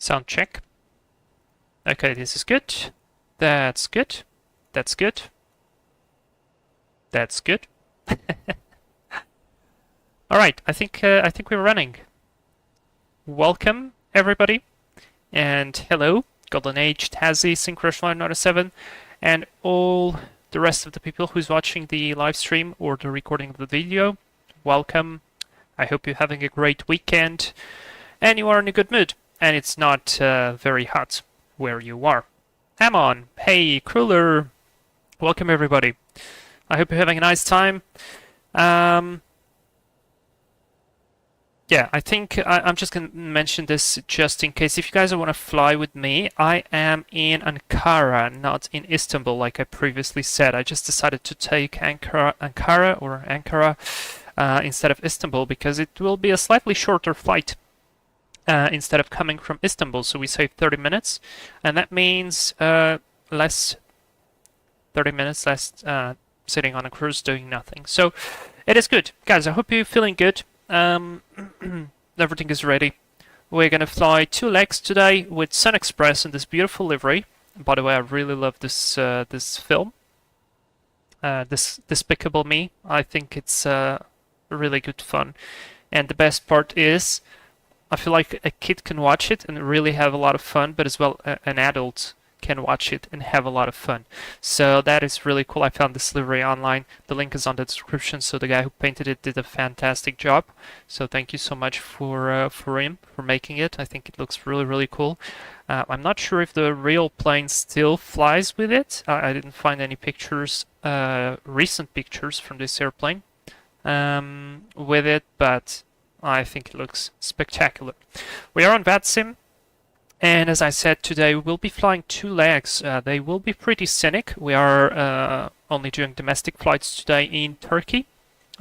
Sound check. Okay, this is good. That's good. That's good. That's good. All right, I think we're running. Welcome everybody, and hello, Golden Age, Tazzy, Syncrush197, and all the rest of the people who's watching the live stream or the recording of the video. Welcome. I hope you're having a great weekend, and you are in a good mood, and it's not very hot where you are. Amon, hey, Cruller, welcome everybody. I hope you're having a nice time. Yeah, I think I'm just going to mention this just in case. If you guys want to fly with me, I am in Ankara, not in Istanbul, like I previously said. I just decided to take Ankara instead of Istanbul because it will be a slightly shorter flight instead of coming from Istanbul. So we save 30 minutes, and that means less 30 minutes less sitting on a cruise doing nothing. So it is good, guys. I hope you're feeling good. Everything is ready. We're gonna fly 2 legs today with SunExpress in this beautiful livery. By the way, I really love this this film. This Despicable Me. I think it's really good fun. And the best part is, I feel like a kid can watch it and really have a lot of fun, but as well an adult can watch it and have a lot of fun. So that is really cool. I found this livery online. The link is on the description. So the guy who painted it did a fantastic job. So thank you so much for him for making it. I think it looks really cool. I'm not sure if the real plane still flies with it. I didn't find any pictures, recent pictures from this airplane with it, but I think it looks spectacular. We are on VATSIM. And as I said, today we will be flying 2 legs. They will be pretty scenic. We are only doing domestic flights today in Turkey.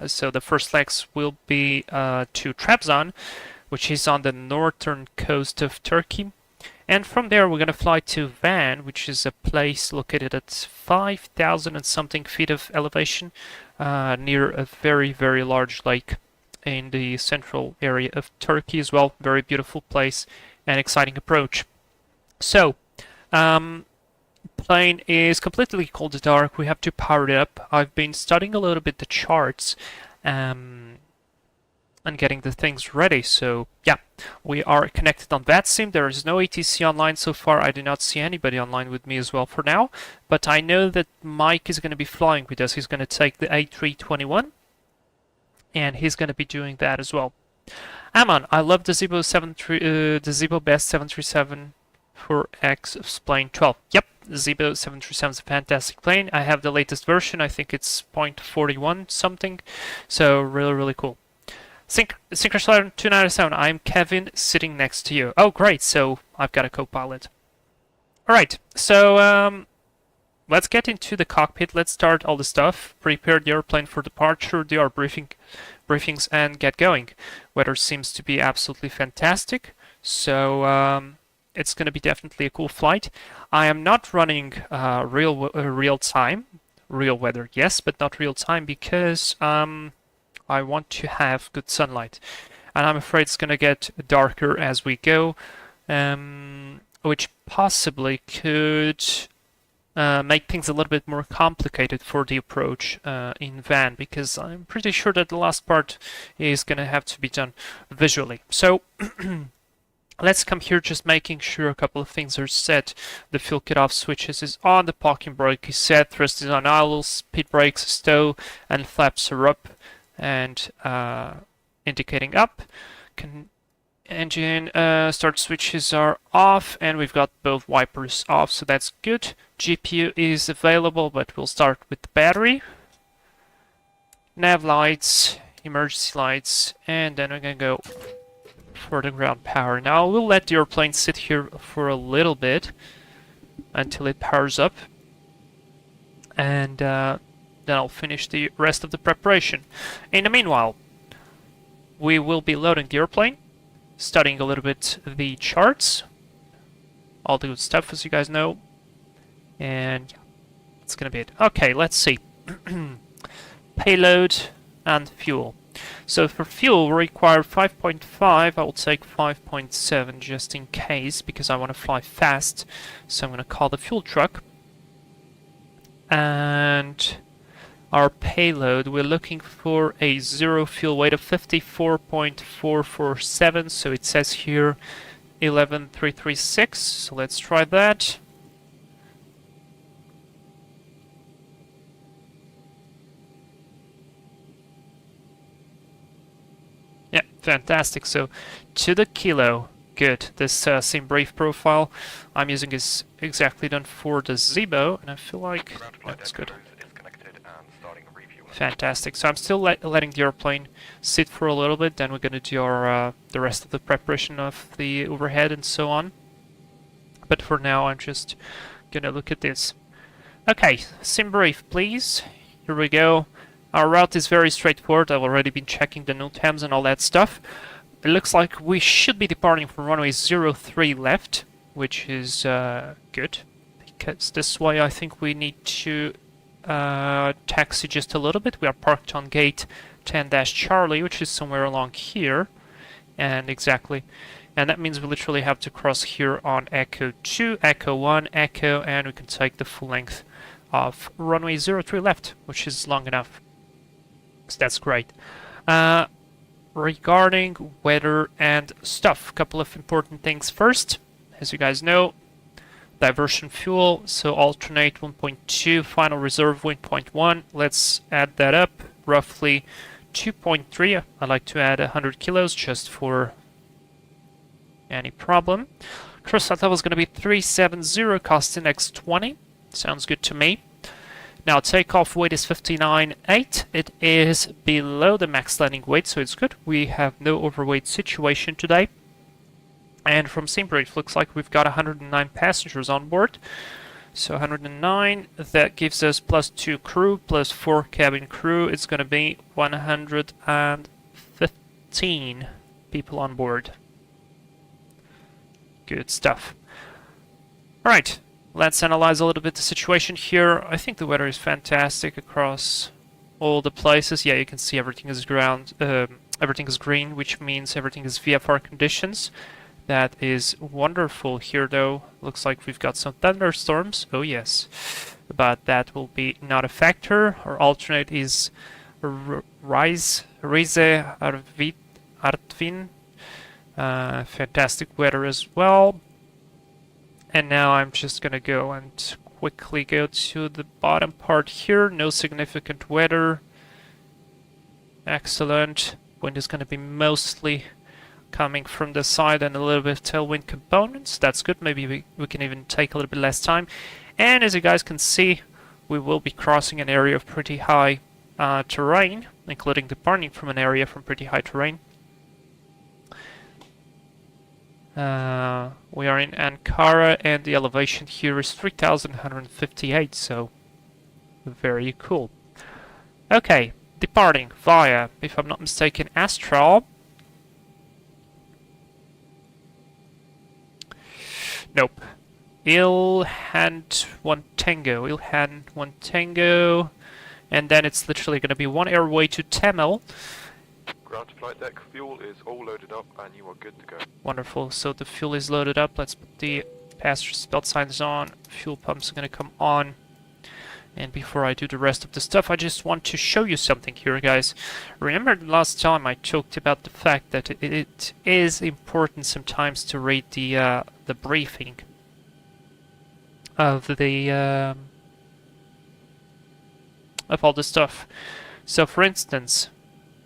So the first legs will be to Trabzon, which is on the northern coast of Turkey. And from there we're going to fly to Van, which is a place located at 5,000 and something feet of elevation near a very large lake in the central area of Turkey as well. Very beautiful place. An exciting approach. So, plane is completely cold dark. We have to power it up. I've been studying a little bit the charts and getting the things ready. So, yeah, we are connected on VATSIM. There is no ATC online so far. I do not see anybody online with me as well for now. But I know that Mike is going to be flying with us. He's going to take the A321, and he's going to be doing that as well. Amon, I love the Zibo the Zibo Best 737 for X plane 12. Yep, the Zibo 737 is a fantastic plane. I have the latest version. I think it's 0.41 something. So really cool. Syncrush 297. I'm Kevin, sitting next to you. Oh, great. So I've got a co-pilot. All right. So let's get into the cockpit. Let's start all the stuff. Prepare the airplane for departure. Do our briefings and get going. Weather seems to be absolutely fantastic, so it's going to be definitely a cool flight. I am not running real time, real weather, yes, but not real time because I want to have good sunlight, and I'm afraid it's going to get darker as we go, which possibly could make things a little bit more complicated for the approach in Van, because I'm pretty sure that the last part is going to have to be done visually. So let's come here, just making sure a couple of things are set. The fuel cutoff switches is on, the parking brake is set, thrust is on idle, speed brakes, stow, and flaps are up and indicating up. Engine start switches are off, and we've got both wipers off, so that's good. GPU is available, but we'll start with the battery. Nav lights, emergency lights, and then we're gonna go for the ground power. Now we'll let the airplane sit here for a little bit until it powers up, and then I'll finish the rest of the preparation. In the meanwhile, we will be loading the airplane, studying a little bit the charts, all the good stuff, as you guys know, and yeah, that's gonna be it. Okay, let's see. Payload and fuel. So for fuel, we require 5.5. I will take 5.7 just in case, because I want to fly fast. So I'm going to call the fuel truck. And our payload, we're looking for a zero fuel weight of 54.447. So it says here 11336. So let's try that. Yeah, fantastic. So to the kilo. Good. This sim brief profile I'm using is exactly done for the Zibo, and I feel like that's good. Fantastic. So I'm still letting the airplane sit for a little bit, then we're going to do our the rest of the preparation of the overhead and so on. But for now, I'm just going to look at this. Okay, sim brief, please. Here we go. Our route is very straightforward. I've already been checking the NOTAMs and all that stuff. It looks like we should be departing from runway 03 left, which is good, because this way I think we need to taxi just a little bit. We are parked on gate 10-Charlie, which is somewhere along here, and that means we literally have to cross here on Echo 2, Echo 1, Echo, and we can take the full length of runway 03 left, which is long enough. So that's great. Regarding weather and stuff, a couple of important things first. As you guys know, diversion fuel, so alternate 1.2, final reserve 1.1. Let's add that up, roughly 2.3. I'd like to add 100 kilos just for any problem. Thrust level is going to be 370, cost index 20. Sounds good to me. Now, takeoff weight is 59.8. It is below the max landing weight, so it's good. We have no overweight situation today. And from SimBrief, looks like we've got 109 passengers on board. So 109, that gives us plus 2 crew, plus 4 cabin crew. It's going to be 115 people on board. Good stuff. Alright. Let's analyze a little bit the situation here. I think the weather is fantastic across all the places. Yeah, you can see everything is everything is green, which means everything is VFR conditions. That is wonderful here, though. Looks like we've got some thunderstorms. Oh yes, but that will be not a factor. Our alternate is Rize Artvin. Fantastic weather as well. And now I'm just gonna go and quickly go to the bottom part here. No significant weather. Excellent. Wind is gonna be mostly coming from the side and a little bit of tailwind components. That's good. Maybe we can even take a little bit less time. And as you guys can see, we will be crossing an area of pretty high terrain, including departing from an area from pretty high terrain. We are in Ankara, and the elevation here is 3,158, so very cool. Okay, departing via, if I'm not mistaken, Astral. Nope. Ilhan 1 Tango, and then it's literally going to be one airway to Tamil. Ground to flight deck, fuel is all loaded up and you are good to go. Wonderful, so the fuel is loaded up. Let's put the passenger belt signs on. Fuel pumps are going to come on. And before I do the rest of the stuff, I just want to show you something here, guys. Remember last time I talked about the fact that it is important sometimes to read the briefing of the of all the stuff. So, for instance,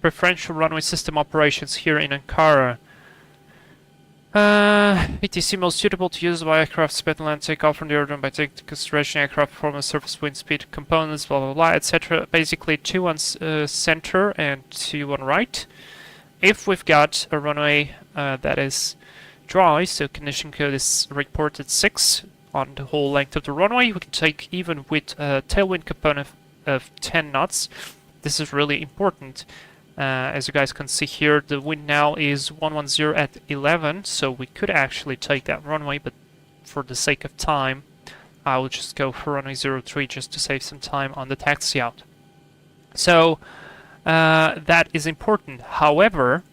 preferential runway system operations here in Ankara. ETC most suitable to use by aircraft sped land takeoff from the aerodrome by taking into consideration aircraft performance, surface wind speed components, blah blah blah, etc. Basically 2 on center and 2 on right. If we've got a runway that is dry, so condition code is reported 6 on the whole length of the runway, we can take even with a tailwind component of 10 knots. This is really important. As you guys can see here, the wind now is 110 at 11, so we could actually take that runway, but for the sake of time, I will just go for runway 03 just to save some time on the taxi out. So, that is important. However,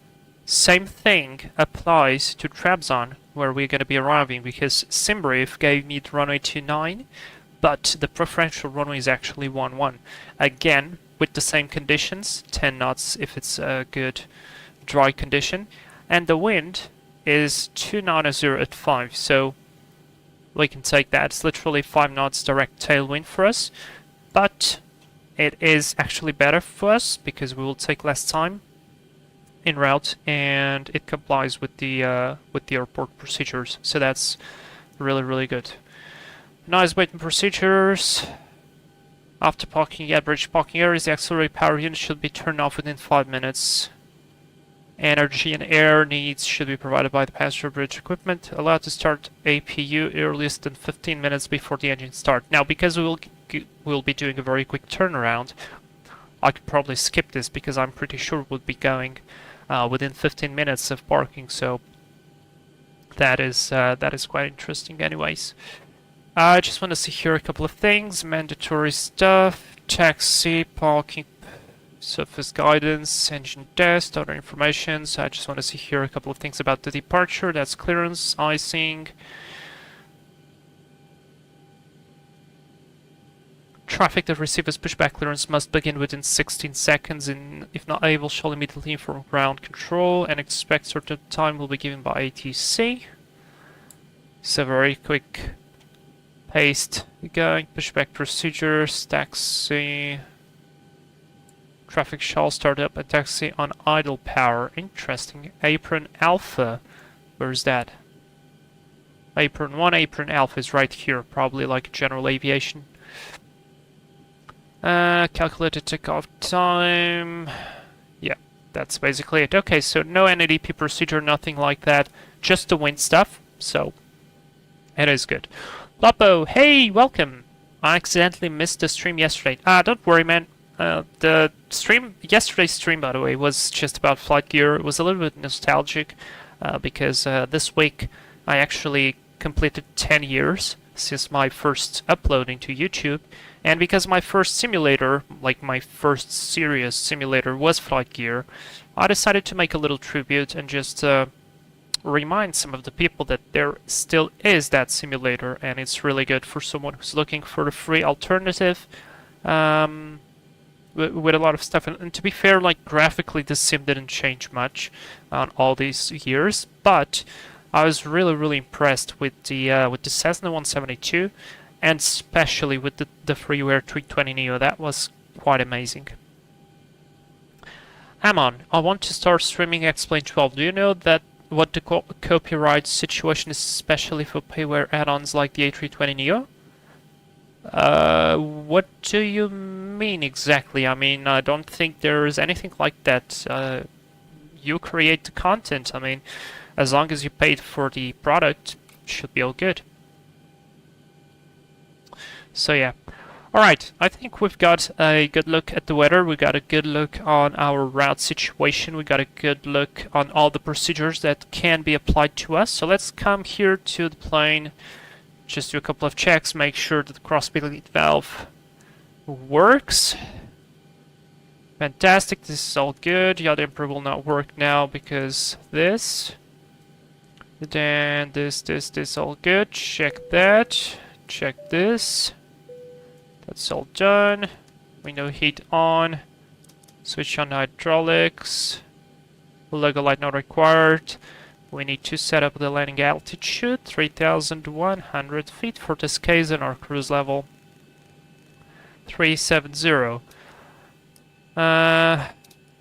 same thing applies to Trabzon, where we're going to be arriving, because Simbrief gave me the runway 29, but the preferential runway is actually 11. Again, with the same conditions, 10 knots if it's a good dry condition, and the wind is 290 at 5, so we can take that. It's literally 5 knots direct tailwind for us, but it is actually better for us because we will take less time en route, and it complies with the airport procedures. So that's really good. Nice waiting procedures. After parking at bridge parking areas, the auxiliary power unit should be turned off within 5 minutes. Energy and air needs should be provided by the passenger bridge equipment. Allowed to start APU earliest than 15 minutes before the engine start. Now, because we'll be doing a very quick turnaround, I could probably skip this because I'm pretty sure we'll be going within 15 minutes of parking. So that is quite interesting. Anyways, I just want to see here a couple of things. Mandatory stuff: taxi, parking, surface guidance, engine test, other information. So I just want to see here a couple of things about the departure. That's clearance, icing, traffic that receives pushback clearance must begin within 16 seconds, and if not able, shall immediately inform ground control and expect certain time will be given by ATC. So very quick paced going. Pushback procedures, taxi. Traffic shall start up a taxi on idle power. Interesting. Apron Alpha. Where's that? Apron 1, Apron Alpha is right here. Probably like general aviation. Calculated takeoff time. Yeah, that's basically it. Okay, so no NADP procedure, nothing like that. Just the wind stuff. So, it is good. Lapo, hey, welcome. I accidentally missed the stream yesterday. Don't worry, man. The stream, yesterday's stream, by the way, was just about flight gear. It was a little bit nostalgic because this week I actually completed 10 years since my first upload into YouTube, and because my first simulator, like my first serious simulator, was flight gear, I decided to make a little tribute and just remind some of the people that there still is that simulator, and it's really good for someone who's looking for a free alternative. With a lot of stuff, and to be fair, like graphically the sim didn't change much on all these years, but I was really impressed with the Cessna 172, and especially with the Freeware 320 Neo. That was quite amazing. Amon, I want to start streaming Explain 12. Do you know that what the copyright situation is, especially for payware add-ons like the A320 Neo? What do you mean exactly? I mean, I don't think there is anything like that. You create the content. I mean, as long as you paid for the product, should be all good. So yeah. Alright, I think we've got a good look at the weather, we got a good look on our route situation, we got a good look on all the procedures that can be applied to us. So let's come here to the plane. Just do a couple of checks, make sure that the cross-speed lead valve works. Fantastic, this is all good. Yaw damper will not work now because this. Then this, all good. Check that. Check this. That's all done. Window heat on. Switch on hydraulics. Logo light not required. We need to set up the landing altitude, 3,100 feet for this case, and our cruise level 370.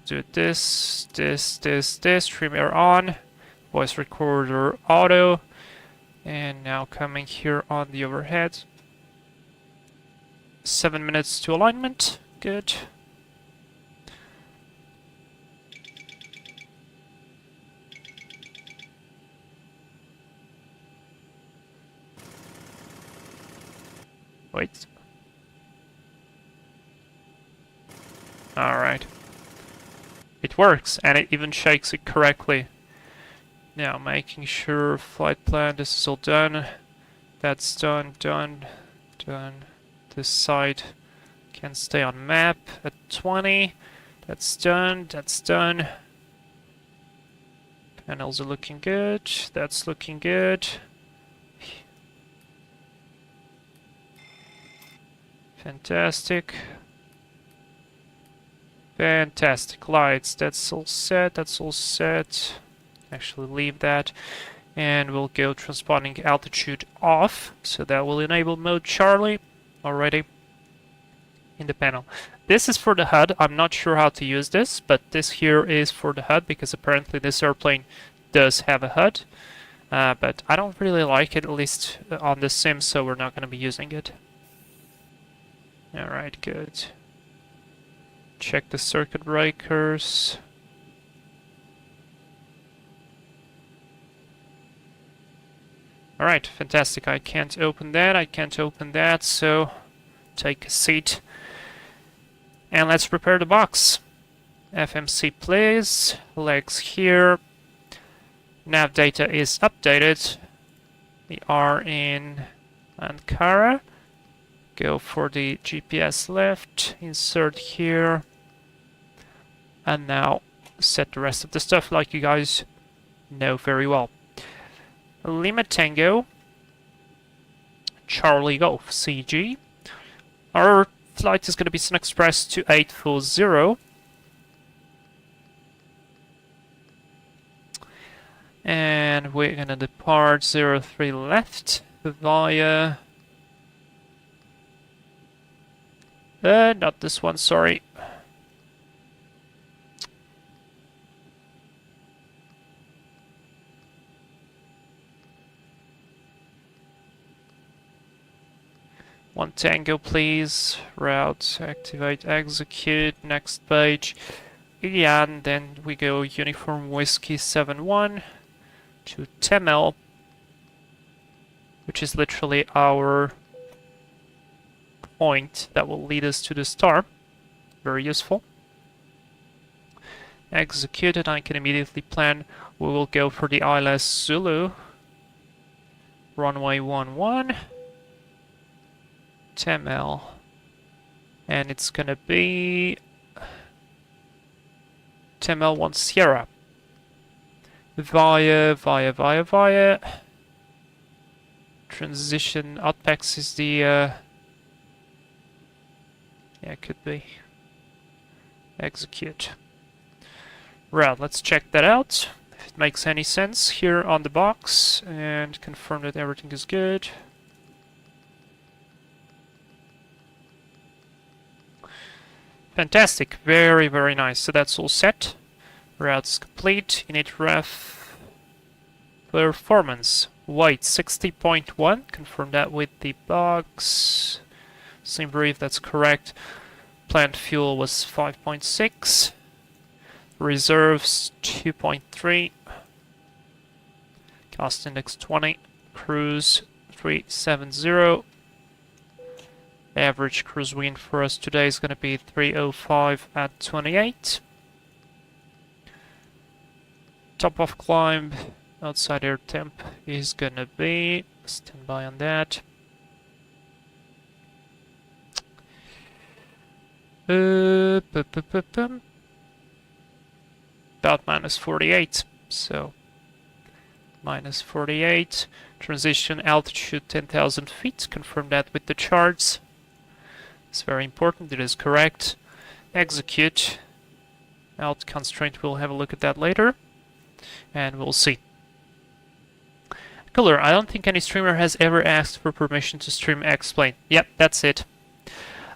Do this, trim air on, voice recorder auto, and now coming here on the overhead. 7 minutes to alignment, good. Wait. Alright. It works, and it even shakes it correctly. Now, making sure flight plan, this is all done. That's done. This side can stay on map at 20. That's done. That's done. Panels are looking good. That's looking good. Fantastic. Fantastic. Lights. That's all set. That's all set. Actually, leave that. And we'll go transponding altitude off. So that will enable mode Charlie already in the panel. This is for the HUD. I'm not sure how to use this, but this here is for the HUD because apparently this airplane does have a HUD. But I don't really like it, at least on the sim, so we're not going to be using it. Alright, good. Check the circuit breakers. Alright, fantastic. I can't open that, I can't open that, so take a seat. And let's prepare the box. FMC please. Legs here. Nav data is updated. We are in Ankara. Go for the GPS left. Insert here. And now set the rest of the stuff like you guys know very well. Lima Tango. Charlie Golf CG. Our flight is going to be SunExpress 2840. And we're going to depart 03 left via... not this one, sorry. One Tango, please. Route, activate, execute. Next page. Yeah, and then we go Uniform Whiskey 71 to Temel, which is literally our point that will lead us to the star. Very useful. Executed, I can immediately plan. We will go for the ILS Zulu. Runway 11. Temel. And it's gonna be Temel 1 Sierra. Via. Transition Outpex is the yeah, it could be. Execute. Right, let's check that out. If it makes any sense here on the box and confirm that everything is good. Fantastic, very, very nice. So that's all set. Route's complete. Init ref performance. Weight 60.1. Confirm that with the box. Same brief, that's correct. Planned fuel was 5.6. Reserves 2.3. Cost index 20. Cruise 370. Average cruise wind for us today is going to be 305 at 28. Top off climb, outside air temp is going to be, stand by on that. About minus 48, so minus 48. Transition altitude 10,000 feet, confirm that with the charts. It's very important, it is correct. Execute. Alt constraint, we'll have a look at that later. And we'll see. Cooler, I don't think any streamer has ever asked for permission to stream X-Plane. Yep, that's it.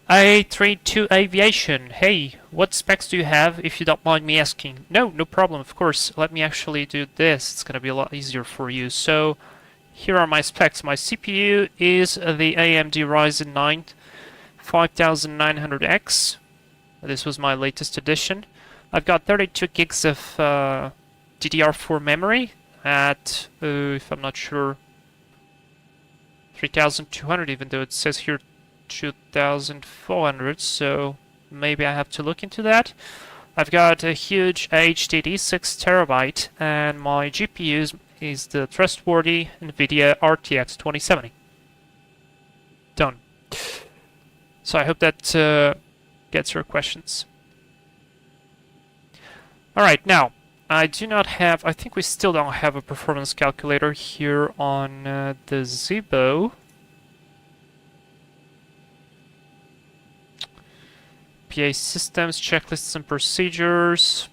A32 Aviation. Hey, what specs do you have, if you don't mind me asking? No problem, of course. Let me actually do this. It's gonna be a lot easier for you. So, here are my specs. My CPU is the AMD Ryzen 9 5900X. This was my latest edition. I've got 32 gigs of DDR4 memory at, if I'm not sure, 3200, even though it says here 2400, so maybe I have to look into that. I've got a huge HDD 6 terabyte, and my GPU is the trustworthy NVIDIA RTX 2070. Done. So I hope that gets your questions. Alright, now, I do not have, I think we still don't have a performance calculator here on the Zibo. PA systems, checklists and procedures.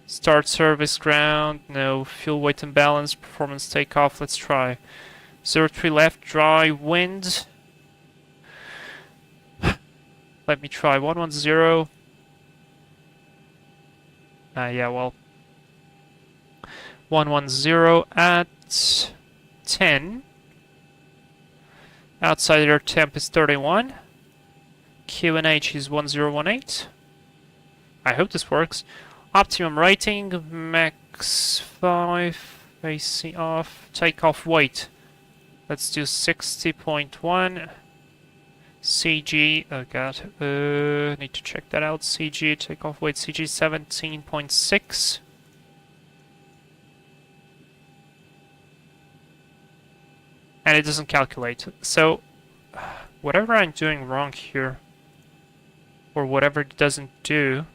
Start service ground, no. Fuel weight and balance, performance takeoff, let's try. 03 left, dry, wind. Let me try 110. Yeah, well. 110 at 10. Outside air temp is 31. QNH is 1018. I hope this works. Optimum rating, max 5, AC off, takeoff weight. Let's do 60.1. CG, oh god, need to check that out. CG, takeoff weight, CG 17.6. And it doesn't calculate. So, whatever I'm doing wrong here, or whatever it doesn't do,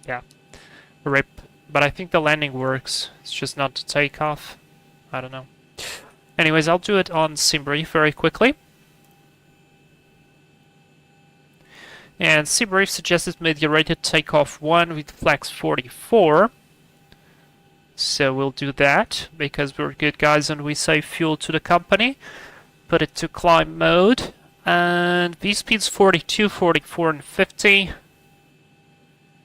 yeah, rip. But I think the landing works. It's just not the takeoff. I don't know. Anyways, I'll do it on SimBrief very quickly. And SimBrief suggested media-rated takeoff 1 with flex 44. So we'll do that, because we're good guys and we save fuel to the company. Put it to climb mode. And V-speed's 42, 44, and 50.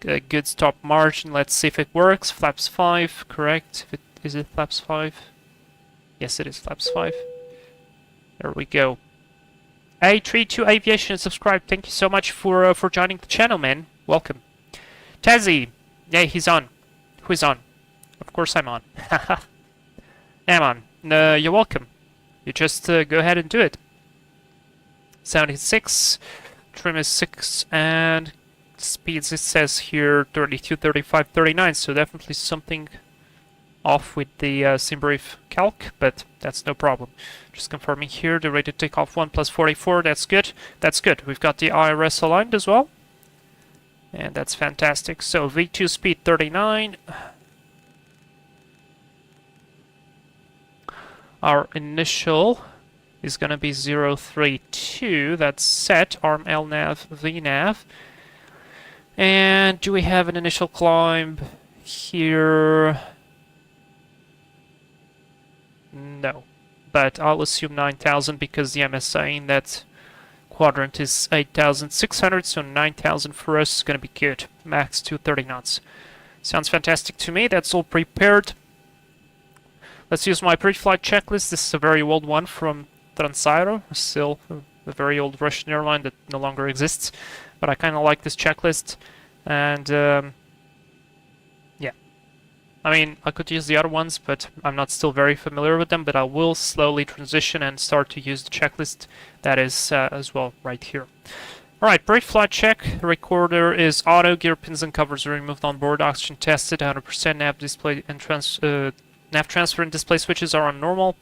A good stop margin. Let's see if it works. Flaps 5, correct. Is it flaps 5? Yes, it is flaps 5. There we go. A32 Aviation subscribed. Thank you so much for joining the channel, man. Welcome. Tazzy. Yeah, he's on. Who's on? Of course I'm on. Haha. I'm on. You're welcome. You just go ahead and do it. Sound is 6. Trim is 6. And speeds, it says here 32, 35, 39. So definitely something off with the SimBrief calc, but that's no problem. Just confirming here, the rated takeoff 1 plus 44, that's good. That's good. We've got the IRS aligned as well. And that's fantastic. So V2 speed 39. Our initial is going to be 032. That's set. Arm LNAV, VNAV. And do we have an initial climb here? No, but I'll assume 9,000 because the MSA in that quadrant is 8,600, so 9,000 for us is going to be good. Max 230 knots. Sounds fantastic to me. That's all prepared. Let's use my pre-flight checklist. This is a very old one from Transaero, still a very old Russian airline that no longer exists. But I kind of like this checklist. And yeah. I mean, I could use the other ones, but I'm not still very familiar with them. But I will slowly transition and start to use the checklist that is as well right here. Alright, pre-flight check. Recorder is auto. Gear pins and covers are removed on board. Oxygen tested. 100%. Nav display and nav transfer and display switches are on normal.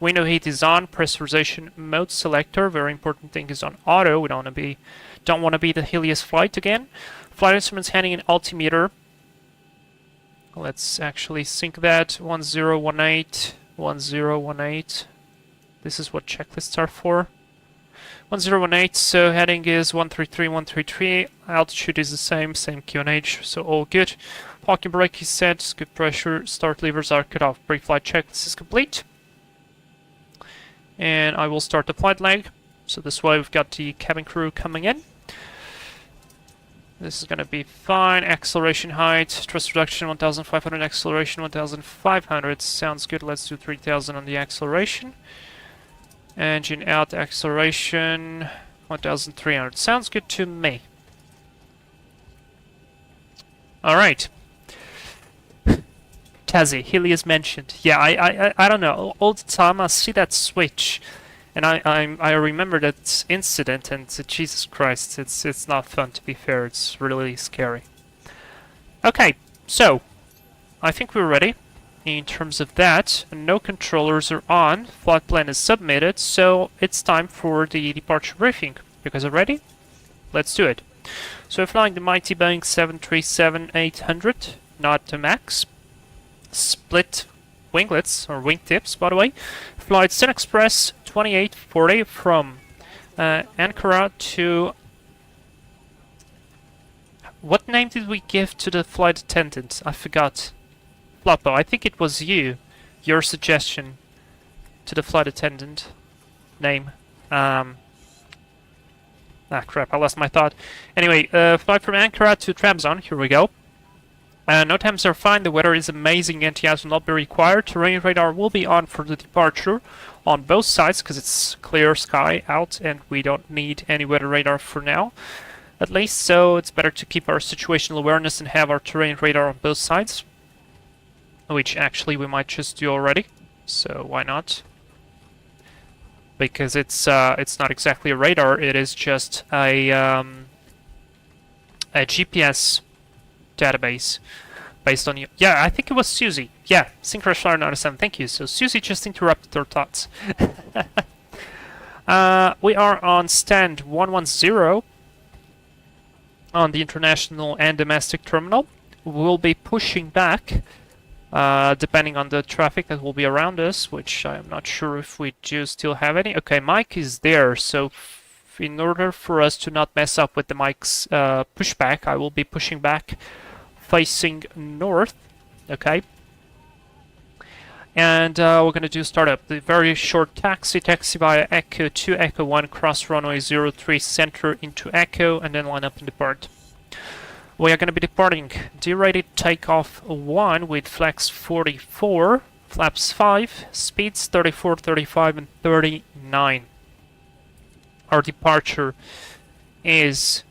Window heat is on. Pressurization mode selector. Very important thing is on auto. We don't want to be the Helios flight again. Flight instruments handing an altimeter. Let's actually sync that. 1018, 1018. This is what checklists are for. 1018, so heading is 133, 133. Altitude is the same QNH, so all good. Parking brake is set, good pressure. Start levers are cut off. Pre-flight checklist is complete. And I will start the flight leg. So this way we've got the cabin crew coming in. This is going to be fine. Acceleration height, thrust reduction 1,500, acceleration 1,500. Sounds good. Let's do 3,000 on the acceleration. Engine out, acceleration 1,300. Sounds good to me. Alright. Tazzy, Helios mentioned. Yeah, I don't know. All the time I see that switch. And I remember that incident, and Jesus Christ, it's not fun, to be fair. It's really scary. Okay, so I think we're ready. in terms of that. No controllers are on. Flight plan is submitted, so it's time for the departure briefing. You guys are ready? Let's do it. So we're flying the mighty Boeing 737-800, not the MAX. Split winglets, or wingtips, by the way. Flight SunExpress 2840 from Ankara to... What name did we give to the flight attendant? I forgot. Floppo, I think it was you. Your suggestion to the flight attendant name. Crap, I lost my thought. Anyway, flight from Ankara to Trabzon. Here we go. No times are fine. The weather is amazing. NTIs will not be required. Terrain radar will be on for the departure on both sides because it's clear sky out and we don't need any weather radar for now. At least, so it's better to keep our situational awareness and have our terrain radar on both sides. Which actually we might just do already. So why not? Because it's not exactly a radar, it is just a GPS database based on you. Yeah, I think it was Susie. Yeah, Synchronous Flyer 97, thank you. So Susie just interrupted her thoughts. We are on stand 110 on the international and domestic terminal. We'll be pushing back depending on the traffic that will be around us, which I'm not sure if we do still have any. Okay, Mike is there, so in order for us to not mess up with the Mike's pushback, I will be pushing back facing north, okay? And we're going to do startup. The very short taxi via Echo to Echo 1, cross runway 03 center into Echo, and then line up and depart. We are going to be departing derated takeoff 1 with flex 44, flaps 5, speeds 34, 35, and 39. Our departure is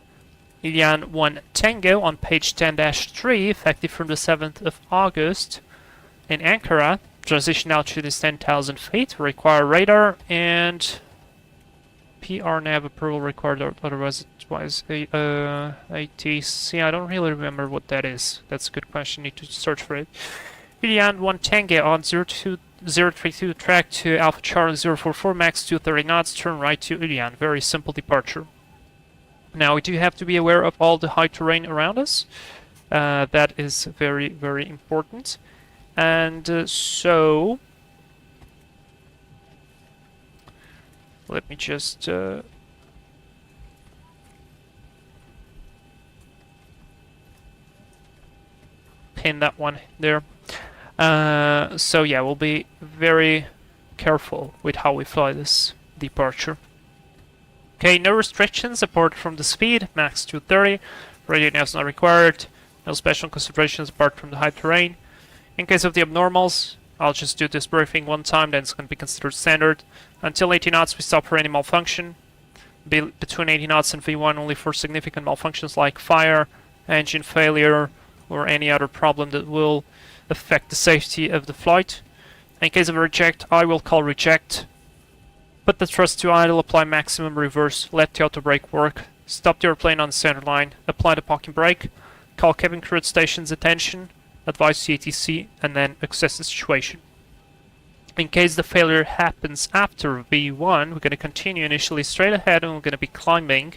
Ilian 1 Tango on page 10-3, effective from the 7th of August in Ankara. Transition altitude is 10,000 feet, require radar, and PR nav approval required, otherwise it was ATC. I don't really remember what that is. That's a good question, need to search for it. Ilian 1 Tango on 032 track to Alpha Charlie 044, max 230 knots, turn right to Ilian. Very simple departure. Now we do have to be aware of all the high terrain around us. That is very, very important. And so... let me just... pin that one there. So yeah, we'll be very careful with how we fly this departure. Okay, no restrictions apart from the speed, max 230. Radio nav is not required. No special considerations apart from the high terrain. In case of the abnormals, I'll just do this briefing one time, then it's going to be considered standard. Until 80 knots, we stop for any malfunction. Between 80 knots and V1, only for significant malfunctions like fire, engine failure, or any other problem that will affect the safety of the flight. In case of a reject, I will call reject. Put the thrust to idle, apply maximum reverse, let the auto brake work, stop the airplane on the center line, apply the parking brake, call cabin crew at station's attention, advise CATC, and then assess the situation. In case the failure happens after V1, we're going to continue initially straight ahead and we're going to be climbing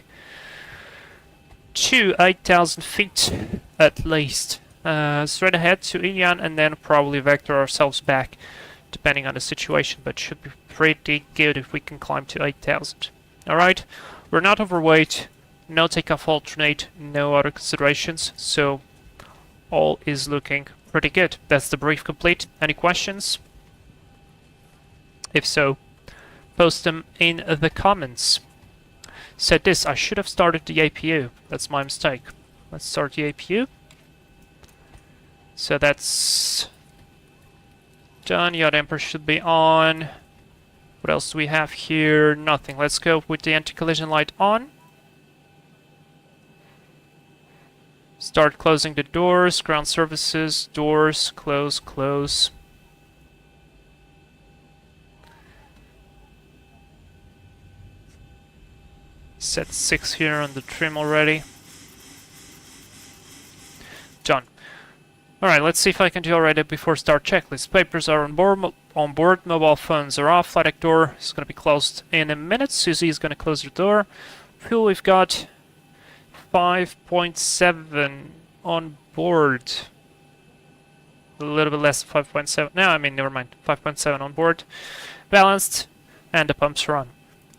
to 8,000 feet at least. Straight ahead to Ilian and then probably vector ourselves back depending on the situation, but should be pretty good if we can climb to 8,000. Alright, we're not overweight, no takeoff alternate, no other considerations, so all is looking pretty good. That's the brief complete. Any questions? If so, post them in the comments. Said this, I should have started the APU. That's my mistake. Let's start the APU. So that's done. Yacht Emperor should be on. What else do we have here? Nothing. Let's go with the anti-collision light on. Start closing the doors. Ground services, doors, close, close. Set 6 here on the trim already. Done. Alright, let's see if I can do already before start checklist. Papers are on board, mobile phones are off, flight deck door is going to be closed in a minute. Susie is going to close her door. Fuel, we've got 5.7 on board. A little bit less than 5.7. No, I mean, never mind. 5.7 on board. Balanced, and the pumps are on.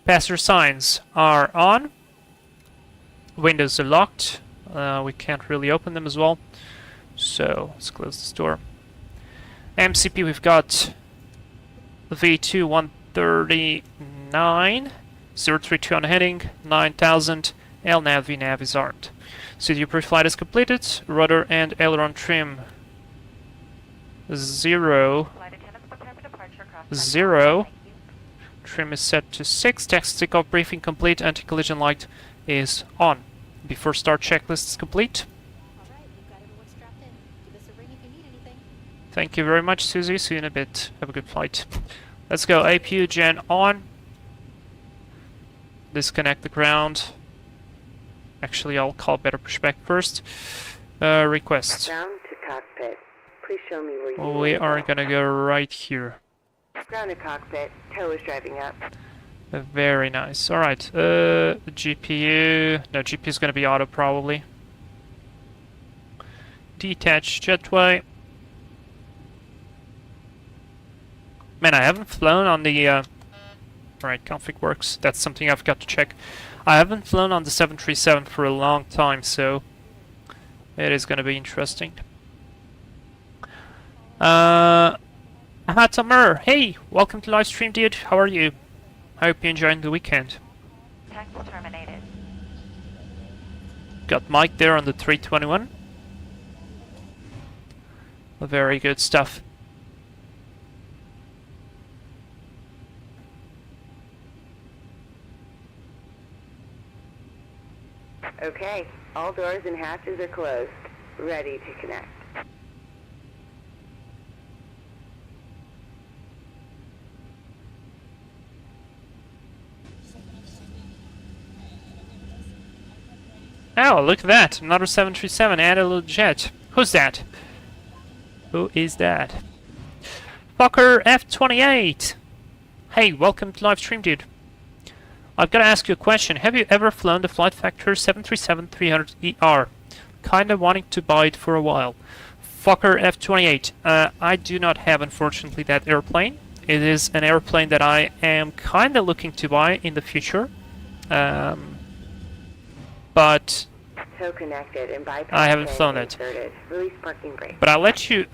Passenger signs are on. Windows are locked. We can't really open them as well. So let's close this door. MCP, we've got V2 139, 032 on heading, 9000. LNAV, VNAV is armed. CDU pre-flight is completed. Rudder and aileron trim 0. Trim is set to 6. Taxi takeoff briefing complete. Anti-collision light is on. Before start checklist is complete. Thank you very much, Susie. See you in a bit. Have a good flight. Let's go. APU gen on. Disconnect the ground. Actually, I'll call better pushback first. Request. Ground to cockpit. Please show me where you We are gonna go right here. Ground to cockpit. Tow is driving up. Very nice. Alright. GPU. No, GPU is gonna be auto probably. Detach jetway. Man, I haven't flown on the... Alright, config works. That's something I've got to check. I haven't flown on the 737 for a long time, so... It is gonna be interesting. Tamur, hey! Welcome to live stream, dude. How are you? I hope you're enjoying the weekend. Text terminated. Got Mike there on the 321. Very good stuff. Okay, all doors and hatches are closed. Ready to connect. Oh, look at that. Another 737 and a little jet. Who's that? Who is that? Fucker F28! Hey, welcome to live stream, dude. I've got to ask you a question. Have you ever flown the Flight Factor 737-300ER? Kinda wanting to buy it for a while. Fucker F28. I do not have, unfortunately, that airplane. It is an airplane that I am kinda looking to buy in the future. But Tow connected and bypass I haven't tray flown it. inserted. Release parking brake. But I'll let you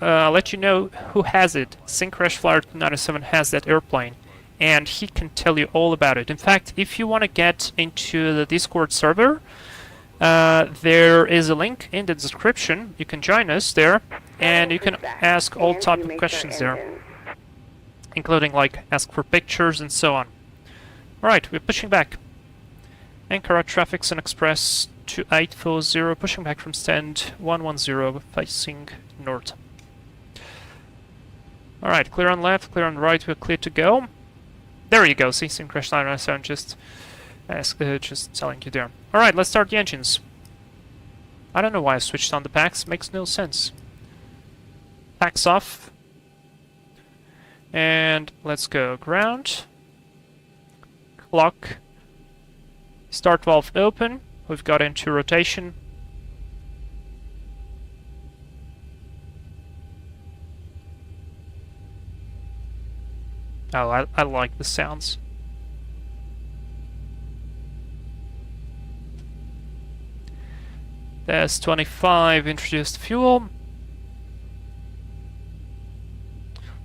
know who has it. Syncrash Flyer 297 has that airplane, and he can tell you all about it. In fact, if you want to get into the Discord server, there is a link in the description. You can join us there, and you can ask all type of questions there, including like ask for pictures and so on. Alright, we're pushing back. Ankara traffic SunExpress 2840, pushing back from stand 110, facing north. Alright, clear on left, clear on right, we're clear to go. There you go, see, Syncrash 997, just telling you there. Alright, let's start the engines. I don't know why I switched on the packs, makes no sense. Packs off. And let's go ground. Clock. Start valve open. We've got into rotation. Oh, I like the sounds. There's 25 introduced fuel.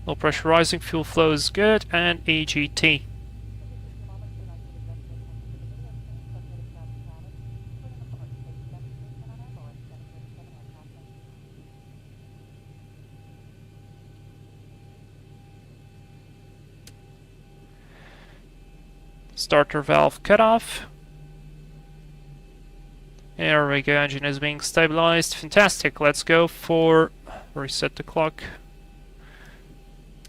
Low pressure rising, fuel flow is good, and EGT. Starter valve cut off. There we go, engine is being stabilized. Fantastic, let's go for reset the clock.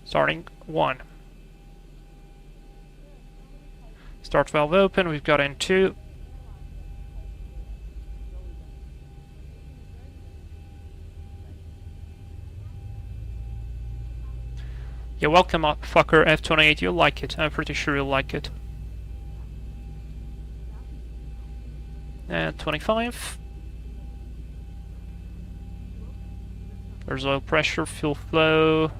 Starting 1. Start valve open, we've got in 2. You're welcome, fucker F28. You'll like it. I'm pretty sure you'll like it. And 25. There's oil pressure, fuel flow,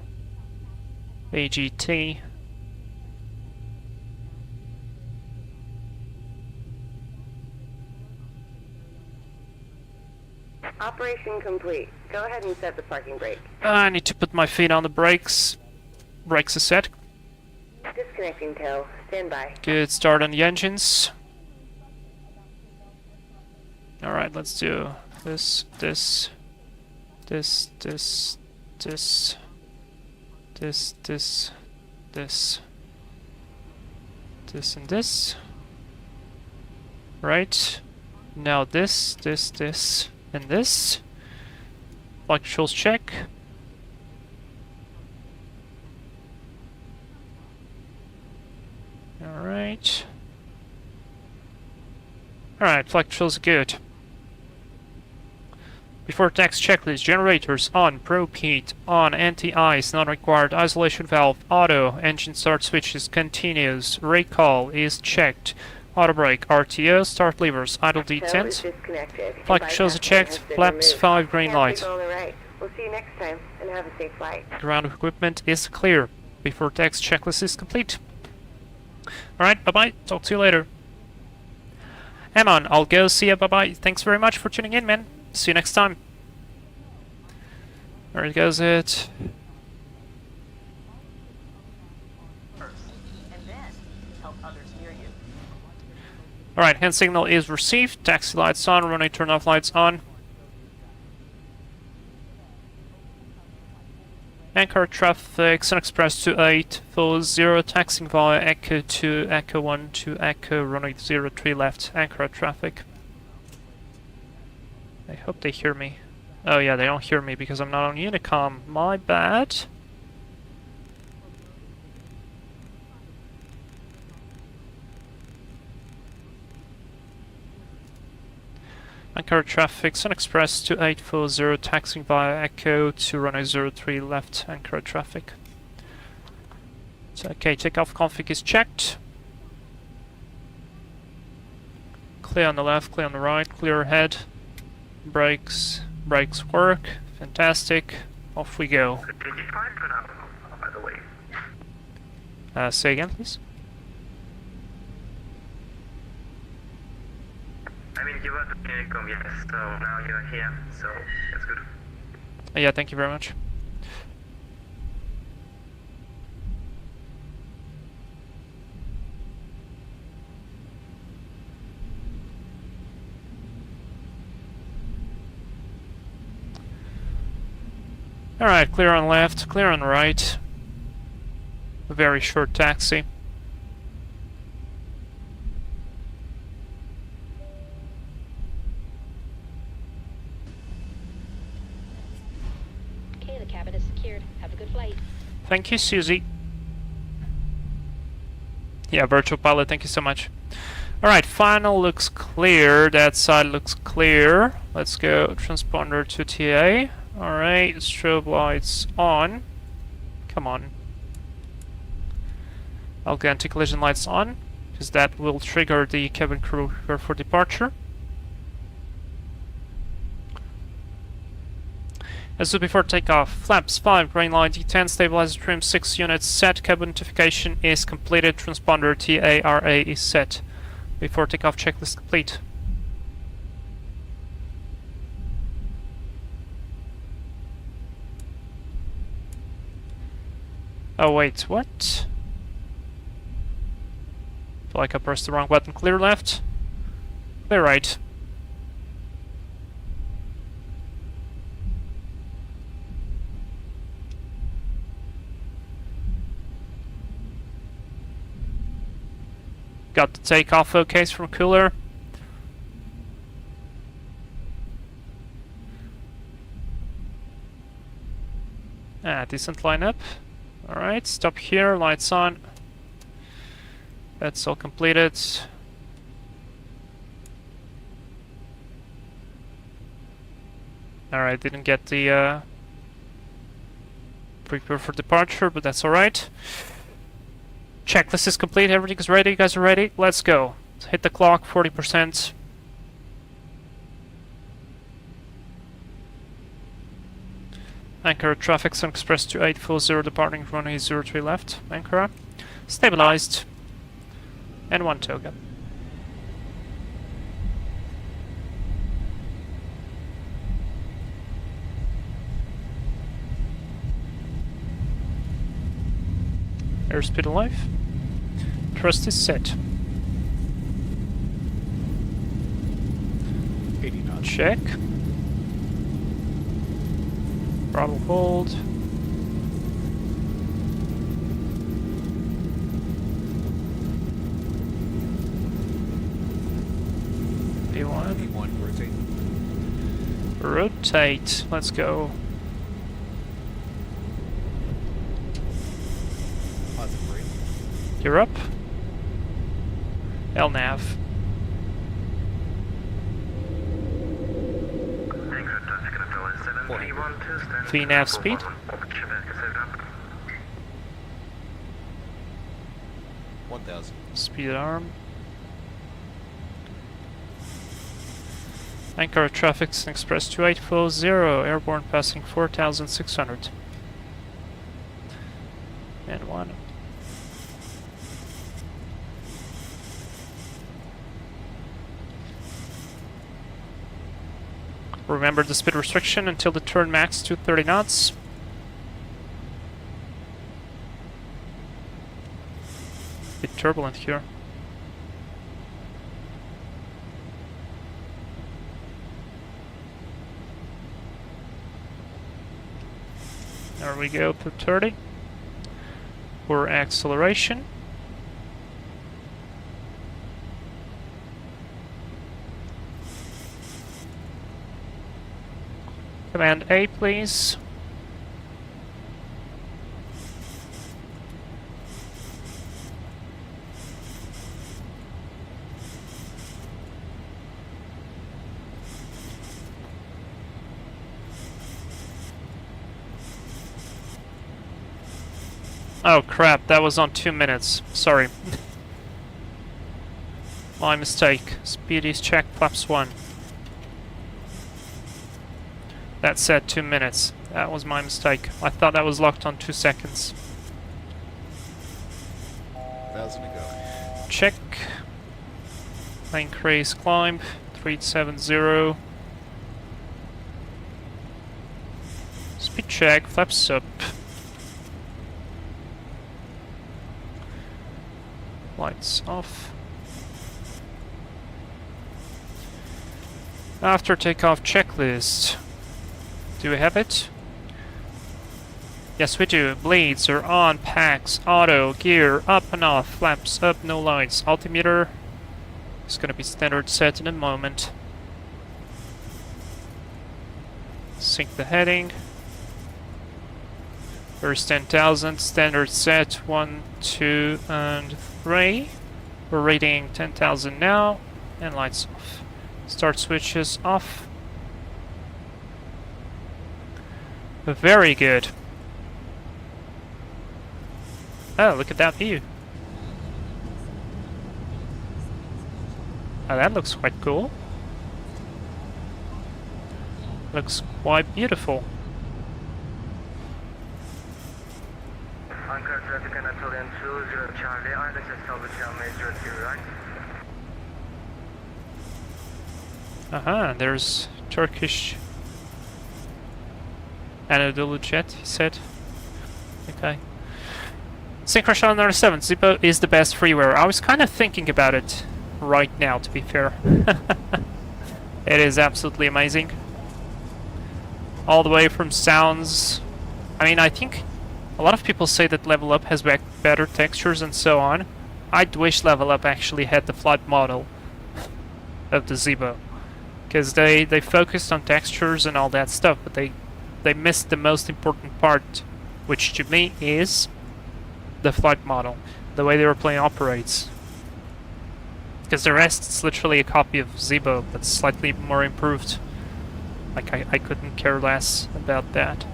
AGT. Operation complete. Go ahead and set the parking brake. I need to put my feet on the brakes. Brakes are set. Disconnecting tow. Stand by. Good start on the engines. Alright, let's do this, this, this, this, this, this, this, this, this, and this. Right. Now this, this, this, and this. Flight controls check. Alright. Alright, flight controls are good. Before tax checklist, generators on, probe heat on, anti-ice, not required, isolation valve, auto, engine start switches, continues, recall is checked, auto brake, RTO, start levers, idle Tow is detent, disconnected. flight controls are checked, flaps 5 green light. On the right. We'll see you next time, and have a safe flight. Ground equipment is clear. Before tax checklist is complete. Alright, bye-bye, talk to you later. Amon, I'll go see ya, bye-bye, thanks very much for tuning in, man. See you next time. There goes it. Alright, hand signal is received. Taxi lights on. Runway turn off lights on. Anchor traffic, SunExpress 28, full 0, taxing via Echo 2, Echo 1 to Echo, runway 03 left, anchor traffic. I hope they hear me. Oh yeah, they don't hear me because I'm not on Unicom. My bad. Anchor traffic, SunExpress 2840, taxing via Echo to runway 03 left, anchor traffic. So, okay, takeoff config is checked. Clear on the left, clear on the right, clear ahead. Brakes work, fantastic. Off we go. By the way. Say again, please. I mean, you were the Unicom, yes, so now you're here, so that's good. Yeah, thank you very much. Alright, clear on left, clear on right. A very short taxi. Okay, the cabin is secured. Have a good flight. Thank you, Susie. Yeah, virtual pilot, thank you so much. Alright, final looks clear. That side looks clear. Let's go transponder to TA. Alright, strobe lights on. Come on. I'll get anti-collision lights on, because that will trigger the cabin crew for departure. As so before takeoff, flaps 5, green light, D10, stabilizer trim 6 units set, cabin notification is completed, transponder TARA is set. Before takeoff checklist complete. Oh wait, what? Feel like I pressed the wrong button. Clear left. Clear right. Got the takeoff okays from cooler. Decent lineup. Alright, stop here, lights on. That's all completed. Alright, didn't get the prepare for departure, but that's alright. Checklist is complete, everything is ready, you guys are ready, let's go. Hit the clock, 40%. Ankara traffic, SunExpress 2840 departing runway 03 left, Ankara. Stabilized. And 1 toga. Airspeed alive. Thrust is set. 80 knots. Check. Throttle hold. V1. V1 rotate. Rotate. Let's go. Positive brake. You're up. LNAV. VNAV speed. Pushback is set up. 1000. Speed arm. Ankara traffic, SunExpress 2840, airborne passing 4600. And 1. Remember the speed restriction until the turn max to 30 knots. Bit turbulent here. There we go to 30. For acceleration. Command A, please. Oh crap, that was on 2 minutes. Sorry. My mistake. Speed is check, flaps 1. That said 2 minutes. That was my mistake. I thought that was locked on 2 seconds. 1000 to go. Check. Increase climb. 370. Speed check, flaps up. Lights off. After takeoff checklist. Do we have it? Yes, we do. Blades are on, packs, auto, gear, up and off, flaps up, no lights. Altimeter is gonna be standard set in a moment. Sync the heading. There's 10,000, standard set 1, 2, and 3. We're rating 10,000 now, and lights off. Start switches off. Very good. Oh, look at that view. Oh, that looks quite cool. Looks quite beautiful. Ankara traffic Anatolian 20 Charlie, ILS establish runway 03 right. Aha, there's Turkish Anadolu jet, he said. Okay. Synchro number 7, Zibo is the best freeware. I was kind of thinking about it right now, to be fair. It is absolutely amazing. All the way from sounds. I mean, I think a lot of people say that Level Up has better textures and so on. I'd wish Level Up actually had the flight model of the Zibo. Because they focused on textures and all that stuff, but they missed the most important part, which to me is the flight model, the way the airplane operates. Because the rest is literally a copy of Zibo, but slightly more improved. Like, I couldn't care less about that.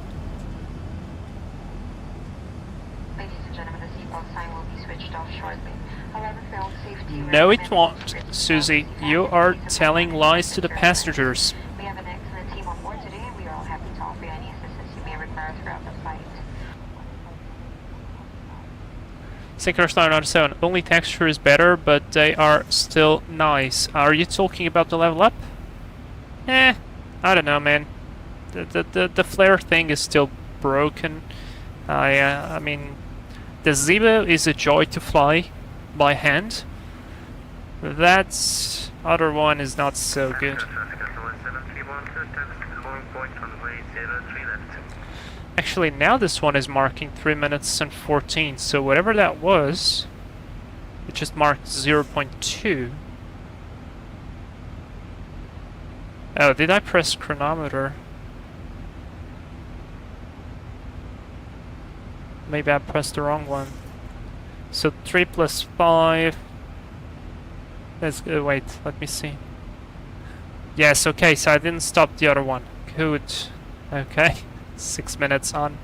gentlemen, the seatbelt sign will be switched off shortly. However, for all safety... No, it won't, Susie. You are telling lies to the passengers. We have an excellent team on board today, and we are all happy to offer you any assistance you may require throughout the flight. Sinkers 997. Only texture is better, but they are still nice. Are you talking about the level up? I don't know, man. The flare thing is still broken. I mean, the Zibo is a joy to fly by hand. That other one is not so good. Actually, now this one is marking 3 minutes and 14, so whatever that was, it just marked 0.2. Oh, did I press chronometer? Maybe I pressed the wrong one. So 3 plus 5... Let's wait, let me see. Yes, okay, so I didn't stop the other one. Good. Okay. 6 minutes on.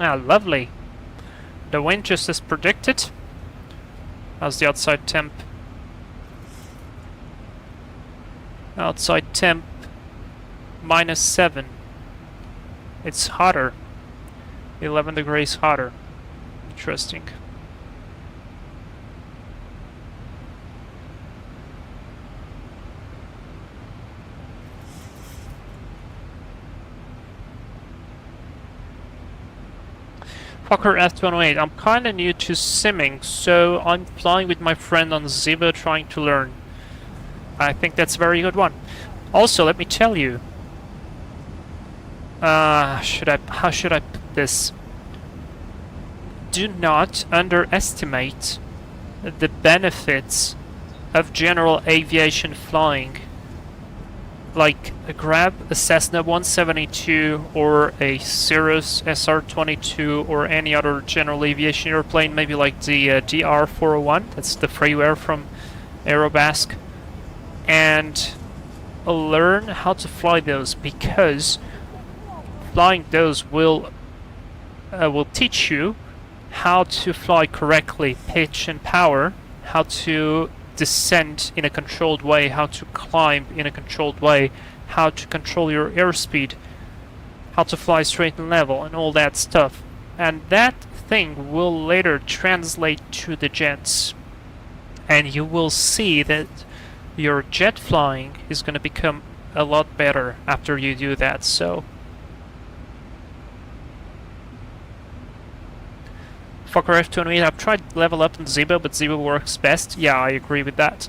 Ah, lovely. The wind just as predicted. How's the outside temp? Outside temp -7. It's hotter. 11 degrees hotter. Interesting. Fokker F-208. I'm kinda new to simming, so I'm flying with my friend on Zibo trying to learn. I think that's a very good one. Also, let me tell you. How should I put this? Do not underestimate the benefits of general aviation flying. Like, grab a Cessna 172 or a Cirrus SR-22 or any other general aviation airplane, maybe like the DR-401, that's the freeware from Aerobasque, and learn how to fly those, because flying those will teach you how to fly correctly, pitch and power, how to descend in a controlled way, how to climb in a controlled way, how to control your airspeed, how to fly straight and level, and all that stuff. And that thing will later translate to the jets. And you will see that your jet flying is going to become a lot better after you do that. So Fokker F-208, I've tried level up in Zibo, but Zibo works best. Yeah, I agree with that.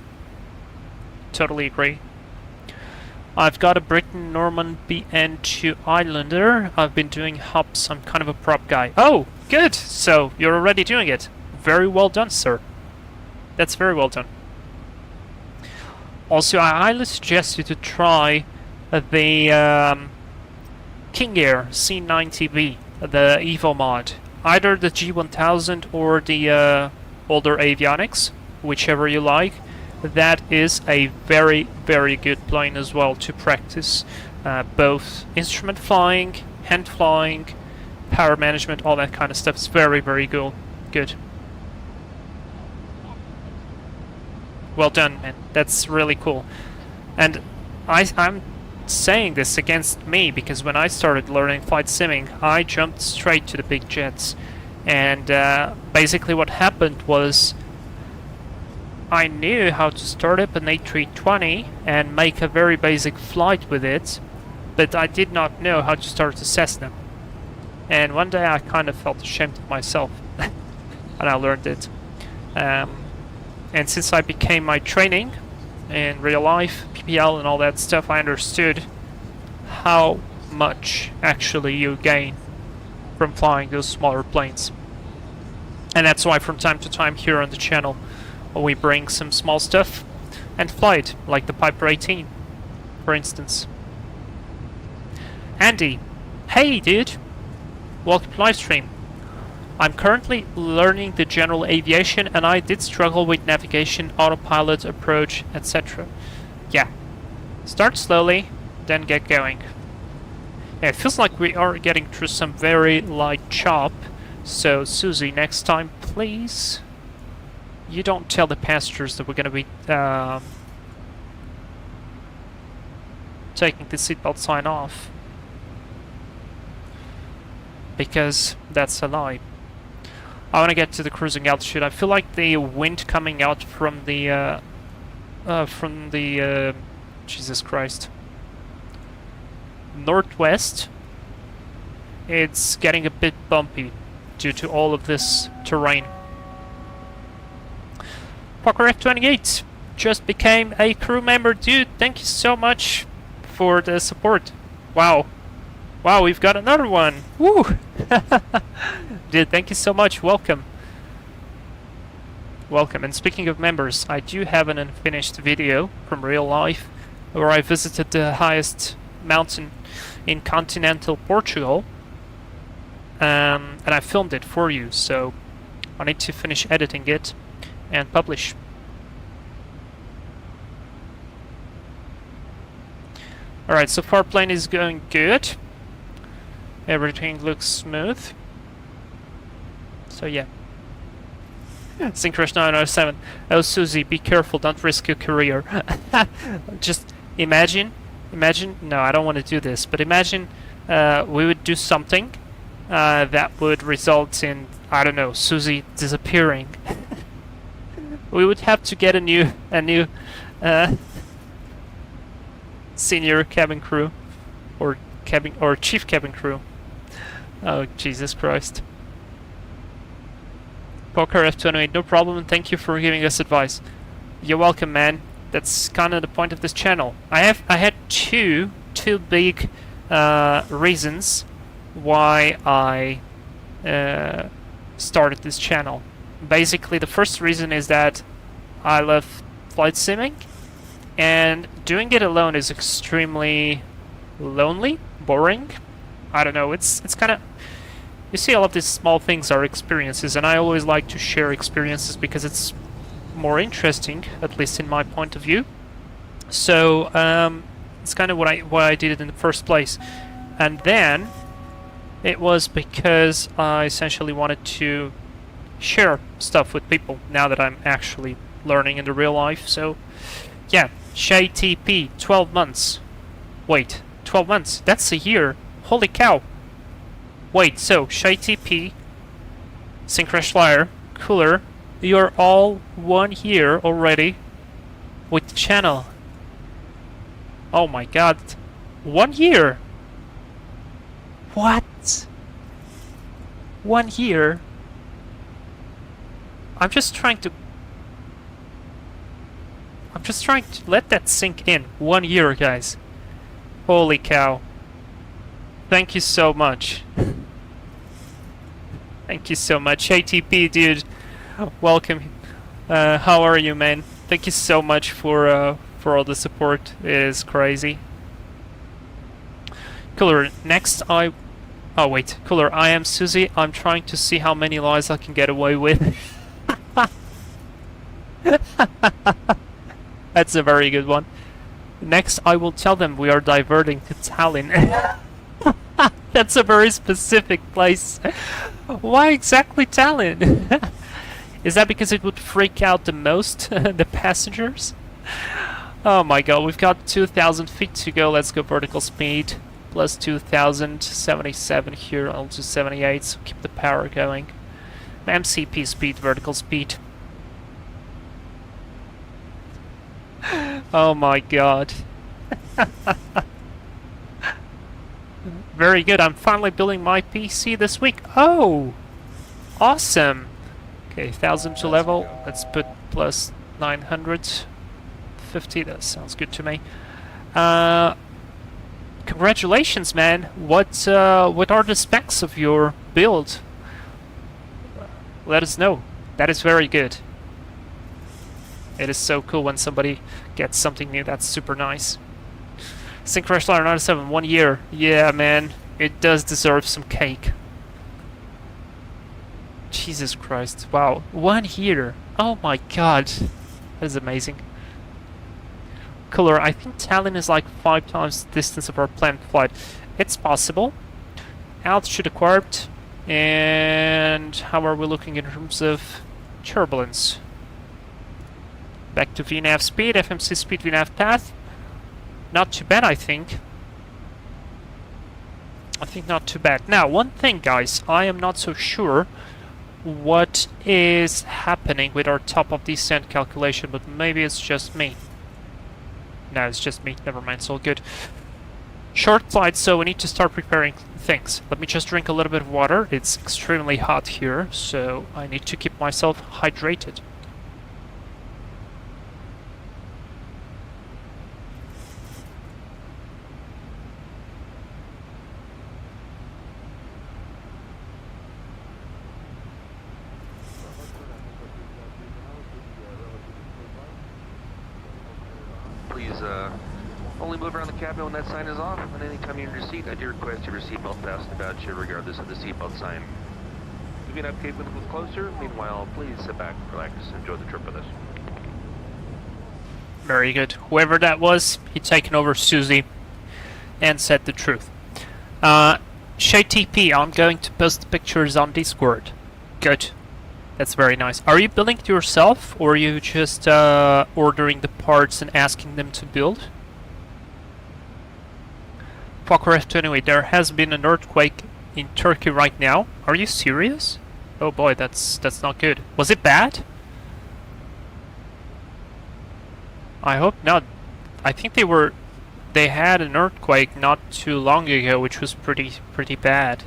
Totally agree. I've got a Britain Norman BN2 Islander. I've been doing hops. I'm kind of a prop guy. Oh, good! So, you're already doing it. Very well done, sir. That's very well done. Also, I highly suggest you to try the King Air C90B, the Evo mod. Either the G1000 or the older avionics, whichever you like. That is a very, very good plane as well to practice both instrument flying, hand flying, power management, all that kind of stuff. It's very, very good. Well done, man. That's really cool. And I'm saying this against me, because when I started learning flight simming, I jumped straight to the big jets, and basically what happened was I knew how to start up an A320 and make a very basic flight with it, but I did not know how to start a Cessna. And one day I kind of felt ashamed of myself and I learned it. And since I became my training in real life, PPL and all that stuff, I understood how much actually you gain from flying those smaller planes. And that's why from time to time here on the channel we bring some small stuff and fly it, like the Piper 18, for instance. Andy, hey dude, welcome to livestream. I'm currently learning the general aviation and I did struggle with navigation, autopilot, approach, etc. Yeah, start slowly, then get going. Yeah, it feels like we are getting through some very light chop. So, Susie, next time, please, you don't tell the passengers that we're gonna be taking the seatbelt sign off, because that's a lie. I want to get to the cruising altitude. I feel like the wind coming out from the Jesus Christ, northwest, it's getting a bit bumpy due to all of this terrain. Parker F28 just became a crew member. Dude, thank you so much for the support. Wow. Wow, we've got another one. Woo! Dude, thank you so much. Welcome. Welcome. And speaking of members, I do have an unfinished video from real life where I visited the highest mountain in continental Portugal. And I filmed it for you, so I need to finish editing it and publish. Alright, so far plane is going good. Everything looks smooth. So yeah. Syncrush 907. Oh Susie, be careful, don't risk your career. Just imagine, no, I don't want to do this, but imagine we would do something that would result in, I don't know, Susie disappearing. We would have to get a new senior cabin crew, or chief cabin crew. Oh Jesus Christ. Poker F28, no problem, and thank you for giving us advice. You're welcome, man. That's kind of the point of this channel. I had two big reasons why I started this channel. Basically, the first reason is that I love flight simming, and doing it alone is extremely lonely, boring. I don't know, it's kind of... You see, all of these small things are experiences, and I always like to share experiences because it's more interesting, at least in my point of view. So, it's kind of why I did it in the first place. And then, it was because I essentially wanted to share stuff with people now that I'm actually learning in the real life. So, yeah, Shay TP, 12 months. Wait, 12 months? That's a year. Holy cow. Wait, so, Shay TP, Syncrush Flyer, Cooler, you're all 1 year already with the channel. Oh my god. 1 year? What? 1 year? I'm just trying to let that sink in. 1 year, guys. Holy cow. Thank you so much. Thank you so much. ATP, dude. Welcome. How are you, man? Thank you so much for all the support. It is crazy. Cooler, next oh wait, Cooler, I am Susie. I'm trying to see how many lies I can get away with. That's a very good one. Next, I will tell them we are diverting to Tallinn. That's a very specific place. Why exactly Tallinn? Is that because it would freak out the most the passengers? Oh my god, we've got 2,000 feet to go. Let's go vertical speed. Plus 2,077 here, on to 78, so keep the power going. MCP speed, vertical speed. Oh my god. Very good, I'm finally building my PC this week. Oh! Awesome! Okay, 1,000 to level. Let's put plus 950. That sounds good to me. Congratulations, man! What are the specs of your build? Let us know. That is very good. It is so cool when somebody gets something new. That's super nice. Syncrush Liner 97, 1 year. Yeah, man. It does deserve some cake. Jesus Christ. Wow. 1 year. Oh my god. That is amazing. Cooler, I think Tallinn is like 5 times the distance of our planned flight. It's possible. Altitude acquired. And how are we looking in terms of turbulence? Back to VNAV speed, FMC speed, VNAV path. Not too bad, I think. I think not too bad. Now, one thing, guys, I am not so sure what is happening with our top of descent calculation, but maybe it's just me. No, it's just me. Never mind, it's all good. Short flight, so we need to start preparing things. Let me just drink a little bit of water. It's extremely hot here, so I need to keep myself hydrated. Please only move around the cabin when that sign is off, and anytime you're in your seat, I do request your seatbelt fastened about you regardless of the seatbelt sign. Moving up cabin a little closer, meanwhile, please sit back, relax, enjoy the trip with us. Very good. Whoever that was, he taken over Susie and said the truth. Shay TP, I'm going to post the pictures on Discord. Good. That's very nice. Are you building it yourself, or are you just ordering the parts and asking them to build? Fokker F28, there has been an earthquake in Turkey right now. Are you serious? Oh boy, that's not good. Was it bad? I hope not. I think they had an earthquake not too long ago, which was pretty bad.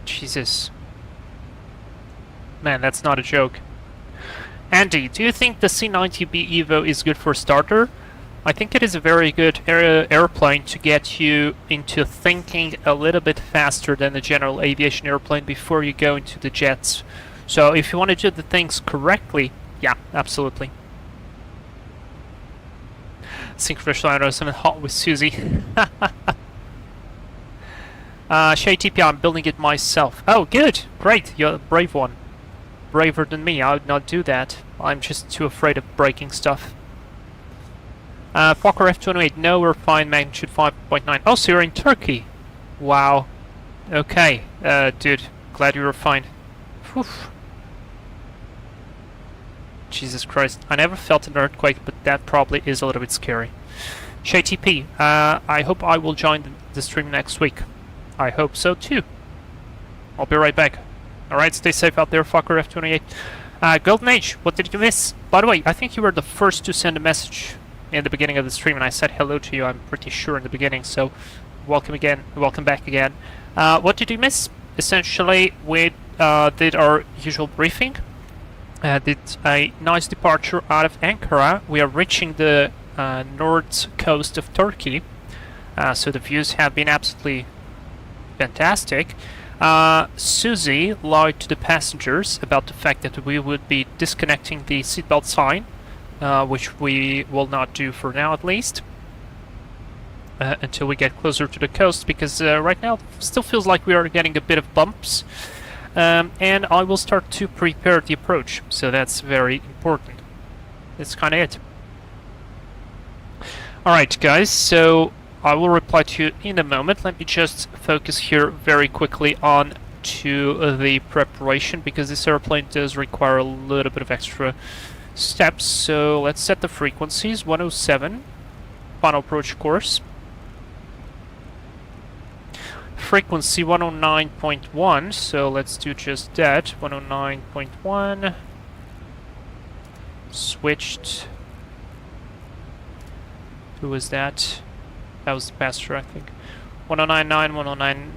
Jesus. Man, that's not a joke. Andy, do you think the C-90B Evo is good for a starter? I think it is a very good airplane to get you into thinking a little bit faster than the general aviation airplane before you go into the jets. So if you want to do the things correctly, yeah, absolutely. Synchronous line and hot with Susie. Shay TP, I'm building it myself. Oh, good, great, you're a brave one. Braver than me, I would not do that. I'm just too afraid of breaking stuff. Fokker F28, no, we're fine, magnitude 5.9. Oh, so you're in Turkey. Wow. Okay, dude, glad you were fine. Whew. Jesus Christ, I never felt an earthquake, but that probably is a little bit scary. Shay TP, I hope I will join the stream next week. I hope so too. I'll be right back. Alright, stay safe out there, Fokker F28. Golden Age, what did you miss? By the way, I think you were the first to send a message in the beginning of the stream, and I said hello to you, I'm pretty sure, in the beginning, so welcome again, welcome back again. What did you miss? Essentially, we did our usual briefing, did a nice departure out of Ankara. We are reaching the north coast of Turkey, so the views have been absolutely fantastic. Susie lied to the passengers about the fact that we would be disconnecting the seatbelt sign, which we will not do for now at least, until we get closer to the coast, because right now it still feels like we are getting a bit of bumps, and I will start to prepare the approach, so that's very important. That's kind of it. Alright guys, so I will reply to you in a moment. Let me just focus here very quickly on to the preparation, because this airplane does require a little bit of extra steps. So let's set the frequencies. 107, final approach course. Frequency 109.1, so let's do just that. 109.1. Switched. Who was that? That was the passenger, I think. 109.9, 109...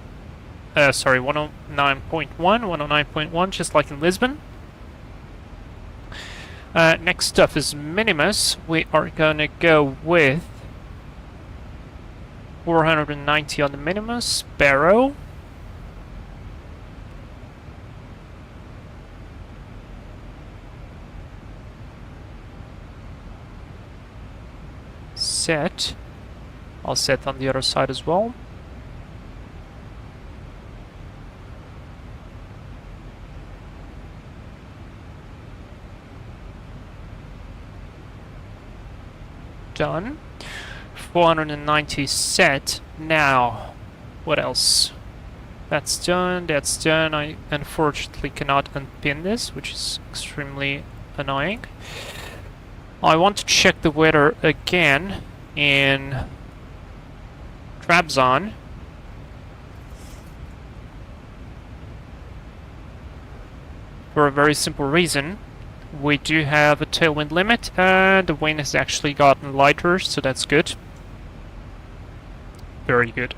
sorry, 109.1, 109.1, just like in Lisbon. Next up is Minimus. We are gonna go with 490 on the Minimus. Barrow. Set. I'll set on the other side as well. Done. 490 set. Now, what else? That's done, that's done. I unfortunately cannot unpin this, which is extremely annoying. I want to check the weather again in Trabzon. For a very simple reason. We do have a tailwind limit, and the wind has actually gotten lighter, so that's good. Very good.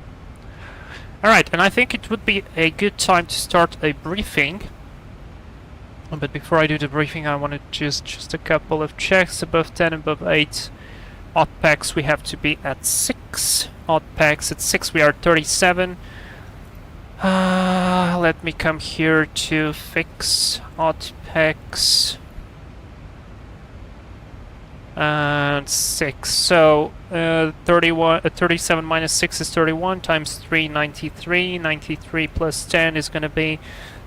Alright, and I think it would be a good time to start a briefing. But before I do the briefing, I want to just a couple of checks. Above 10, above 8. Odd packs, we have to be at 6. Odd packs at 6, we are 37. Let me come here to fix odd packs. And 6. So 37 minus 6 is 31 times 3, 93. 93 plus 10 is going to be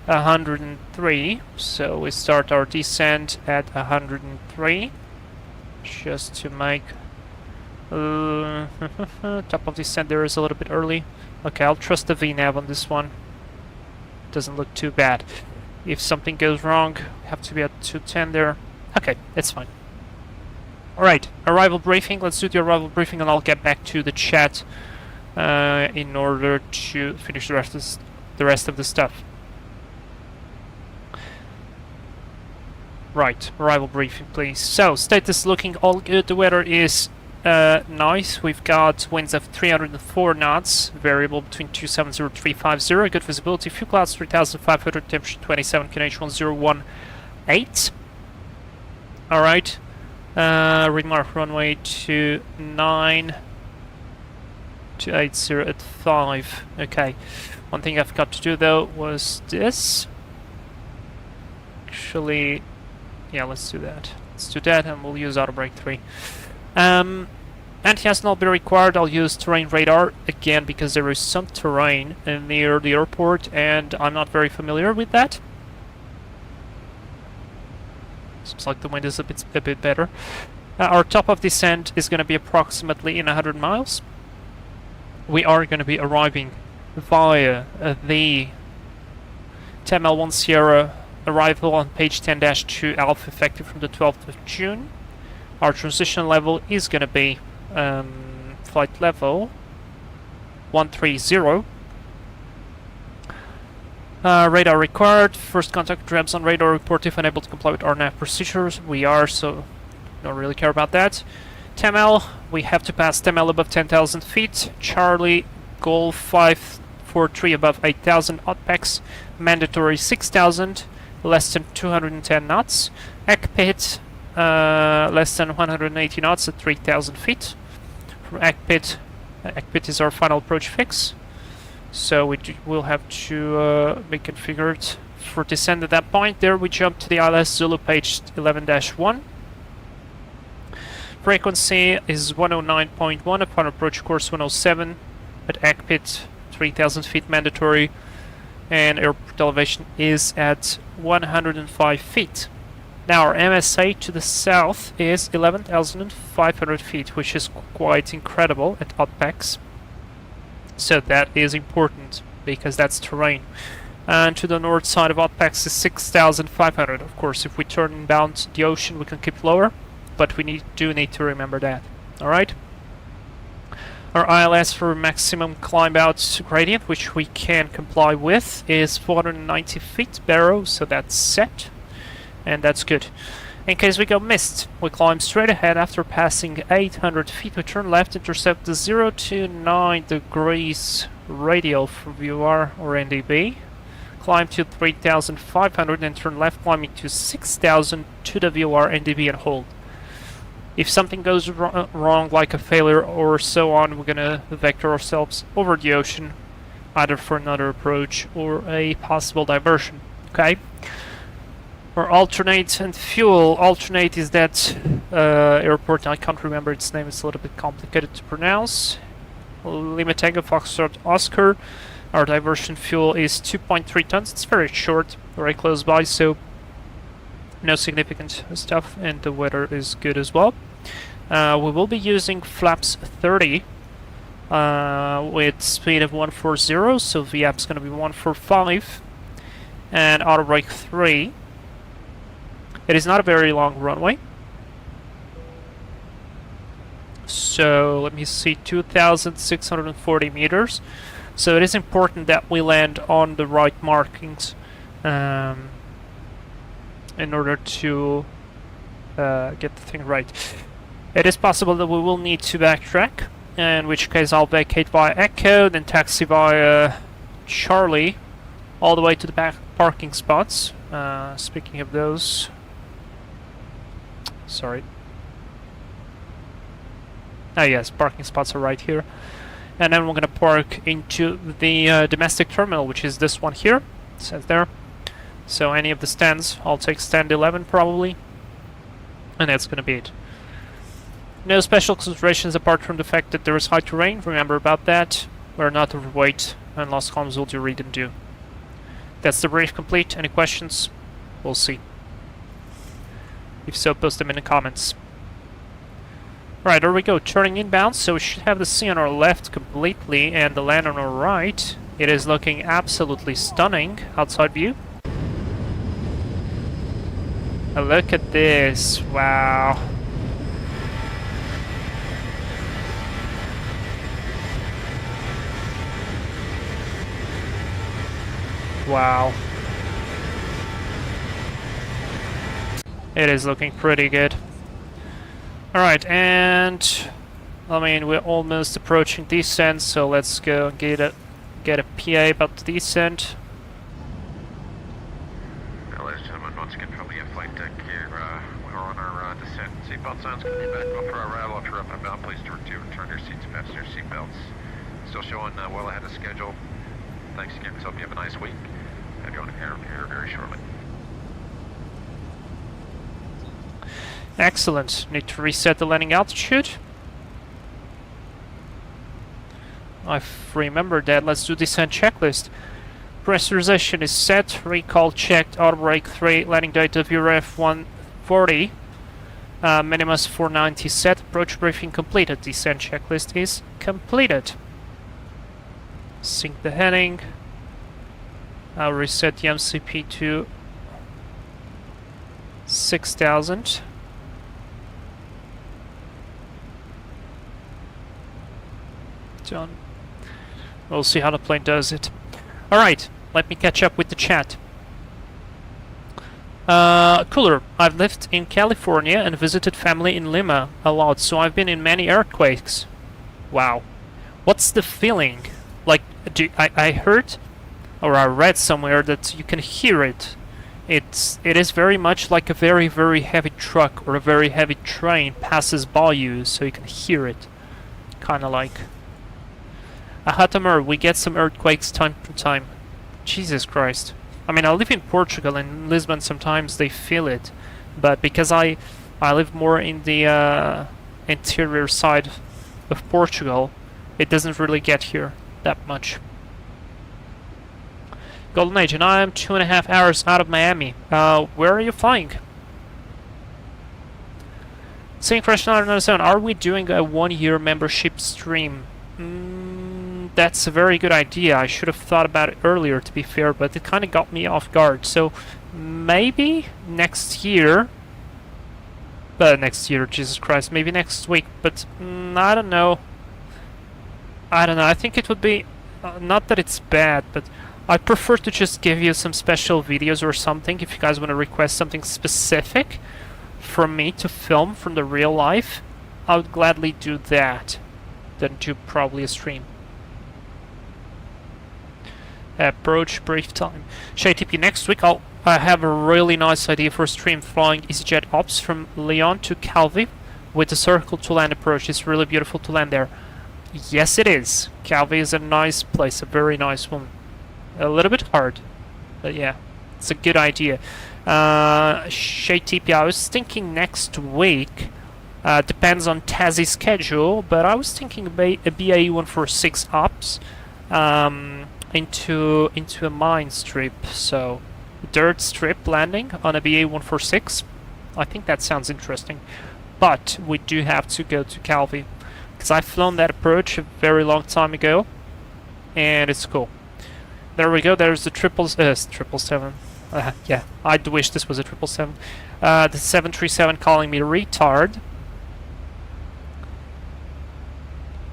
103. So we start our descent at 103. Just to make top of descent there is a little bit early. Okay, I'll trust the VNav on this one. Doesn't look too bad. If something goes wrong, we have to be at 210 there. Okay, it's fine. Alright, arrival briefing. Let's do the arrival briefing and I'll get back to the chat in order to finish the rest of the stuff. Right, arrival briefing please. So, status looking all good. The weather is nice. We've got winds of 304 knots, variable between 270 and 350. Good visibility, few clouds, 3,500, temperature 27, QNH 1018. Alright. Remark runway 29 to 80 at 5. Okay. One thing I forgot to do though was this. Actually, yeah, let's do that. Let's do that and we'll use auto brake 3. Anti-has not been required. I'll use terrain radar again because there is some terrain near the airport and I'm not very familiar with that. Seems like the wind is a bit better. Our top of descent is going to be approximately in 100 miles. We are going to be arriving via the TML1 Sierra arrival on page 10-2 Alpha effective from the 12th of June. Our transition level is going to be flight level 130. Radar required. First contact Trabzon radar report if unable to comply with our nav procedures. We are, so don't really care about that. TML, we have to pass TML above 10,000 feet. Charlie, Golf 543 above 8,000. Oddpacks, mandatory 6,000, less than 210 knots. Cockpit, less than 180 knots at 3,000 feet. From Cockpit is our final approach fix. So we'll have to be configured for descent at that point. There we jump to the ILS Zulu page 11-1. Frequency is 109.1 upon approach course 107 at Cockpit, 3,000 feet mandatory, and airport elevation is at 105 feet. Now our MSA to the south is 11,500 feet, which is quite incredible at Oddpacks. So that is important because that's terrain. And to the north side of Oddpacks is 6,500. Of course, if we turn inbound the ocean, we can keep lower, but we do need to remember that. Alright? Our ILS for maximum climb out gradient, which we can comply with, is 490 feet barrow, so that's set. And that's good. In case we go missed, we climb straight ahead after passing 800 feet. We turn left, intercept the 0 to 9 degrees radial for VR or NDB. Climb to 3,500 and turn left, climbing to 6,000 to the VOR NDB and hold. If something goes wrong, like a failure or so on, we're gonna vector ourselves over the ocean, either for another approach or a possible diversion. Okay? Or alternate and fuel. Alternate is that airport, I can't remember its name, it's a little bit complicated to pronounce. Lima Tango Foxtrot Oscar. Our diversion fuel is 2.3 tons. It's very short, very close by, so no significant stuff, and the weather is good as well. We will be using flaps 30 with speed of 140, so VAP is going to be 145, and auto brake 3. It is not a very long runway. So let me see, 2,640 meters. So it is important that we land on the right markings in order to get the thing right. It is possible that we will need to backtrack, in which case I'll vacate via Echo, then taxi via Charlie, all the way to the back parking spots. Speaking of those, sorry. Ah yes, parking spots are right here. And then we're gonna park into the domestic terminal, which is this one here. It says there. So any of the stands, I'll take stand 11 probably. And that's gonna be it. No special considerations apart from the fact that there is high terrain. Remember about that. We're not overweight, and lost comms will do read and do. That's the brief complete. Any questions? We'll see. If so, post them in the comments. Right, there we go, turning inbound, so we should have the sea on our left completely and the land on our right. It is looking absolutely stunning, outside view. And look at this, wow. Wow. It is looking pretty good. Alright, and I mean we're almost approaching descent, so let's go and get a PA about the descent. Ladies and gentlemen, once again from the flight deck here, we're on our descent. Seatbelt signs going to be back up for our arrival. If you're up and bound, please to return your seats and fasten your seatbelts. Still showing well ahead of schedule. Thanks again. Hope you have a nice week. Have you on here very shortly. Excellent. Need to reset the landing altitude. I've remembered that. Let's do descent checklist. Pressurization is set. Recall checked. Auto brake 3. Landing data VRF 140. Minimus 490 set. Approach briefing completed. Descent checklist is completed. Sync the heading. I'll reset the MCP to 6,000. Done. We'll see how the plane does it. Alright, let me catch up with the chat. Cooler. I've lived in California and visited family in Lima a lot, so I've been in many earthquakes. Wow. What's the feeling? Like, I heard, or I read somewhere that you can hear it. It is very much like a very, very heavy truck or a very heavy train passes by you, so you can hear it. Kinda like... Ahatamur, we get some earthquakes time to time. Jesus Christ. I mean, I live in Portugal, and in Lisbon sometimes they feel it. But because I live more in the interior side of Portugal, it doesn't really get here that much. Golden Age, and I am 2.5 hours out of Miami. Where are you flying? Saying Fresh 997, are we doing a 1-year membership stream? That's a very good idea. I should have thought about it earlier, to be fair, but it kind of got me off guard. So maybe next year. Next year, Jesus Christ. Maybe next week, but I don't know. I think it would be not that it's bad, but I prefer to just give you some special videos or something. If you guys want to request something specific from me to film from the real life, I would gladly do that than do probably a stream. Approach brief time. ShayTP, next week I have a really nice idea for a stream flying EasyJet Ops from Lyon to Calvi with a circle to land approach. It's really beautiful to land there. Yes, it is. Calvi is a nice place, a very nice one. A little bit hard, but yeah, it's a good idea. ShayTP, I was thinking next week. Depends on Tazi's schedule, but I was thinking a BAE 146 Ops. Into a mine strip, so dirt strip landing on a BA 146. I think that sounds interesting. but we do have to go to Calvi, because I've flown that approach a very long time ago, and it's cool. There we go. There's the 777. Yeah, I do wish this was a 777. The 737 calling me retard.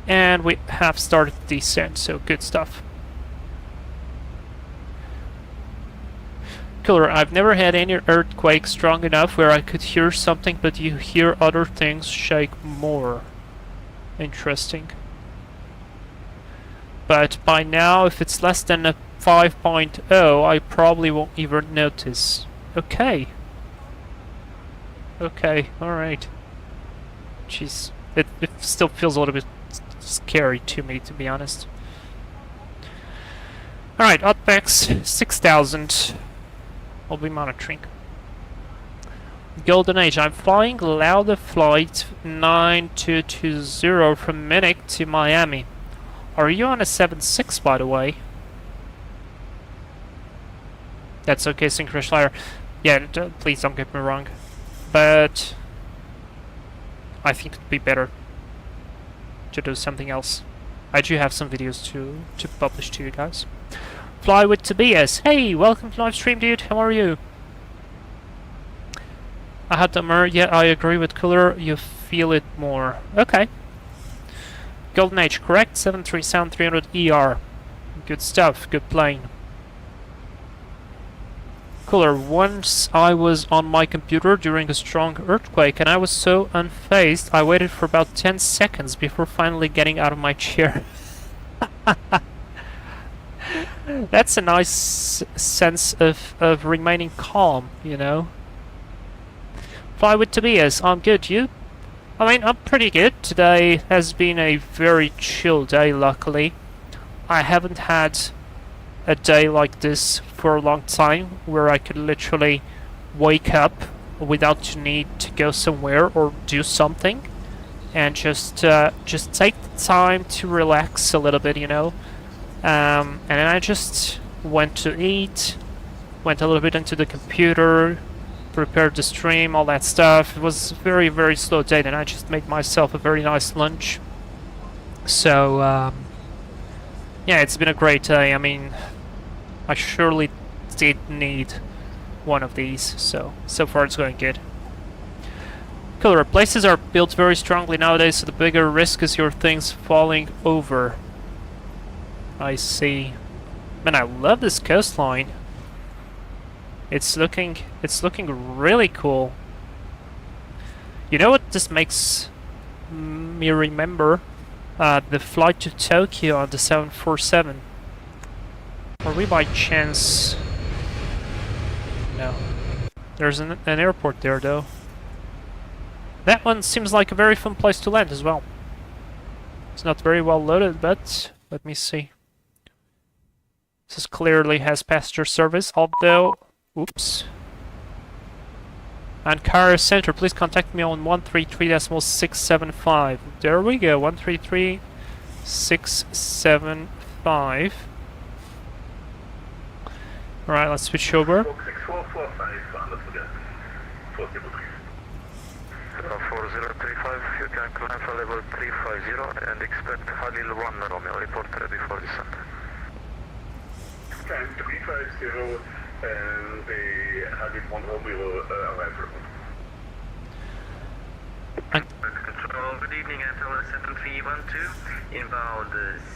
And we have started the descent, so good stuff. Cooler, I've never had any earthquake strong enough where I could hear something, but you hear other things shake more. Interesting. But by now, if it's less than a 5.0, I probably won't even notice. Okay. Okay, alright. Jeez. It still feels a little bit scary to me, to be honest. Alright, Outbacks 6000. I'll be monitoring. Golden Age, I'm flying Lauda Flight 9220 from Munich to Miami. Are you on a 7.6, by the way? That's okay, Synchro Flyer. Yeah, please don't get me wrong. But I think it'd be better to do something else. I do have some videos to publish to you guys. Fly with Tobias. Hey, welcome to live stream, dude. How are you? I had the mirror. Yeah, I agree with Cooler. You feel it more. Okay. Golden Age, correct? 737-300ER. Good stuff. Good plane. Cooler, once I was on my computer during a strong earthquake and I was so unfazed, I waited for about 10 seconds before finally getting out of my chair. That's a nice sense of remaining calm, you know. Fly with Tobias, I'm good, you? I mean, I'm pretty good. Today has been a very chill day, luckily. I haven't had a day like this for a long time, where I could literally wake up without the need to go somewhere or do something, and just take the time to relax a little bit, you know. And then I just went to eat, went a little bit into the computer, prepared the stream, all that stuff. It was a very, very slow day, and I just made myself a very nice lunch. So, yeah, it's been a great day. I mean, I surely did need one of these, so far it's going good. Cooler, places are built very strongly nowadays, so the bigger risk is your things falling over. I see. Man, I love this coastline. It's looking really cool. You know what this makes me remember? The flight to Tokyo on the 747. Are we by chance? No. There's an airport there, though. That one seems like a very fun place to land as well. It's not very well loaded, but let me see. This clearly has passenger service, although... Oops. Ankara Center, please contact me on 133.675. There we go, 133.675. Alright, let's switch over. 4035, you can climb for level 350 and expect Halil 1 Romeo, report ready for descent. Climb 350 and the Halil 1 Romeo arrival. Control, good evening, Antonio 7312, inbound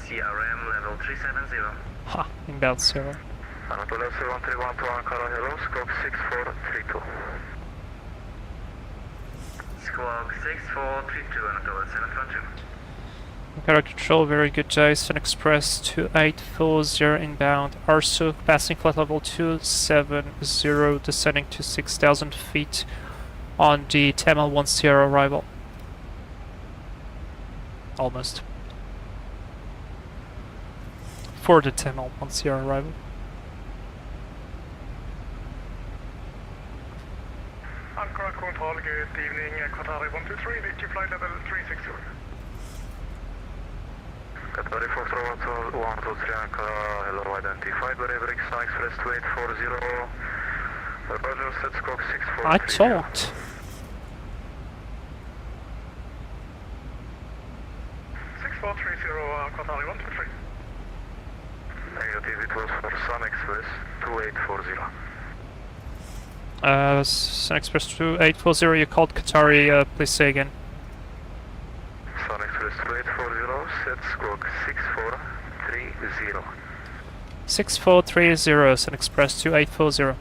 CRM level 370. Ha, inbound 0. Anatolia 7131 to Ankara, hello, scope 6432. Squawk 6432, Anatolia 712. Ankara Control, very good day. SunExpress 2840 inbound. RSO passing flight level 270, descending to 6,000 feet on the Tamil 1 Sierra arrival. Almost. For the Tamil 1 Sierra arrival. Ankara Control, good evening, Qatari 123, make your flight level 360. Qatari 44123 Ankara, hello, identified, Braverick, SunExpress 2840. Roger, set scope 6432. I thought. Qatari 123. Negative, it was for SunExpress 2840. SunExpress 2840, you called Qatari, please say again. SunExpress 2840, set squawk 6430. 6430, SunExpress 2840.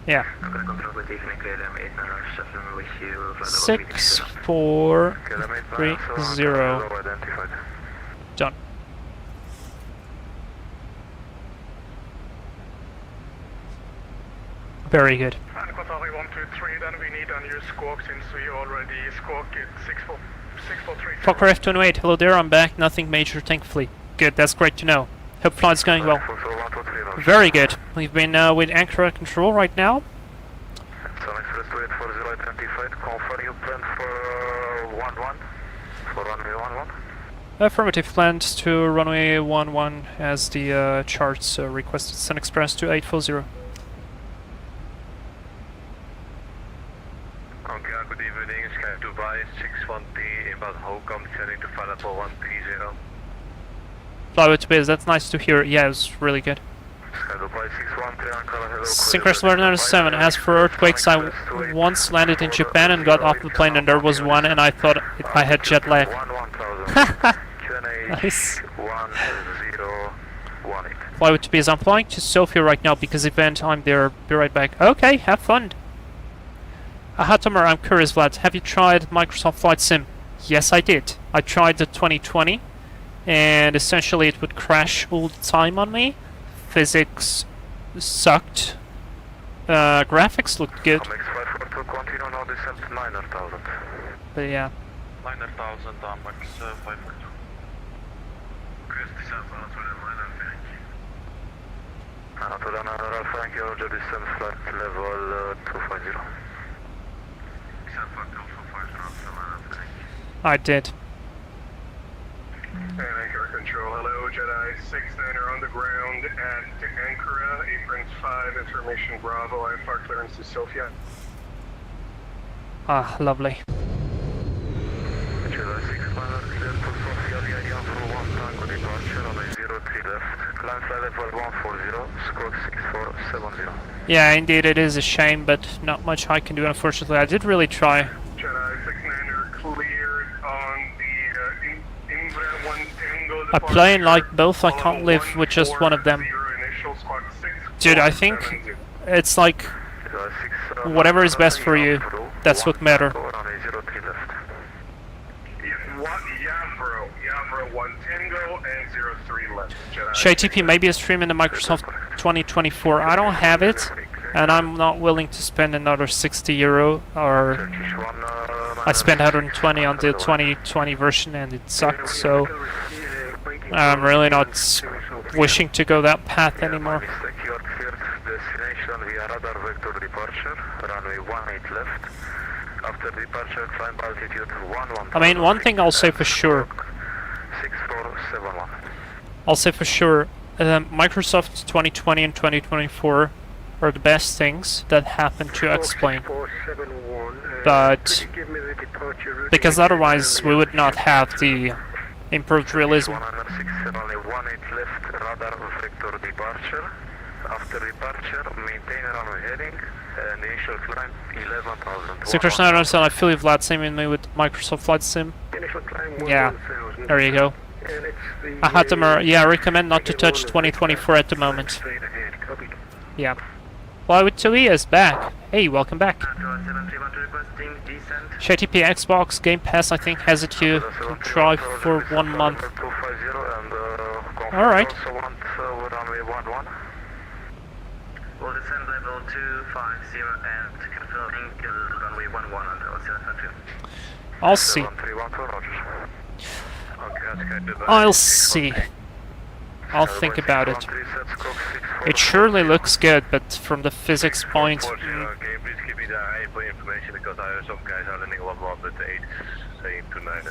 Yeah. 6430. Done. Very good. And Qatari 123, then we need a new squawk since we already squawked it 6430. Fokker F28, hello there, I'm back. Nothing major, thankfully. Good, that's great to know. Hope flight's going well. Very good. We've been with anchor control right now. SunExpress 2840 identified, confirm you plan for 11, for runway 11. Affirmative, plans to runway 11 as the charts requested. SunExpress 2840. Okay, good evening, Sky Dubai 620, inbound Hocom, descending to flight level 130. Flyway to base, that's nice to hear. Yeah, it was really good. Sky Dubai 613, Ankara, hello. Synchronous Learner 7, as for earthquakes, I once landed in Japan and got off the plane and there was one and I thought I had jet lag. Nice. Flyway to base, I'm flying to Sofia right now because event I'm there. Be right back. Okay, have fun. Ahatomer, I'm curious, Vlad, have you tried Microsoft Flight Sim? Yes, I did. I tried the 2020, and essentially it would crash all the time on me. Physics sucked. Graphics looked good. But yeah. 900,000, max 542. Chris, descent on thank you, Roger, descent flight level 250. I did. And Anchor Control, hello, Jedi 69er on the ground at Ankara, apron 5, information Bravo, IFR clearance to Sofia. Ah, lovely. Jedi 69er clear to Sofia, the idea for 1 tango departure on a 03 left, climb flight level 140, squawk 6470. Yeah, indeed, it is a shame, but not much I can do, unfortunately. I did really try. Jedi 69er cleared on the Imbra 1 Tango I play and like both, I can't live with just one of them. Dude, I think it's like whatever is best for you, that's what matters. Yavro 1 Tango and 03 left. JTP, maybe a stream in the Microsoft 2024. I don't have it, and I'm not willing to spend another 60 euro, or I spent 120 on the 2020 version and it sucked, so I'm really not wishing to go that path anymore. I mean, one thing I'll say for sure. Microsoft 2020 and 2024 are the best things that happened to X-Plane. But because otherwise we would not have the improved realism. After departure, maintain runway heading, and initial climb 11,000. Synchronous Learner, I feel you, Vlad, same with me with Microsoft Flight Sim. Yeah, there you go. Ahatomer, yeah, I recommend not to touch 2024 at the moment. Yeah. Flyway to is back. Hey, welcome back. JTP Xbox Game Pass, I think, has it you can try for 1 month. Alright. We'll descend level 250 and confirming runway 11 under 752. I'll see. I'll see. I'll think about it. It surely looks good, but from the physics point... Please give me the high information because I heard some guys are landing 11 with 8 saying 29.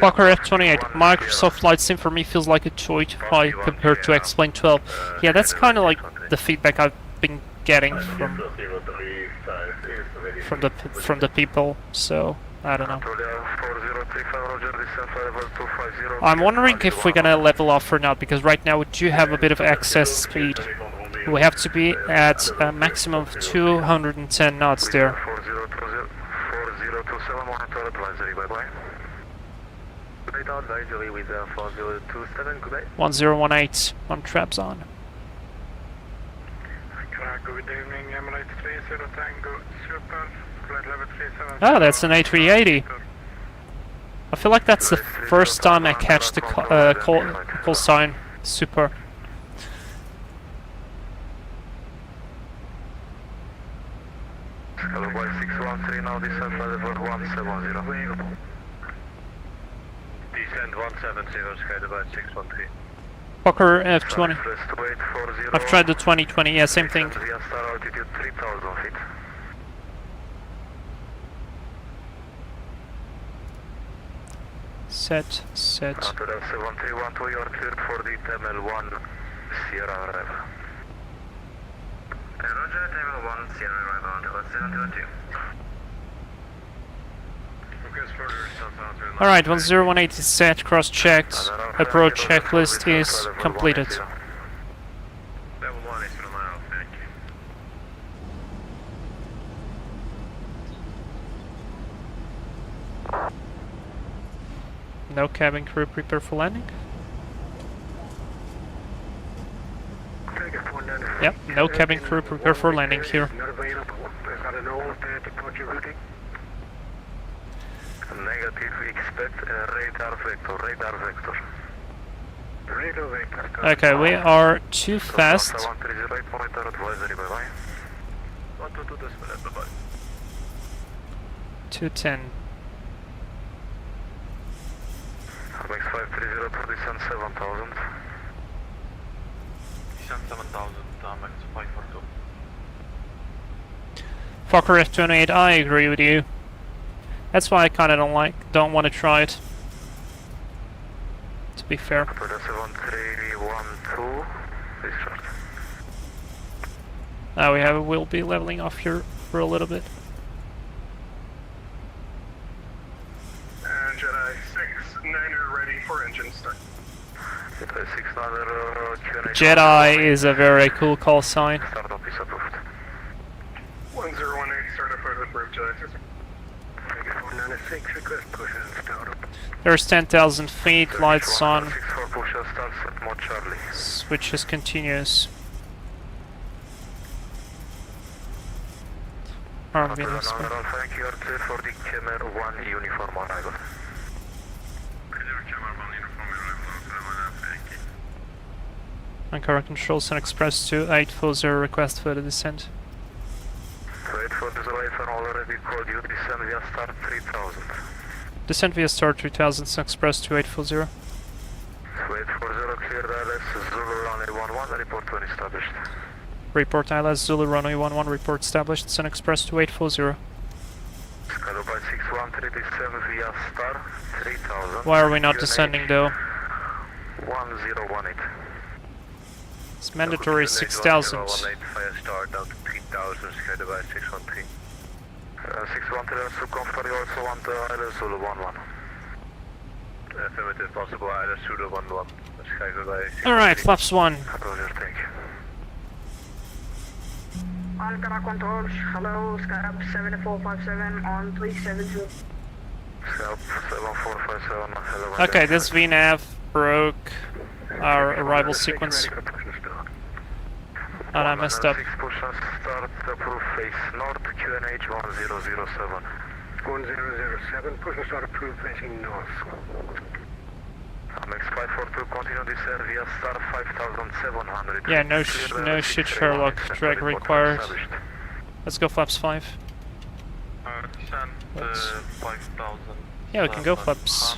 Fokker F28, Microsoft Flight Sim for me feels like a toy to fly compared to X-Plane 12. Yeah, that's kind of like the feedback I've been getting from the people, so I don't know. Anatolia 4035, roger, descent level 250. I'm wondering if we're gonna level off or not, because right now we do have a bit of excess speed. We have to be at a maximum of 210 knots there. 4027, monitor advisory, bye-bye. Radar advisory with 4027, good day. 1018 on Trabzon. Good evening, Emirates 30 Tango, Super, flight level 37. Oh, that's an A380. I feel like that's the first time I catch the call sign. Super. Hello, boy 613, now descent level 170. Descent 170, sky by 613. Fokker F20. I've tried the 2020, yeah, same thing. Via star altitude 3000 feet. Set. Antonio 7312, you are cleared for the Tamil 1 Sierra arrival. Roger, Tamil 1 Sierra arrival on 7212. Alright, 1018 is set, cross-checked. Approach checklist is completed. Level 1 is for a mile, thank you. No cabin crew prepare for landing. Yep, no cabin crew prepare for landing here. Negative, expect radar vector. Radar vector. Okay, we are too fast. 130, monitor advisory, bye-bye. 210. Max 530 to descent 7000. Descent 7000, max 542. Fokker F28, I agree with you. That's why I kinda don't want to try it. To be fair. 7312, discharge. We'll be leveling off here for a little bit. Jedi 69er ready for engine start. Jedi is a very cool call sign. Start up is approved. 1018, start up approved, Jedi 6. There's 10,000 feet, lights on. 64 push start set mode Charlie. Switches continuous. Arm Venus. Thank you, are clear for the Khmer 1 uniform arrival. Ankara Control, SunExpress to 840, request for the descent. 840 IFR already called you, descent via star 3000. Descent via star 3000, SunExpress to 840. 840 cleared ILS Zulu runway 11, report when established. Report ILS Zulu runway 11, report established, SunExpress to 840. Skylo by 613, descent via star 3000. Why are we not descending though? 1018. It's mandatory 6,000. 18 fire star down to 3000, Skylo by 613. 613 to confirm you also want ILS Zulu 11. Affirmative, possible ILS Zulu 11. Skylo by 613. Alright, flaps 1. Roger, thank you. Ankara Control, hello, Skype 7457 on 370. Skype 7457, hello. Okay, this VNAV broke our arrival sequence. And I messed up. 6 push and start approved face north, QNH 1007. 1007, push and start approved facing north. Max 542, continue descent via star 5700. Yeah, no shit Sherlock, drag required. Let's go flaps 5. Descent 5000. Yeah, we can go flaps.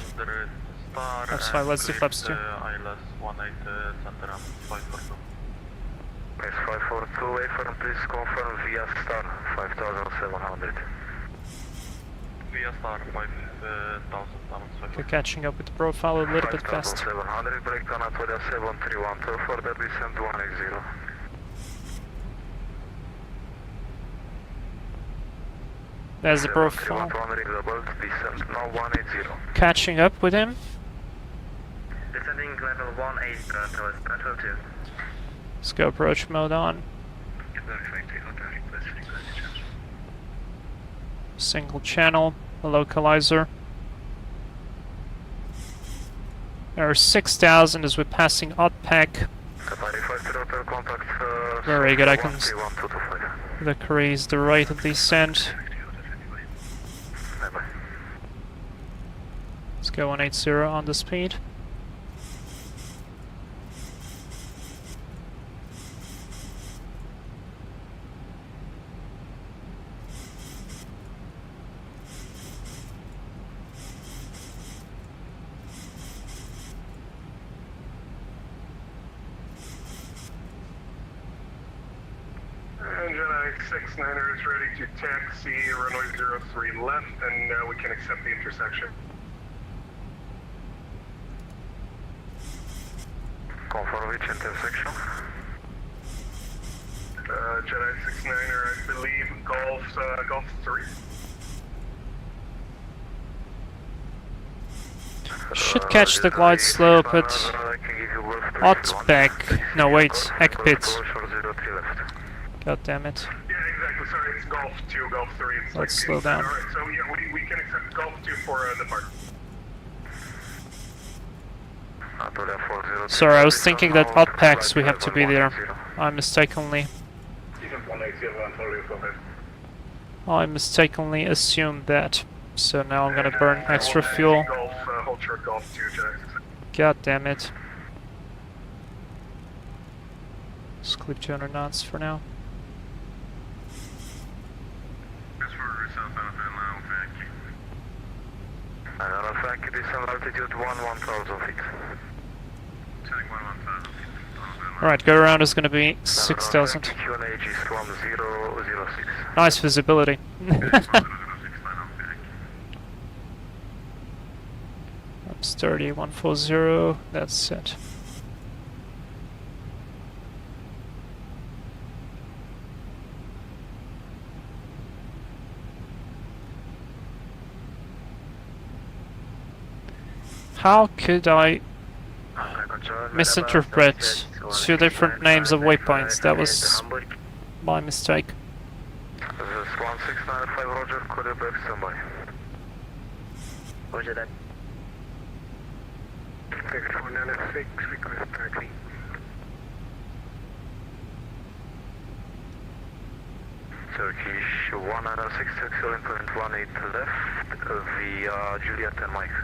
Flaps 5, let's do flaps 2. ILS 18 center 542. Max 542, wait for him, please confirm via star 5700. Via star 5000. We're catching up with the profile a little bit fast. 5700, break to Anatolia 7312, further descent 180. There's the profile. 1 reasonable, descent now 180. Catching up with him. Descending level 18 towards Plateau 2. Let's go approach mode on. Single channel, a localizer. There are 6,000 as we're passing Oddpack. Very good, I can decrease the rate of descent. Let's go 180 on the speed. Jedi 69er is ready to taxi runway 03 left, and we can accept the intersection. Confirm which intersection? Jedi 69er, I believe Golf 3. Should catch the glide slope at Oddpack. No, wait, Cockpit. God damn it. Yeah, exactly. Sorry, it's Golf 2, Golf 3. It's Let's slow down. Alright, so yeah, we can accept Golf 2 for the park. Sorry, I was thinking that Oddpacks we have to be there. I mistakenly assumed that. So now I'm gonna burn extra fuel. Hold short Golf 2, Jedi. God damn it. Just clip 200 knots for now. Alright, go around is gonna be 6,000. Nice visibility. That's 30, 140, that's it. How could I misinterpret two different names of waypoints? That was my mistake. 1695 Roger, call you back standby. Roger that. Take 496, request taxi. Turkish 196, taxi lane point 18 left via Juliet and Mike.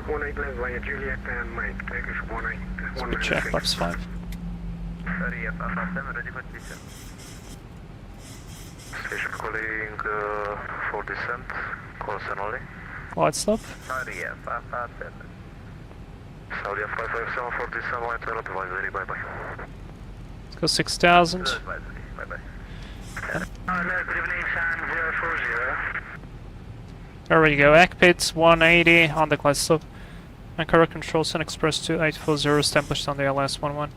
18 left via Juliet and Mike, Turkish 18. Good check, flaps 5. Station calling for descent, call San only. Wide slope. Saudi 557 for descent, line to advisory, bye bye. Let's go 6,000. Bye bye. Good evening, San 040. There we go, Cockpit 180 on the glide slope. Ankara control SunExpress 2840 established on the LS11.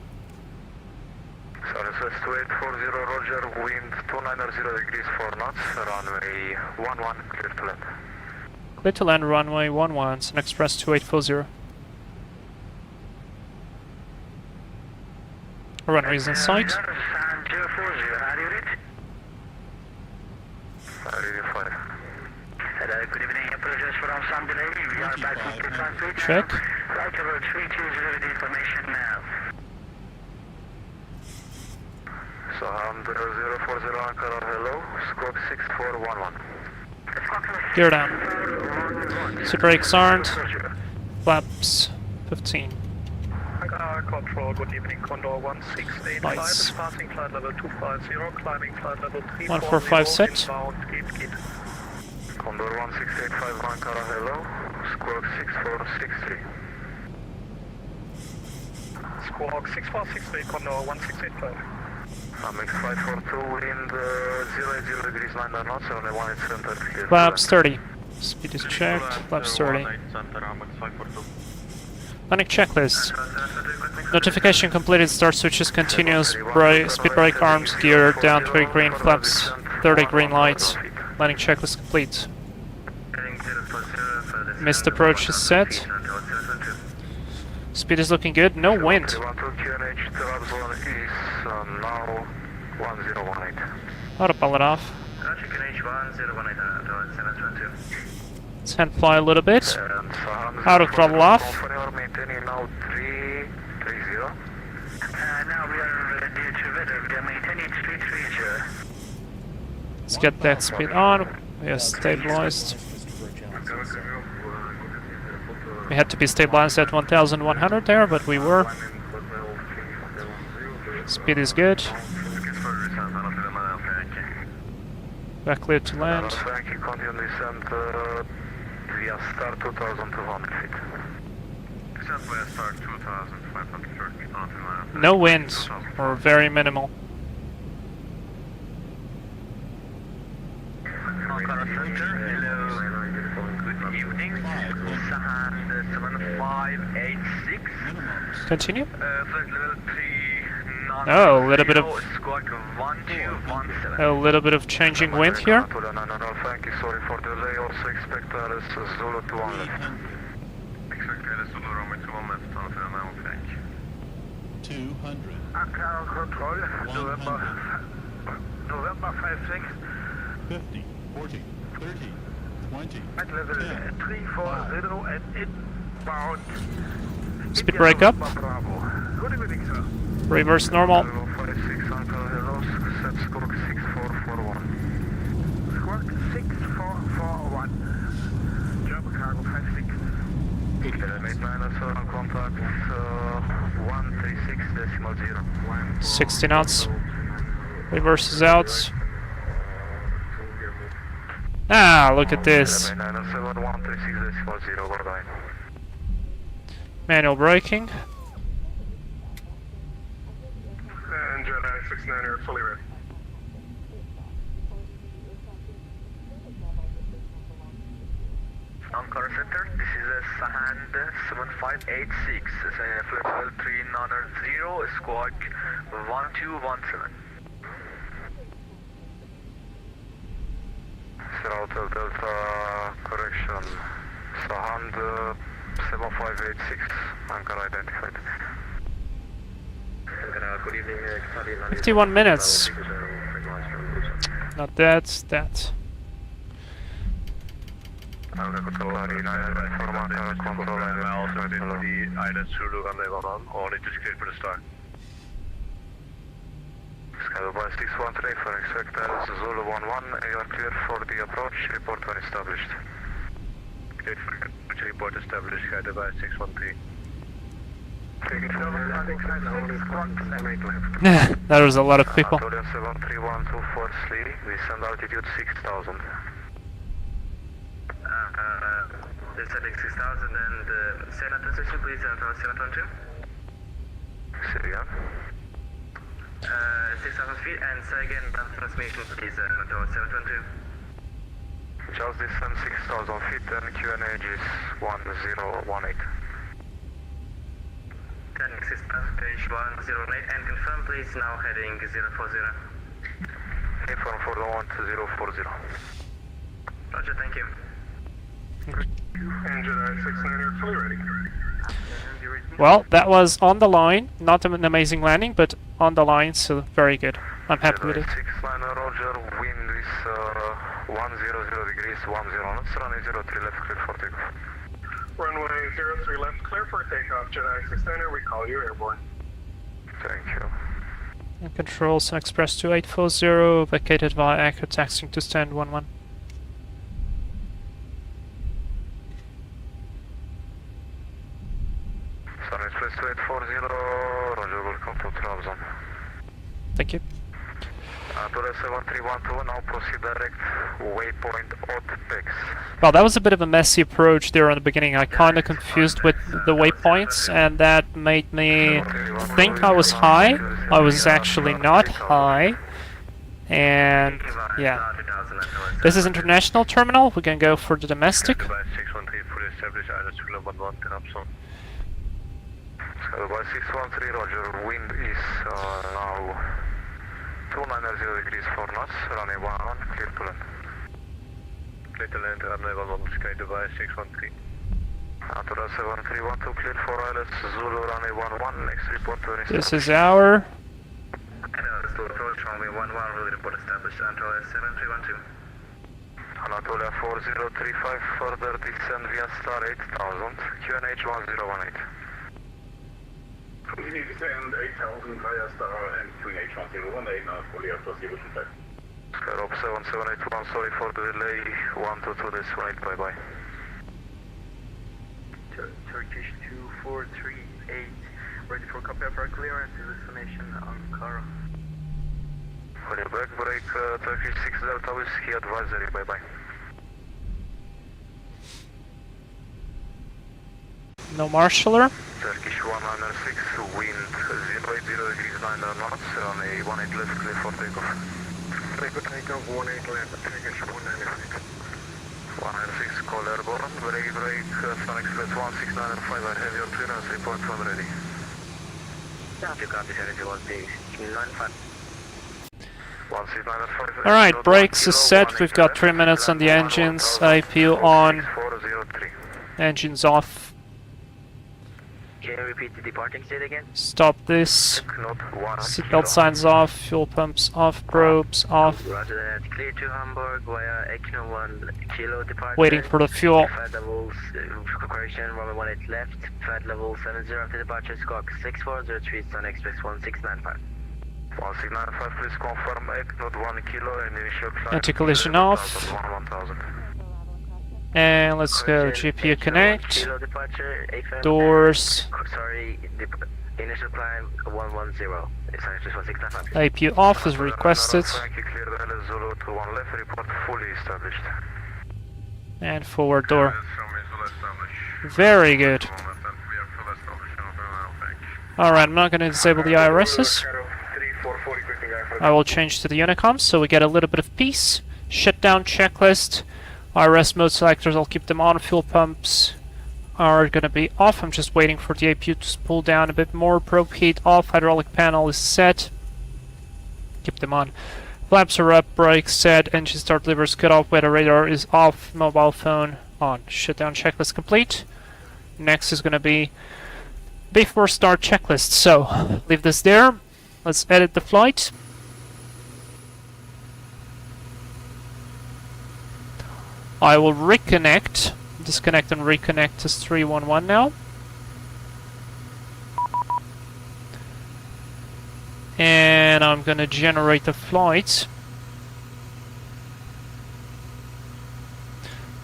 SunExpress 2840, Roger, wind 290 degrees 4 knots, runway 11, clear to land. Clear to land, runway 11, SunExpress 2840. Runway is in sight. San 040, are you ready? Ready fire. Good evening, apologies for our sound delay. We are back on the Check. Flight over 320 with information now. So, 040 Ankara, hello, squawk 6411. Gear down. Seat brakes aren't. Flaps 15. Control, good evening, Condor 168. Lights. Flight is passing flight level 250, climbing flight level 340. 1456. Inbound, gate. Condor 1685 Ankara, hello, squawk 6463. Squawk 6463, Condor 1685. Amex 542, wind 080 degrees 9 knots, only 187 clear. Flaps 30. Speed is checked. Flaps 30. Landing checklist. Notification completed. Start switches continuous. Speed brake arms gear down 3 green. Flaps 30 green lights. Landing checklist complete. Missed approach is set. Speed is looking good. No wind. QNH Trabzon is now 1018. Autopilot off. QNH 1018 Let's hand fly a little bit. Auto throttle off. Maintaining now 330. Now we are due to weather. We are maintaining 330. Let's get that speed on. We are stabilized. We had to be stabilized at 1100 there, but we were. Speed is good. Back clear to land. Continue descent via star 2200 feet. Descent via star 2500 feet onto land. No wind, or very minimal. Ankara Center, hello, good evening, Sahan 7586. Continue. Flight level 3, Oh, a little bit of squawk 1217. a little bit of changing wind here. Thank you, sorry for delay, also expect RS Zulu to 1 left. Expect RS Zulu Romeo to 1 left onto the land, thank you. 200. Ankara Control, November 56. 50, 40, 30, 20. Flight level 340 and inbound. Speed break up. Good evening, sir. Reverse normal. 56 Ankara, hello, set squawk 6441. Squawk 6441. German cargo 56. Mate 907 on contact 136.0. 60 knots. Reverses out. Ah, look at this. 907 136.0, bye-bye. Manual braking. And Jedi 69 are fully ready. Ankara Center, this is a Sahand 7586, flight level 390, squawk 1217. Sierra Hotel Delta, correction, Sahand 7586, Ankara identified. Good evening, 51 minutes. Not that, that. Control the Ida Zulu on level 1, or it is clear for the start. Skyler by 613 for expect Zulu 11, you are clear for the approach, report when established. Clear for the report established, Skyler by 613. That was a lot of people. 73124 Slee, we send altitude 6000. Descending 6000 and send a transition please on 712. Syria. 6,000 feet and say again transmission please on 712. Just descend 6,000 feet and QNH is 1018. Turning 6,000 range 108 and confirm please now heading 040. Inform for the 1040. Roger, thank you. And Jedi 69 are fully ready. Well, that was on the line. Not an amazing landing, but on the line, so very good. I'm happy with it. 6 line Roger, wind is 100 degrees, 10 knots, runway 03 left, clear for takeoff. Runway 03 left, clear for takeoff. Jedi 69, we call you airborne. Thank you. And control SunExpress 2840, vacated via Echo, taxiing to stand 11. SunExpress 2840, Roger, welcome to Trabzon. Thank you. Antonio 7312, now proceed direct, waypoint OTPEX. Well, that was a bit of a messy approach there in the beginning. I kind of confused with the waypoints, and that made me think I was high. I was actually not high. And yeah. This is international terminal. We can go for the domestic. 613 fully established, Ida Zulu 11, Trabzon. By 613, Roger, wind is now 290 degrees 4 knots, runway 11, clear to land. clear to land, runway 11, sky Dubai 613. Antora 7312, cleared for ILS, Zulu runway 11, next report to This is our... Zulu approach, runway 11, really report established, Antora 7312. Anatolia 4035, further descend via star 8000, QNH 1018. Continue to descend 8000 via star and QNH 1018, now fully up to Zibo. Skyrope 7781, sorry for the delay, 122 descend, bye bye. Turkish 2438, ready for Cockpit for clearance, destination Ankara. For your back break, Turkish 6 Delta Whiskey advisory, bye bye. No marshaller. Turkish 196, wind 080 degrees 9 knots, runway 18 left, clear for takeoff. Clear for takeoff, 18 left, Turkish 196. 196, call airborne, break, SunExpress 1695, I have your clearance report when ready. Copy, copy, Senator 1695. Alright, brakes is set. We've got 3 minutes on the engines. IPU on. Engines off. Can you repeat the departing state again? Stop this. Seatbelt signs off. Fuel pumps off. Probes off. Roger that. Clear to Hamburg via Equino 1 kilo departure. Waiting for the fuel. Flight levels, correction, runway 18 left. Flight level 70 after departure. Squawk 6403, SunExpress 1695. 1695, please confirm Equino 1 kilo and initial climb. Anti-collision off. 1000. And let's go GPU connect. Doors. Sorry, initial climb 110. SunExpress 1695. IPU off as requested. And forward door. Very good. Alright, I'm not going to disable the IRSs. I will change to the Unicom so we get a little bit of peace. Shutdown checklist. IRS mode selectors, I'll keep them on. Fuel pumps are going to be off. I'm just waiting for the APU to spool down a bit more. Probe heat off. Hydraulic panel is set. Keep them on. Flaps are up. Brakes set. Engine start levers cut off. Weather radar is off. Mobile phone on. Shutdown checklist complete. Next is going to be before start checklist. So leave this there. Let's edit the flight. I will reconnect, disconnect and reconnect to 311 now. And I'm gonna generate a flight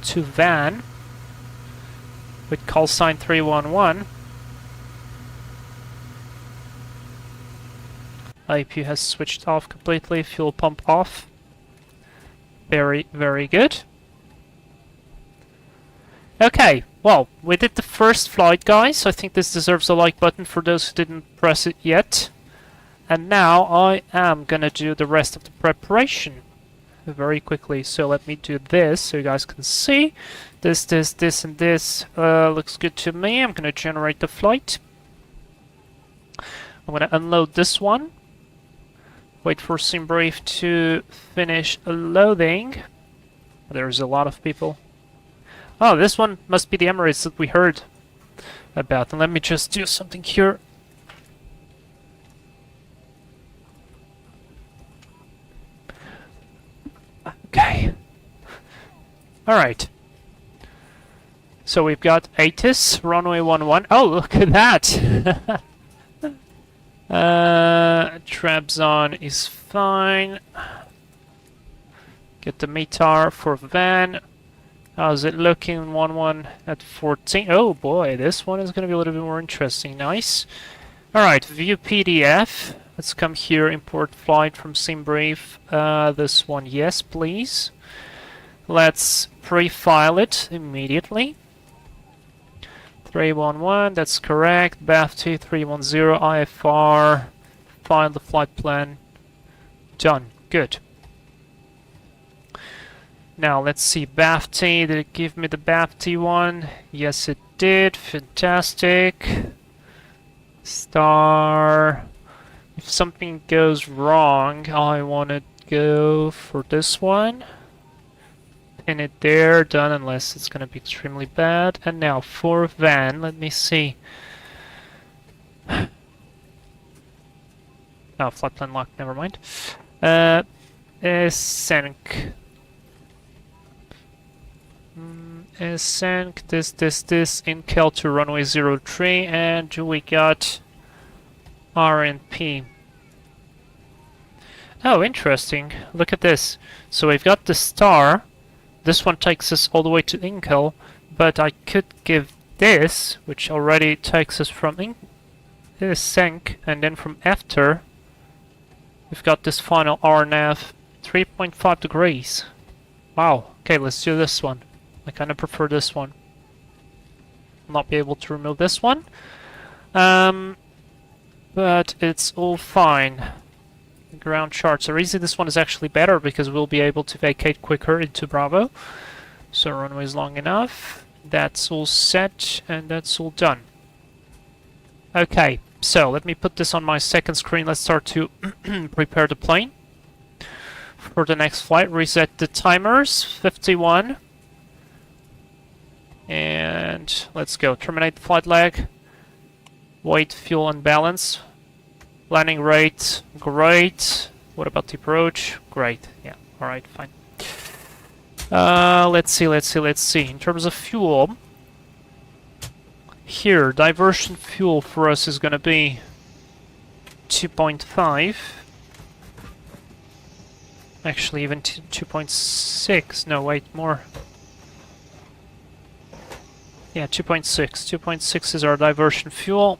to van with call sign 311. IPU has switched off completely, fuel pump off. Very, very good. Okay, well, we did the first flight, guys. I think this deserves a like button for those who didn't press it yet. And now I am gonna do the rest of the preparation very quickly. So let me do this so you guys can see. This, and this looks good to me. I'm gonna generate the flight. I'm gonna unload this one. Wait for SimBrief to finish loading. There's a lot of people. Oh, this one must be the Emirates that we heard about. And let me just do something here. Okay. Alright. So we've got ATIS, runway 11. Oh, look at that! Trabzon is fine. Get the METAR for van. How's it looking? 11 at 14. Oh boy, this one is going to be a little bit more interesting. Nice. Alright, view PDF. Let's come here, import flight from SimBrief. This one, yes, please. Let's pre-file it immediately. 311, that's correct. BAFT 310, IFR. File the flight plan. Done. Good. Now let's see, BAFT, did it give me the BAFT one? Yes it did, fantastic. Star. If something goes wrong, I want to go for this one. pin it there, done, unless it's gonna be extremely bad. And now for van, let me see. Oh, flight plan lock, never mind. Scenic. Scenic, this, Incal to runway 03, and we got RNP. Oh, interesting. Look at this. So we've got the star. This one takes us all the way to Incal, but I could give this, which already takes us from Sync, and then from after, we've got this final RNAV, 3.5 degrees. Wow. Okay, let's do this one. I kind of prefer this one. I'll not be able to remove this one. But it's all fine. The ground charts are easy. This one is actually better because we'll be able to vacate quicker into Bravo. So runway is long enough. That's all set and that's all done. Okay, so let me put this on my second screen. Let's start to prepare the plane for the next flight. Reset the timers, 51. And let's go. Terminate the flight leg. Weight, fuel, and balance. Landing rate, great. What about the approach? Great. Yeah, alright, fine. Let's see. In terms of fuel, here, diversion fuel for us is gonna be 2.5. Actually, even 2.6. No, wait, more. Yeah, 2.6. 2.6 is our diversion fuel.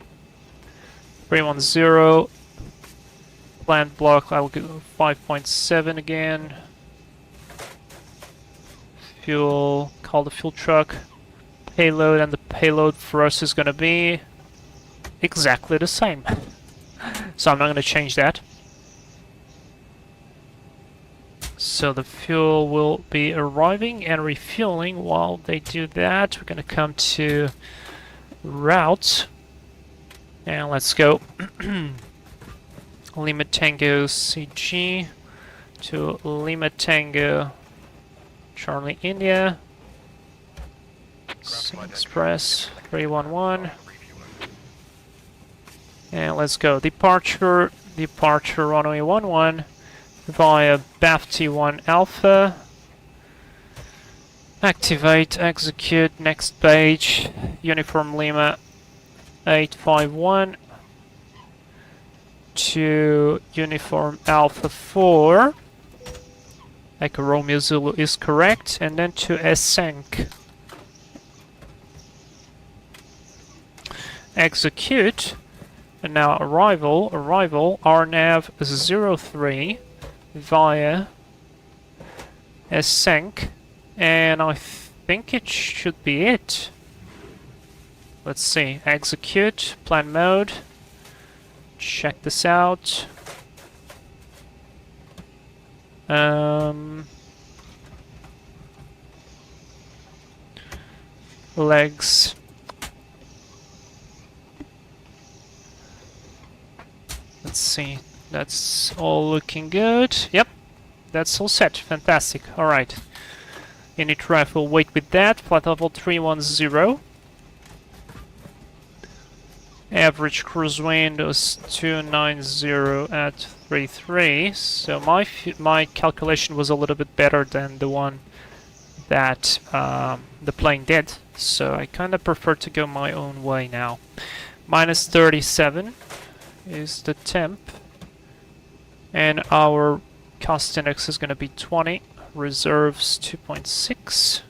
310. Land block, I'll go 5.7 again. Fuel, call the fuel truck. Payload, and the payload for us is gonna be exactly the same. So I'm not gonna change that. So the fuel will be arriving and refueling. While they do that, we're gonna come to route. And let's go. Lima Tango CG to Lima Tango Charlie India. SunExpress 311. And let's go. Departure runway 11 via BAF-T1 Alpha. Activate, execute, next page. Uniform Lima 851 to Uniform Alpha 4. Echo Romeo Zulu is correct, and then to Sync. Execute, and now arrival, RNAV 03 via Sync, and I think it should be it. Let's see, execute, plan mode, check this out. Legs. Let's see, that's all looking good. Yep, that's all set, fantastic, alright. Unit rifle, wait with that, flight level 310. Average cruise wind was 290 at 33, so my calculation was a little bit better than the one that the plane did, so I kind of prefer to go my own way now. Minus 37 is the temp, and our cost index is going to be 20, reserves 2.6,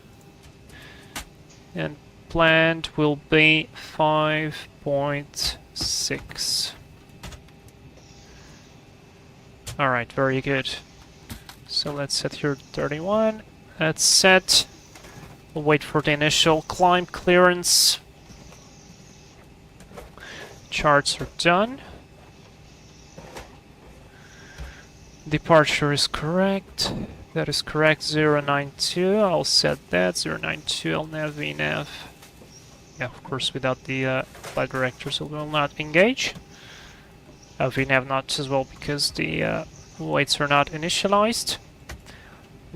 and planned will be 5.6. Alright, very good. So let's set here 31. That's set. We'll wait for the initial climb clearance. Charts are done. Departure is correct. That is correct. 092. I'll set that. 092. I'll nav VNAV. Yeah, of course, without the flight directors, we will not engage. VNAV not as well because the weights are not initialized.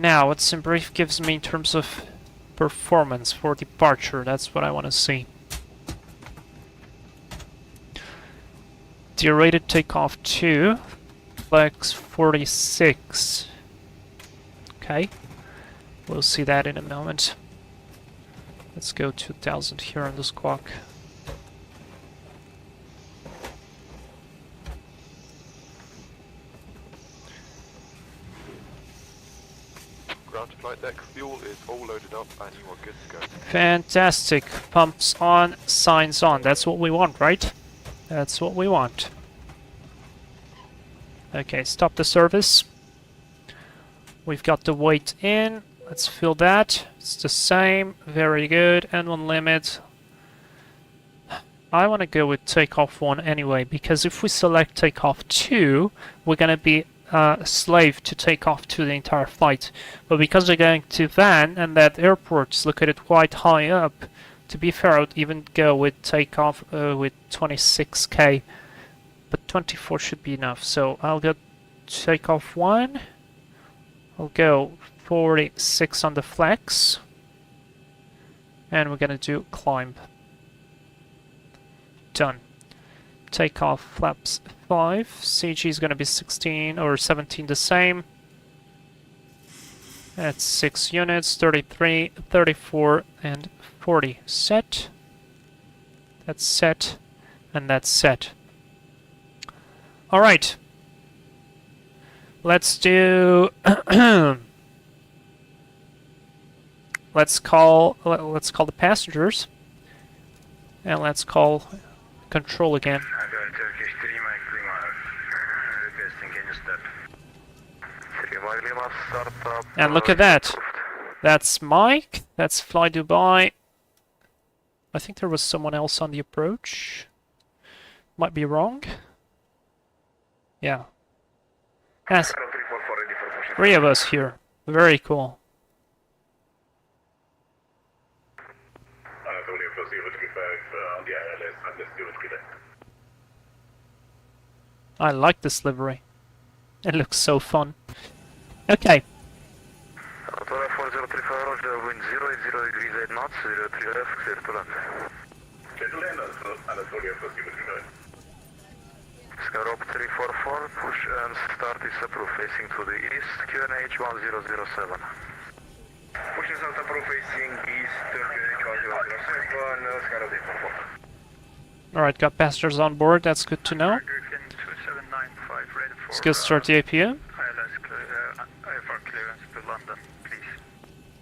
Now, what SimBrief gives me in terms of performance for departure, that's what I want to see. Derated takeoff 2, flex 46. Okay, we'll see that in a moment. Let's go 2000 here on the squawk. Ground to flight deck, fuel is all loaded up and you are good to go. Fantastic. Pumps on, signs on. That's what we want, right? That's what we want. Okay, stop the service. We've got the weight in. Let's fill that. It's the same. Very good. N1 limit. I want to go with takeoff 1 anyway, because if we select takeoff 2, we're going to be a slave to takeoff 2 the entire flight. But because we're going to Van, and that airport is located quite high up, to be fair, I would even go with takeoff with 26k. But 24 should be enough. So I'll go takeoff 1. I'll go 46 on the flex. And we're going to do climb. Done. Takeoff flaps 5. CG is going to be 16 or 17 the same. That's 6 units, 33, 34, and 40. Set. That's set. And that's set. Alright. Let's do... let's call the passengers. And let's call control again. Turkish 3 Mike Lima, requesting can you step? 3 Mike Lima, start up. And look at that. That's Mike. That's Fly Dubai. I think there was someone else on the approach. Might be wrong. Yeah. Yes. 3 of us here. Very cool. I like this livery. It looks so fun. Okay. Wind 080 degrees 8 knots, 03 left, clear to land. Skyrope 344, push and start is approved, facing to the east, QNH 1007. Push and start approved, facing east, QNH 1007, Skyrope 344. Alright, got passengers on board, that's good to know. Let's go start the APM. IFR clearance to London, please.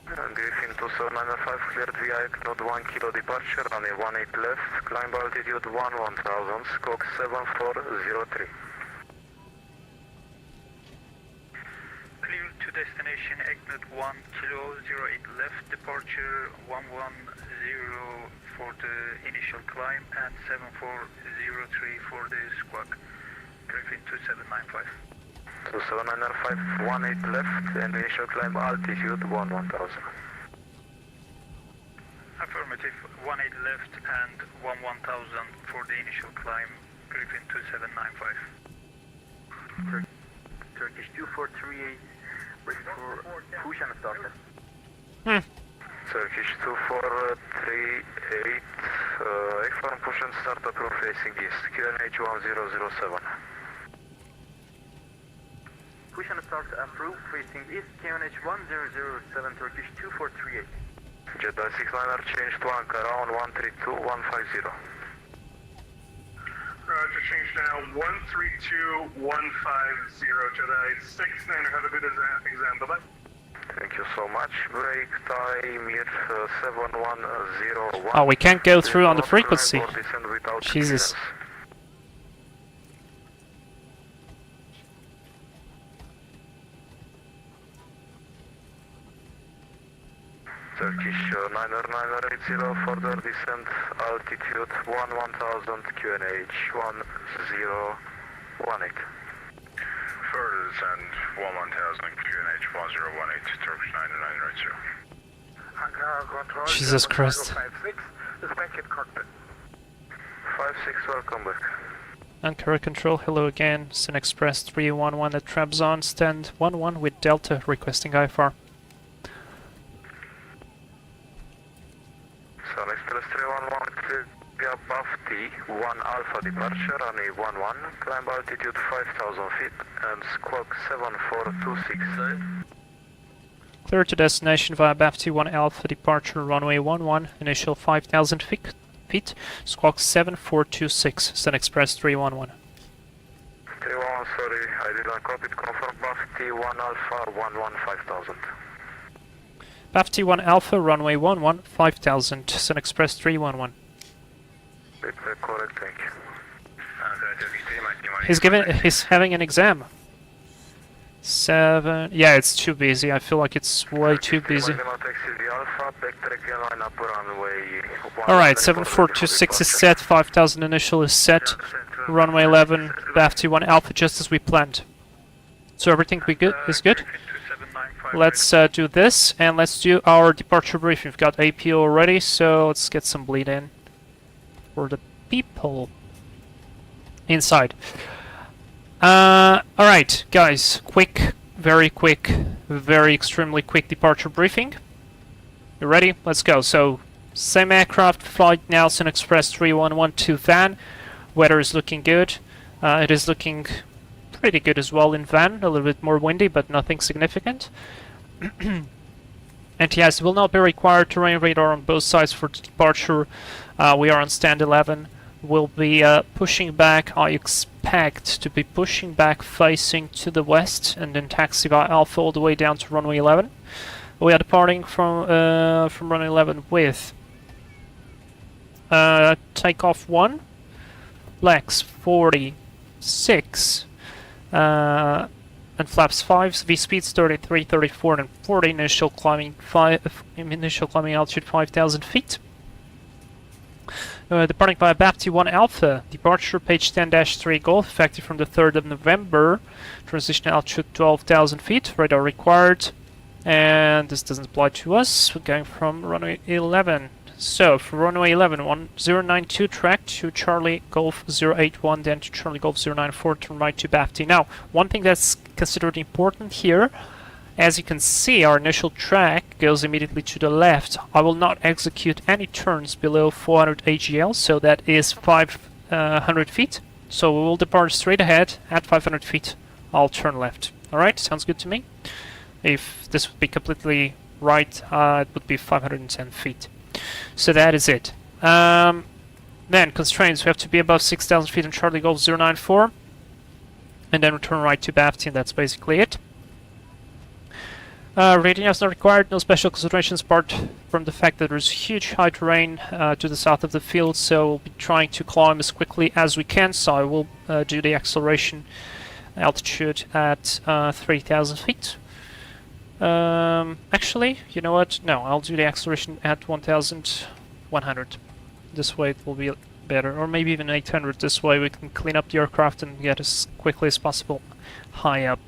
Griffin 27995, cleared via node 1 kilo departure, runway 18 left, climb altitude 1000, squawk 7403. Clear to destination, EGNOT 1 kilo 08 left, departure 110 for the initial climb and 7403 for the squawk. Griffin 2795. 27995, 18 left, and initial climb altitude 1000. Affirmative, 18 left and 1000 for the initial climb, Griffin 2795. Turkish 2438, ready for push and start. Turkish 2438, affirm push and start approved, facing east, QNH 1007. Push and start approved, facing east, QNH 1007, Turkish 2438. Jeddah 69er changed to Ankara on 132150. Roger, change now 132150, Jeddah 69er, have a good exam, bye-bye. Thank you so much. Break time is 7101. Oh, we can't go through on the frequency. Jesus. Turkish 980, further descent, altitude 1000, QNH 1018. Further descend 1000, QNH 1018, Turkish 980. Ankara control. Jesus Christ. 56, is back at cockpit. 56, welcome back. Ankara control, hello again. SunExpress 311 at Trabzon, stand 11 with Delta, requesting IFR. via Bafti 1 Alpha departure, runway 11, climb altitude 5,000 feet and squawk 7426. Clear to destination via BAFT 1 Alpha departure, runway 11, initial 5,000 feet, squawk 7426, SunExpress 311. 311, sorry, I didn't copy it, confirm Bafti 1 Alpha 11 5000. BAFT 1 Alpha, runway 11, 5000, SunExpress 311. Correct, thank you. He's having an exam. 7, yeah, it's too busy. I feel like it's way too busy. Alright, 7426 is set, 5000 initial is set, runway 11, BAFT 1 Alpha, just as we planned. So everything is good? Let's do this, and let's do our departure briefing. We've got APO already, so let's get some bleed in for the people inside. Alright, guys, very extremely quick departure briefing. You ready? Let's go. So, same aircraft, flight now, SunExpress 311 to Van. Weather is looking good. It is looking pretty good as well in Van, a little bit more windy, but nothing significant. NTS will not be required. Terrain radar on both sides for departure. We are on stand 11. We'll be pushing back. I expect to be pushing back facing to the west and then taxi by Alpha all the way down to runway 11. We are departing from runway 11 with takeoff 1, legs 46, and flaps 5, V speeds 33, 34, and 40. Initial climbing altitude 5,000 feet. Departing by BAFT 1 Alpha, departure page 10-3 Golf, effective from the 3rd of November. Transition altitude 12,000 feet, radar required, and this doesn't apply to us. We're going from runway 11. So, for runway 11, 1092 track to Charlie Golf 081, then to Charlie Golf 094, turn right to BAFT. Now, one thing that's considered important here, as you can see, our initial track goes immediately to the left. I will not execute any turns below 400 AGL, so that is 500 feet. So we will depart straight ahead at 500 feet. I'll turn left. Alright, sounds good to me. If this would be completely right, it would be 510 feet. So that is it. Then, constraints, we have to be above 6,000 feet on Charlie Golf 094. And then return right to BAFT, and that's basically it. Rating is not required, no special considerations apart from the fact that there's huge high terrain to the south of the field, so we'll be trying to climb as quickly as we can, so I will do the acceleration altitude at 3,000 feet. Actually, you know what? No, I'll do the acceleration at 1,100. This way it will be better, or maybe even 800. This way we can clean up the aircraft and get as quickly as possible high up.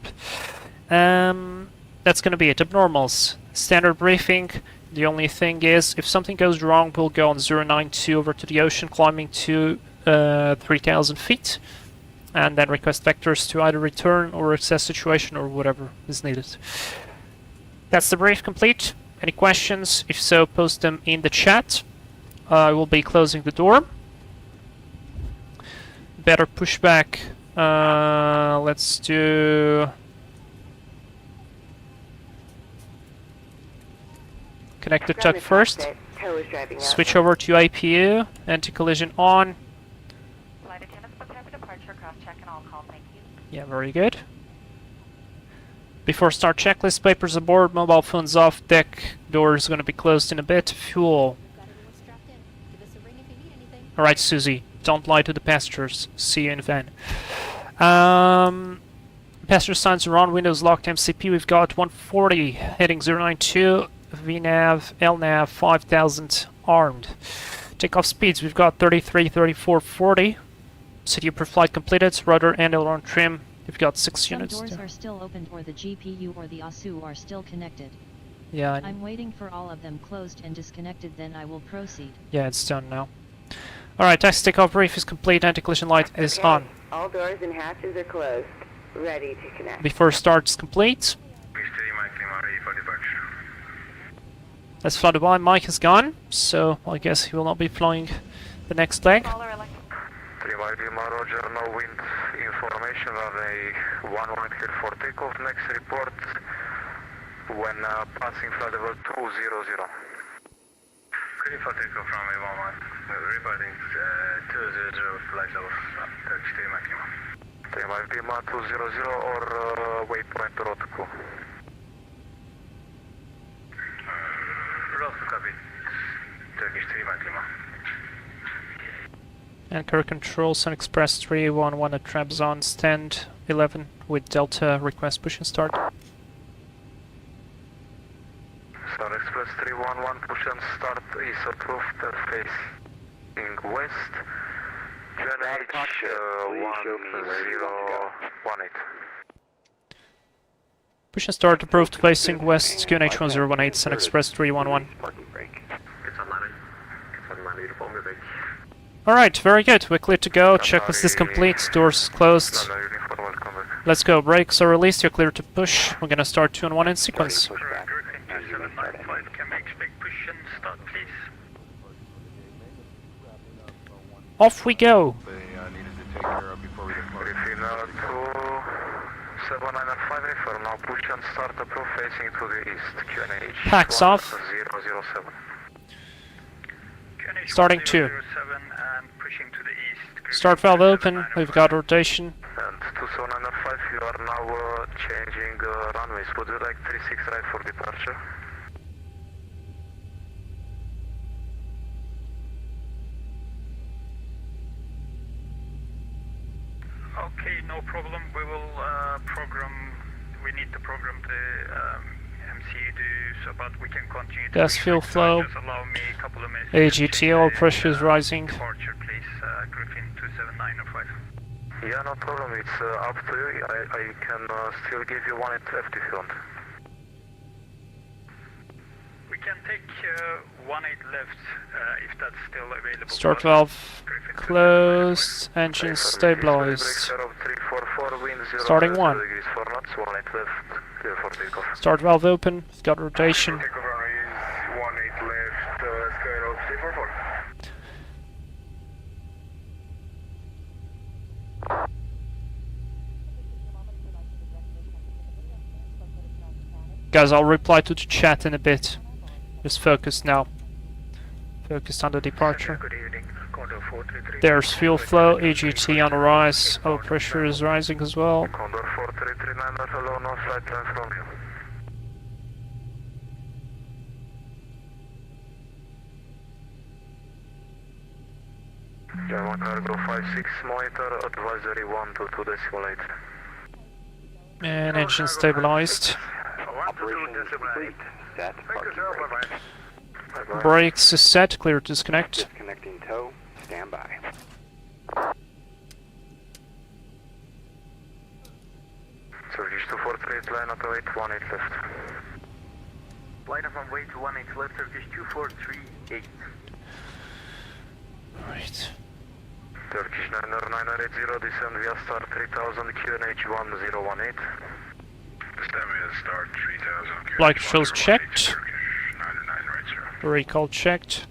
That's going to be it. Abnormals. Standard briefing. The only thing is, if something goes wrong, we'll go on 092 over to the ocean, climbing to 3,000 feet, and then request vectors to either return or assess situation or whatever is needed. That's the brief complete. Any questions? If so, post them in the chat. I will be closing the door. Better pushback. Let's do... Connect the tug first. Switch over to IPU. Anti-collision on. Flight attendants, prepare for departure. Cross-check and all call. Thank you. Yeah, very good. Before start checklist, papers aboard, mobile phones off, deck door is going to be closed in a bit. Fuel. Alright, Susie, don't lie to the passengers. See you in van. Passenger signs are on, windows locked, MCP, we've got 140, heading 092, VNAV, LNAV, 5000, armed. Takeoff speeds, we've got 33, 34, 40. CTU per flight completed, rudder and aileron trim. We've got 6 units. Some doors are still opened or the GPU or the ASU are still connected. Yeah. I'm waiting for all of them closed and disconnected, then I will proceed. Yeah, it's done now. Alright, taxi takeoff brief is complete, anti-collision light is on. All doors and hatches are closed. Ready to connect. Before start is complete. Let's fly Dubai. Mike is gone, so I guess he will not be flying the next leg. 3 Lima, Roger, no wind information, runway 11 clear for takeoff. Next report when passing flight level 200. Clear for takeoff, runway 11. Reporting 200, flight level 33 maximum. 3 Lima, 200 or waypoint Rotku. Road copy. Turkish 3 maximum. Anchor control, SunExpress 311 at Trabzon, stand 11 with Delta, request push and start. SunExpress 311, push and start, is approved, facing west. GNH 1018. Push and start approved, facing west, QNH 1018, SunExpress 311. Alright, very good, we're clear to go, checklist is complete, doors closed. Let's go, brakes are released, you're clear to push. We're gonna start 2 and 1 in sequence. Griffin 2795, can we expect push and start, please? Off we go! Griffin 2795, for now push and start approved, facing to the east. QNH Packs off. 007. Starting 2. And pushing to the east. Start valve open, we've got rotation. And 2795, you are now changing runways. Would you like 36 right for departure? Okay, no problem. We will program. We need to program the MC so but we can continue. Gas fuel flow. Just allow me a couple of minutes. AGT, oil pressure is rising. Departure, please. Griffin 27905. Yeah, no problem. It's up to you. I can still give you 1 at left if you want. We can take 18 left if that's still available. Start valve closed, engine stabilized. Starting 1. Start valve open, it's got rotation. Takeoff runway is 18 left, square of 344. Guys, I'll reply to the chat in a bit. Just focus now. Focused on the departure. Good evening. Condor 433. There's fuel flow, AGT on the rise, oil pressure is rising as well. Condor 4339, hello, no flight plan from you. German cargo 56, monitor advisory 122.8. And engine stabilized. Brakes is set, clear to disconnect. Disconnecting tow, stand by. Turkish 243, line up 818 left. Line up on way to 18 left, Turkish 2438. Right. Turkish 980, descend via star 3000, QNH 1018. Descend via star 3000. Flight controls checked. Recall checked.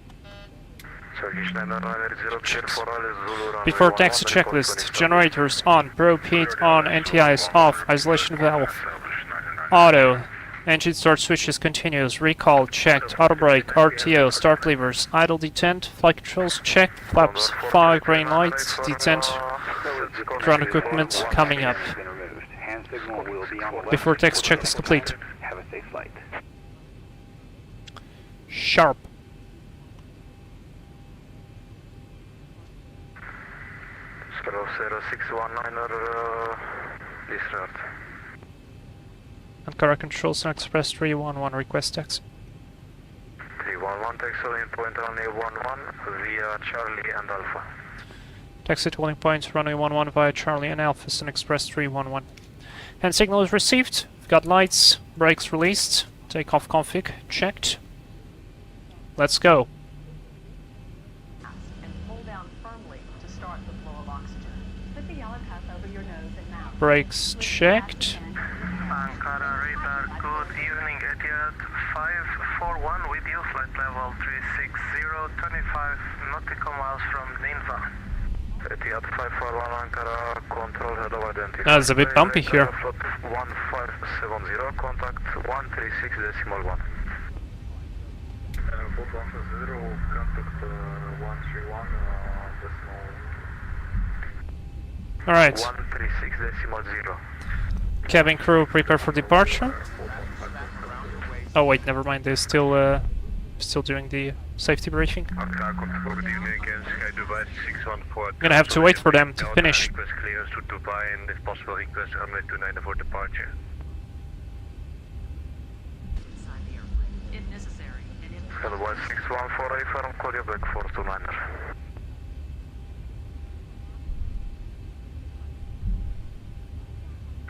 Turkish 980, clear for all Zulu runway Before taxi 11, checklist, generators on, probe heat on, NTIs off, isolation valve auto, engine start switches continuous, recall checked, auto brake, RTO, start levers, idle detent, flight controls checked, flaps 5 green lights, detent, ground equipment coming up. Hand signal will be on the left. Before taxi checklist complete. Have a safe flight. Sharp. Sparrow 0619er, disregard. Ankara control, SunExpress 311, request taxi. 311, taxi in point runway 11 via Charlie and Alpha. Taxi to holding point, runway 11 via Charlie and Alpha, SunExpress 311. Hand signal is received, we've got lights, brakes released, takeoff config checked. Let's go. And pull down firmly to start the flow of oxygen. Put the yellow pass over your nose and mouth. Brakes checked. Ankara radar, good evening, Etihad 541 with you, flight level 360, 25 nautical miles from Ninva. Etihad 541 Ankara, control head of identity. It's a bit bumpy here. 1570, contact 136.1. 410, contact 131, decimal. Alright. 136.0. Cabin crew, prepare for departure. Oh wait, never mind. They're still doing the safety briefing. I'm gonna have to wait for them to finish. Request clearance to Dubai and if possible request runway 29 for departure. If necessary, and if Otherwise 614 firm, call you back 429er.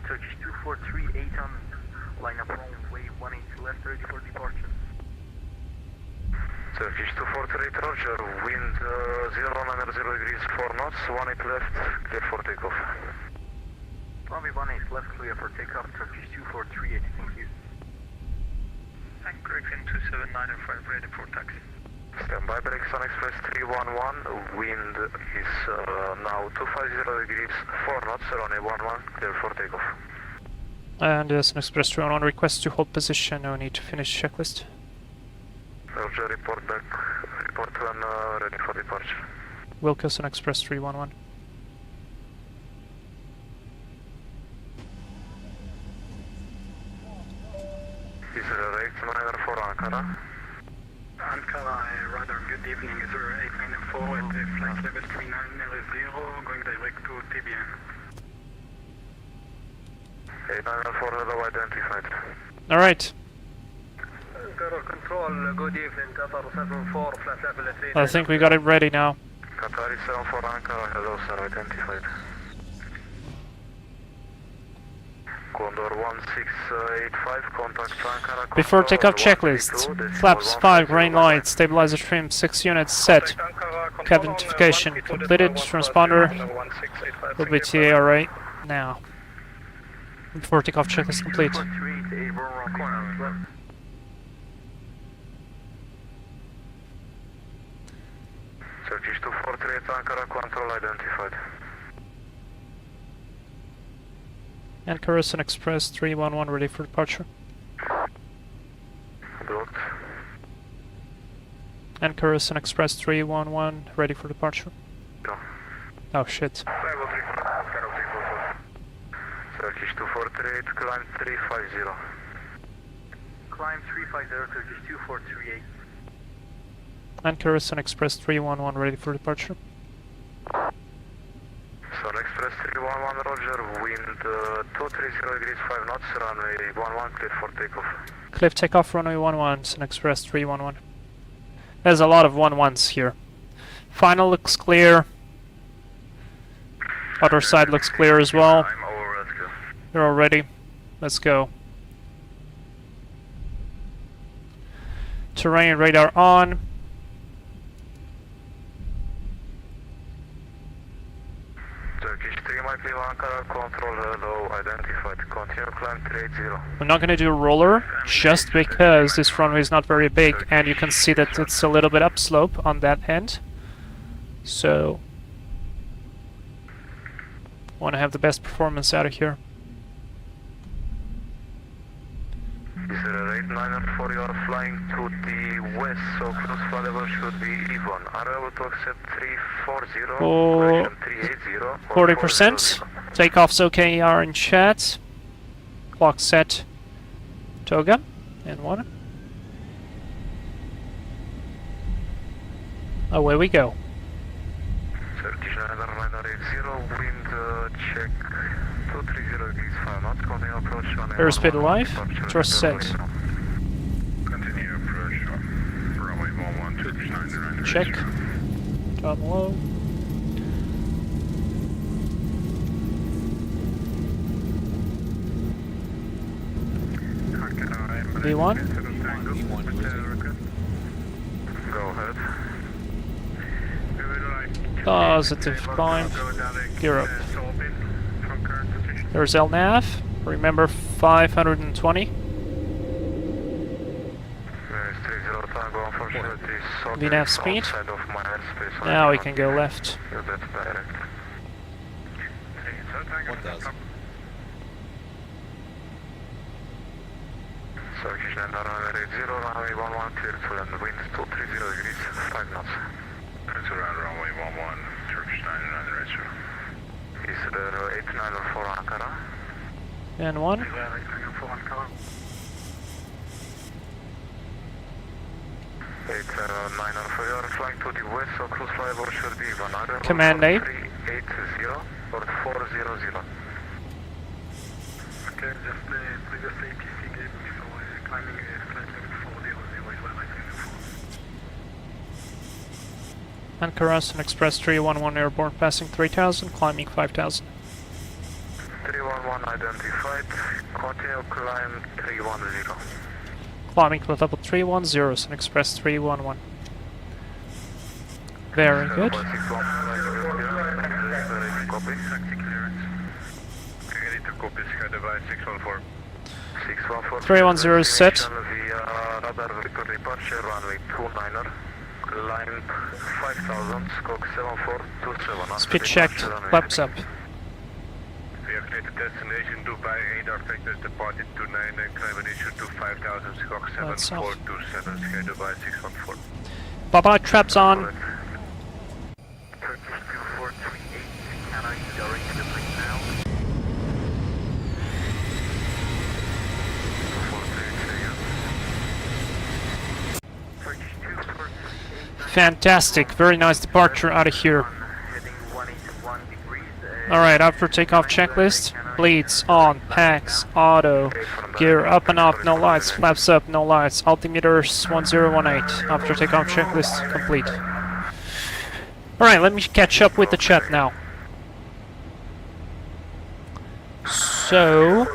Turkish 2438 on line up runway 18 left, ready for departure. Turkish 243 Roger, wind 090 degrees 4 knots, 18 left, clear for takeoff. Runway 18 left, clear for takeoff, Turkish 2438, thank you. Anchor in 27905, ready for taxi. Standby brakes, SunExpress 311, wind is now 250 degrees 4 knots, runway 11, clear for takeoff. And SunExpress 311 request to hold position. No need to finish checklist. Roger, report back, report when ready for departure. Wilco, SunExpress 311. Is there 894 Ankara? Ankara, radar, good evening. Is there 894 at the flight level 3900, going direct to TBN. 894 hello identified. Alright. Ankara control, good evening, Qatar 74, flight level 3. I think we got it ready now. Qatar 74 Ankara, hello sir, identified. Condor 1685, contact Ankara. Before takeoff checklist. Flaps 5, green light, stabilizer trim 6 units set. Cabin identification completed. Transponder will be TA right now. Before takeoff checklist complete. Turkish 243 Ankara, control identified. Ankara SunExpress 311 ready for departure. Blocked. Ankara SunExpress 311 ready for departure. Go. Oh shit. Turkish 248, climb 350. Climb 350, Turkish 2438. Ankara SunExpress 311 ready for departure. SunExpress 311 Roger, wind 230 degrees 5 knots, runway 11 clear for takeoff. Clear takeoff runway 11, SunExpress 311. There's a lot of 11s here. Final looks clear. Other side looks clear as well. They're all ready. Let's go. Terrain radar on. Turkish 3 might be Ankara, control hello, identified. Continue climb 380. We're not going to do a roller just because this runway is not very big and you can see that it's a little bit upslope on that end. So, want to have the best performance out of here. Is there 894, you are flying to the west, so cruise flight level should be even. Are you able to accept 340, correction 380? 40%. Takeoff's okay, are in chat. Clock set. Toga. And one. Away we go. Turkish 980, wind check 230 degrees 5 knots, continue approach on Airspeed alive, thrust set. Continue approach runway 11, Turkish 990. Check. Down low. V1. Go ahead. Positive climb. Gear up. There's LNAV. Remember 520. VNAV speed. Now we can go left. 1000. Turkish land on runway 0, runway 11, clear to land, wind 230 degrees, 5 knots. It's around runway 11, Turkish 9 and runway 0. Is the 8904 Ankara? And 1. 8904 Ankara. 8904, you are flying to the west, so cruise flyover should be Vanada. Command name? 380 or 400. Okay, just the previous APC gave me, so climbing flight level 400 is what I can Ankara, SunExpress 311 airborne, passing 3000, climbing 5000. 311 identified, continue climb 310. Climbing to level 310, SunExpress 311. Very good. Copy. Taxi clearance. Ready to copy, sky device 614. 614. 310 is set. Radar record departure, runway 29er. Climb 5000, scope 7427. Speed checked, flaps up. We have cleared the destination Dubai, 8 our factors departed to 9 and climb initial to 5000, scope 7427, sky device 614. Bye bye, Trabzon. Turkish 2438, can I direct the plane now? Fantastic, very nice departure out of here. Alright, after takeoff checklist, bleeds on, packs, auto, gear up and up, no lights, flaps up, no lights, altimeters 1018. After takeoff checklist complete. Alright, let me catch up with the chat now. So,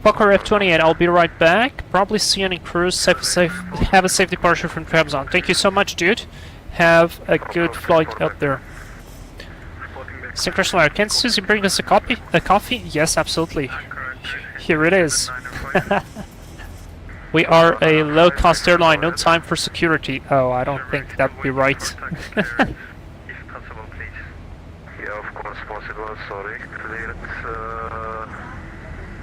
Pucker F28, I'll be right back. Probably Scenic cruise, have a safe departure from Trabzon. Thank you so much, dude. Have a good flight out there. Synchronous Flyer, can Susie bring us a coffee? Yes, absolutely. Here it is. We are a low-cost airline, no time for security. Oh, I don't think that'd be right. If possible, please. Yeah, of course, possible, sorry. Cleared,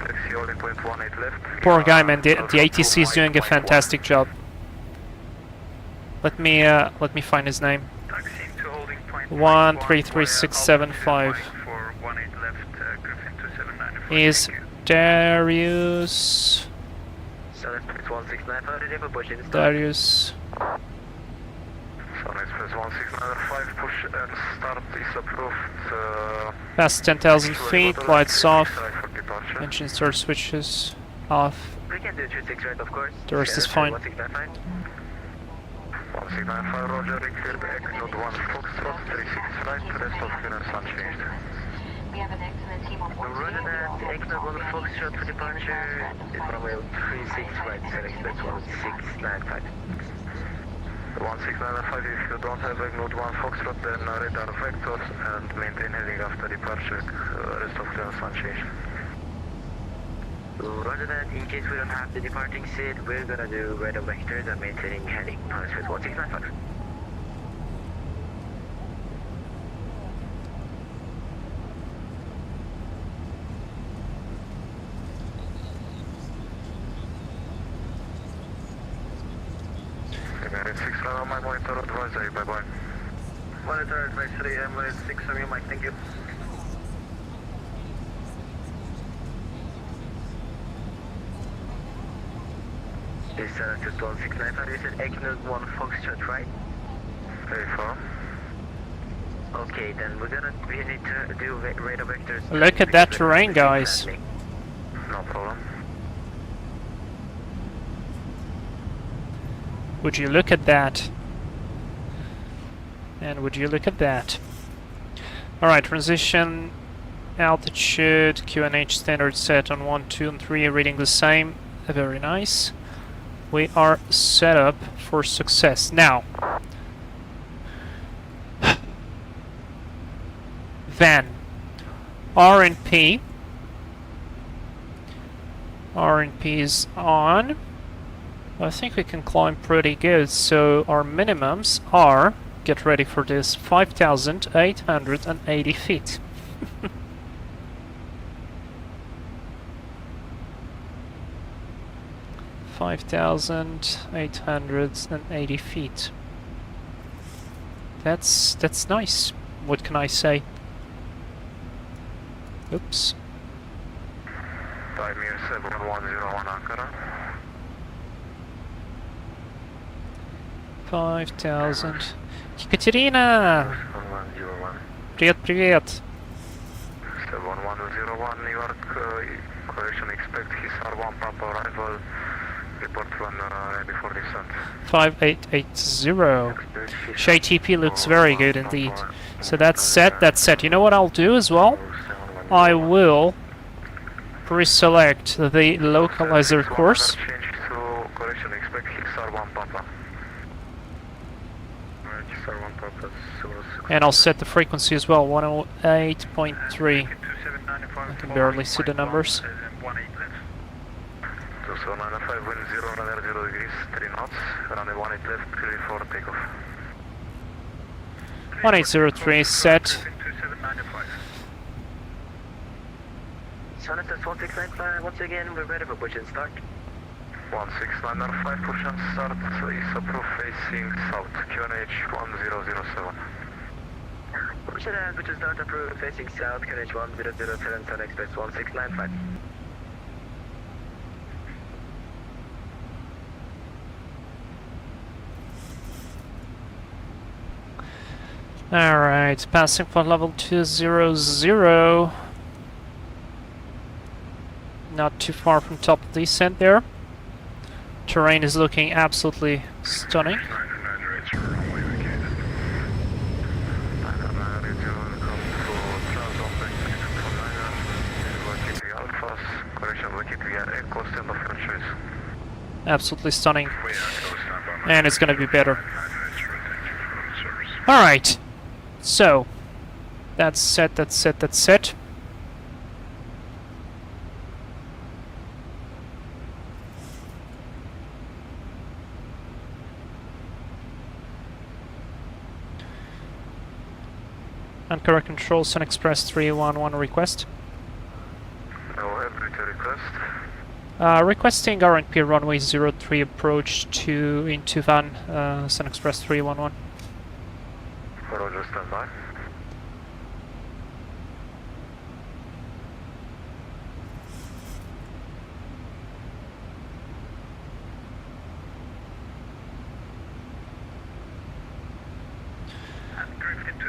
taxi only 0.18 left. Poor guy, man, the ATC is doing a fantastic job. Let me find his name. 133675 is Darius. Darius. SunExpress 1695, push and start is approved. Past 10,000 feet, lights off. Engine start switches off. We can do 26 right, of course. The rest is fine. 1695, roger, cleared, Egnode 1 Foxtrot, 36 right, rest of clearance unchanged. We have an excellent team on board. Roger that, Egnode 1 Foxtrot for departure is runway 36 right, SunExpress 1695. 1695, if you don't have Egnode 1 Foxtrot, then radar vectors and maintain heading after departure, rest of clearance unchanged. Roger that, in case we don't have the departing seat, we're gonna do radar vectors and maintaining heading, SunExpress 1695. Emirates 6 on my monitor advisory, bye-bye. Monitor advisory, Emirates 6 on your mic, thank you. This is 1695, you said Egnode 1 Foxtrot, right? Hey, firm. Okay, then we need to do radar vectors. Look at that terrain, guys. No problem. Would you look at that? And would you look at that? Alright, transition, altitude, QNH standard set on 1, 2, and 3, reading the same. Very nice. We are set up for success. Now, van, R and P, RNP is on. I think we can climb pretty good, so our minimums are, get ready for this, 5,880 feet. 5,880 feet. That's nice. What can I say? Oops. Time here 7101 Ankara. 5,000. Екатерина! 7101. Привет, привет! 7101 New York, correction, expect Hisar 1 Papa arrival, report when ready for descent. 5880. ShyTP looks very good indeed. So that's set, that's set. You know what I'll do as well? I will pre-select the localizer course. Change to correction, expect Hisar 1 Papa. Hisar 1 Papa, And I'll set the frequency as well, 108.3. I can barely see the numbers. 2795, wind 0, runner 0 degrees, 3 knots, runway 18 left, clear for takeoff. 1803 set. SunExpress 1695, once again, we're ready for push and start. 16905, push and start, is approved facing south, QNH 1007. Push and start approved facing south, QNH 1007, SunExpress 1695. Alright, passing for level 200. Not too far from top of the descent there. Terrain is looking absolutely stunning. Absolutely stunning. And it's gonna be better. Alright. So, that's set, that's set, that's set. Ankara Control, SunExpress 311 request. No, every request. Requesting RNP runway 03 approach to into van, SunExpress 311. Roger, stand by.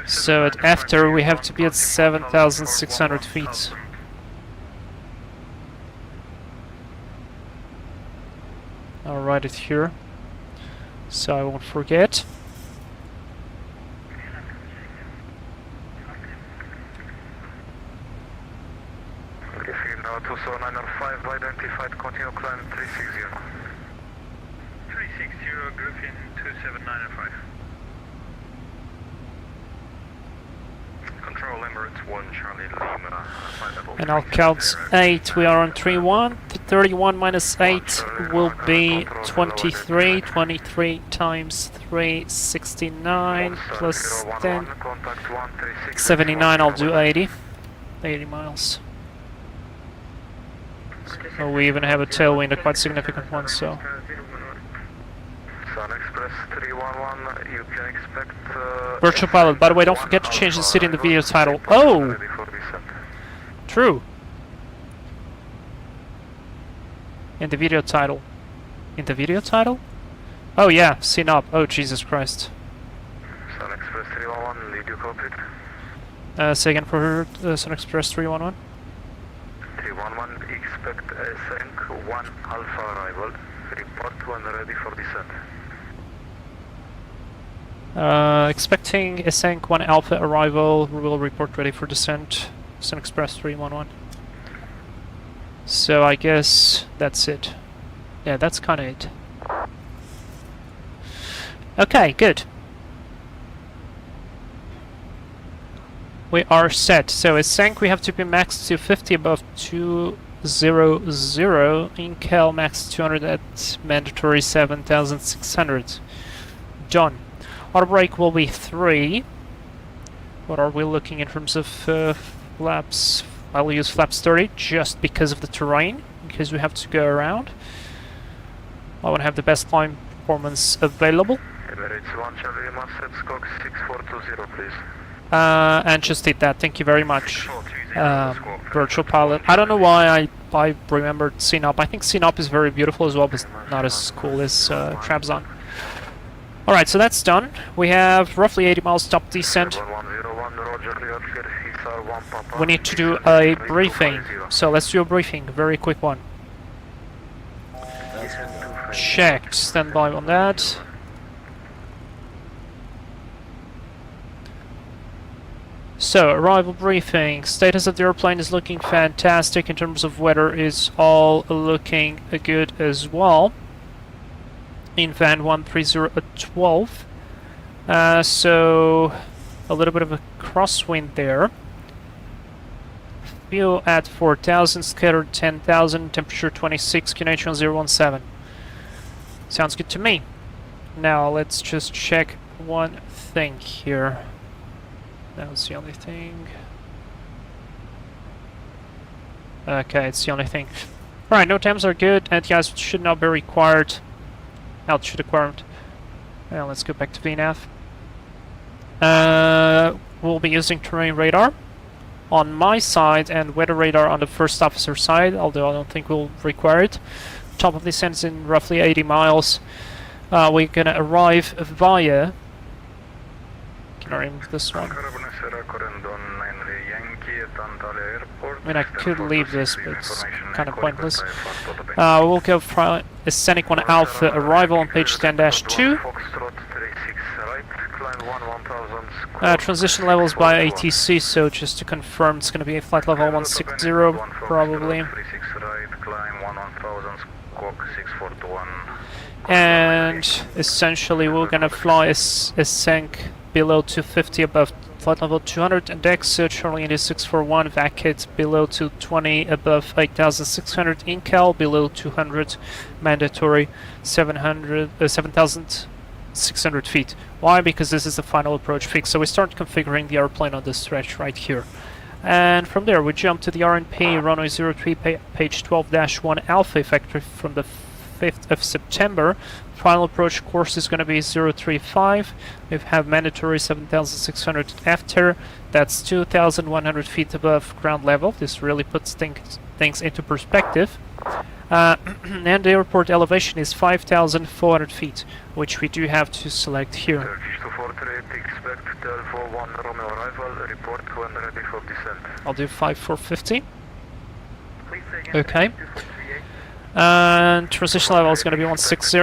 So at after we have to be at 7,600 feet. I'll write it here, so I won't forget. Now 27905, identified, continue climb 360. 360, Griffin 27905. Control Emirates 1, Charlie Lima, flight level. And I'll count 8. We are on 31. 31 minus 8 will be 23. 23 times 3, 69 plus 10. 79, I'll do 80. 80 miles. Oh, we even have a tailwind, a quite significant one, so. SunExpress 311, you can expect... Virtual pilot, by the way, don't forget to change the city in the video title. Oh! True. In the video title. In the video title? Oh yeah, Sinop. Oh, Jesus Christ. SunExpress 311, lead you cockpit. Say again for SunExpress 311. 311, expect SNC 1 Alpha arrival. Report when ready for descent. Expecting SNC 1 Alpha arrival. We will report ready for descent. SunExpress 311. So I guess that's it. Yeah, that's kind of it. Okay, good. We are set. So SNC we have to be maxed to 50 above in Cal, max 200 at mandatory 7,600. Done. Auto brake will be 3. What are we looking in terms of flaps? I'll use flaps 30 just because of the terrain, because we have to go around. I want to have the best climb performance available. And just did that, thank you very much. Virtual pilot. I don't know why I remembered Sinop. I think Sinop is very beautiful as well, but not as cool as Trabzon. Alright, so that's done. We have roughly 80 miles top descent. We need to do a briefing, so let's do a briefing, a very quick one. Checked, stand by on that. So, arrival briefing. Status of the airplane is looking fantastic. In terms of weather, is all looking good as well. In van 130 at 12. So, a little bit of a crosswind there. Fuel at 4,000, scattered 10,000, temperature 26, QNH 1017. Sounds good to me. Now, let's just check one thing here. That's the only thing. Okay, it's the only thing. Alright, no temps are good. Anti-ice should not be required. Altitude requirement. Well, let's go back to VNAV. We'll be using terrain radar on my side and weather radar on the first officer side, although I don't think we'll require it. Top of descent is in roughly 80 miles. We're gonna arrive via... Can I remove this one? I mean, I could leave this, but it's kind of pointless. We'll go for a Scenic 1 Alpha arrival on page 10-2. Transition levels by ATC, so just to confirm, it's going to be a flight level 160 probably. And essentially we're going to fly a sink below 250 above flight level 200 and deck, so Charlie India 641, vacate below 220 above 8,600, in Cal below 200, mandatory 7,600 feet. Why? Because this is the final approach fix, so we start configuring the airplane on this stretch right here. And from there we jump to the RNP runway 03 page 12-1 Alpha, effective from the 5th of September. Final approach course is going to be 035. We have mandatory 7,600 after. That's 2,100 feet above ground level. This really puts things into perspective. And the airport elevation is 5,400 feet, which we do have to select here. I'll do 5450. Okay. And transition level is going to be 160.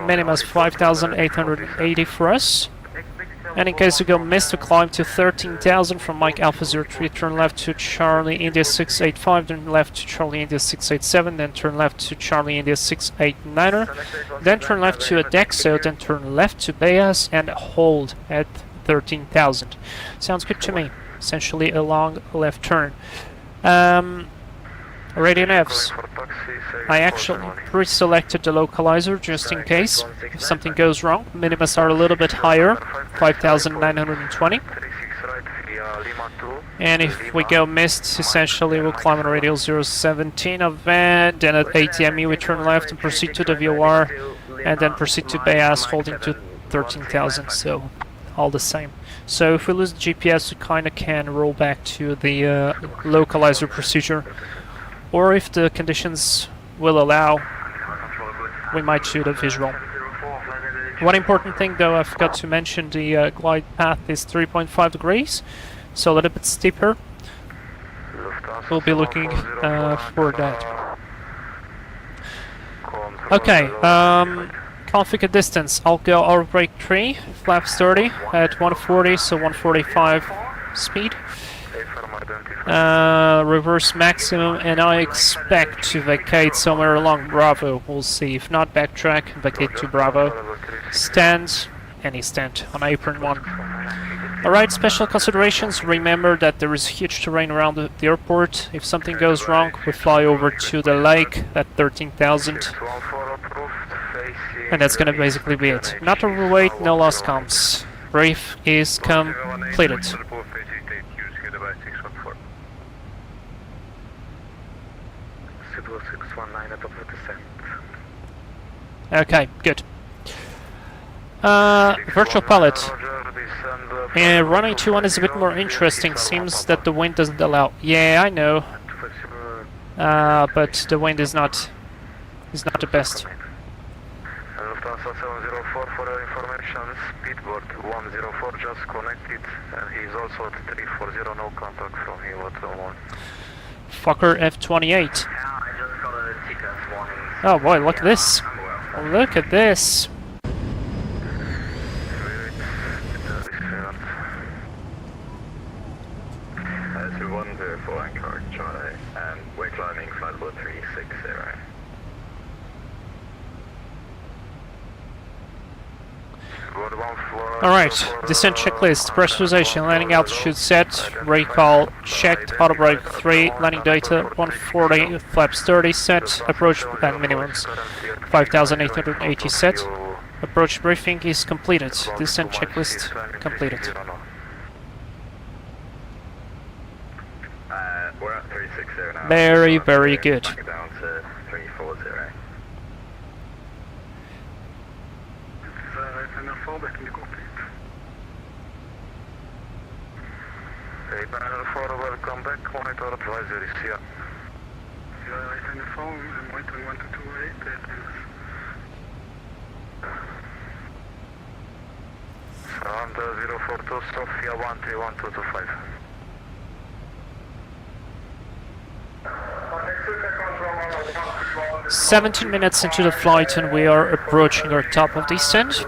Minimum is 5,880 for us. And in case you go miss to climb to 13,000 from Mike Alpha 03, turn left to Charlie India 685, then left to Charlie India 687, then turn left to Charlie India 689er, then turn left to Adexo, then turn left to Bayas and hold at 13,000. Sounds good to me. Essentially a long left turn. Radio navs. I actually pre-selected the localizer just in case if something goes wrong. Minimas are a little bit higher, 5,920. And if we go missed, essentially we'll climb on radial 017 of van, then at ATME we turn left and proceed to the VOR, and then proceed to Bayas holding to 13,000, so all the same. So if we lose the GPS, we kinda can roll back to the localizer procedure. Or if the conditions will allow, we might shoot a visual. One important thing though, I forgot to mention, the glide path is 3.5 degrees, so a little bit steeper. We'll be looking for that. Okay, configure distance. I'll go our brake 3, flaps 30 at 140, so 145 speed. Reverse maximum, and I expect to vacate somewhere along Bravo. We'll see. If not, backtrack, vacate to Bravo. Stand, any stand on apron 1. Alright, special considerations. Remember that there is huge terrain around the airport. If something goes wrong, we fly over to the lake at 13,000. And that's gonna basically be it. Not overweight, no lost comms. Brief is completed. Zibo 619 at top of descent. Okay, good. Virtual pilot. Running 2-1 is a bit more interesting. Seems that the wind doesn't allow. Yeah, I know. But the wind is not the best. Lufthansa 704 for your information, speedboard 104 just connected, and he's also at 340, no contact from him whatsoever. Fucker F-28. Oh boy, look at this. Look at this. As we 104 anchor Charlie, and we're climbing flight level 360. Alright, descent checklist, pressurization, landing altitude set, recall checked, auto brake 3, landing data 140, flaps 30 set, approach and minimums 5880 set, approach briefing is completed, descent checklist completed. We're at 360 now. Very, very good. Back down to 340. Hey, panel 4, welcome back. Monitor advisory, see ya. Sound 042, Sofia 131225. 17 minutes into the flight and we are approaching our top of descent.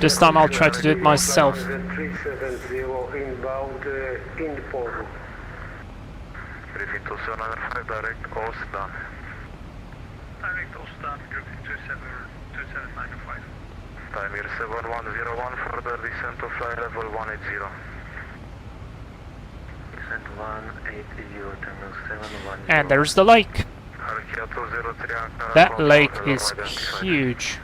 This time I'll try to do it myself. 370 inbound Indport. Briefing 2795, direct Ostan. Direct Ostan, grouping 2795. Time here 7101, further descent to fly level 180. Descent 180, terminal 710. And there's the lake. That lake is huge.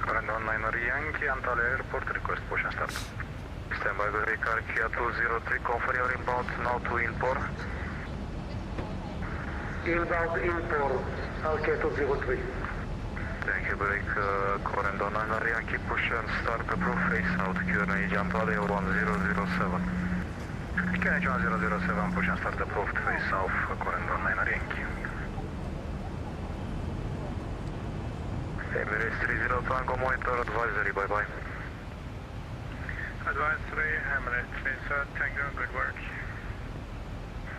Current 19 Yankee, Antalya Airport, request push and start. Stand by the Ricard Kia 203, confirm your inbound now to Inport. Inbound Indport, Alkia 203. Thank you, break, current 19 Yankee, push and start, approve, face out, QNH Antalya 1007. QNH 1007, push and start, approved, face south, current 19 Yankee. Emirates 30 Tango, monitor advisory, bye-bye. Advisory, Emirates 30 Tango, good work.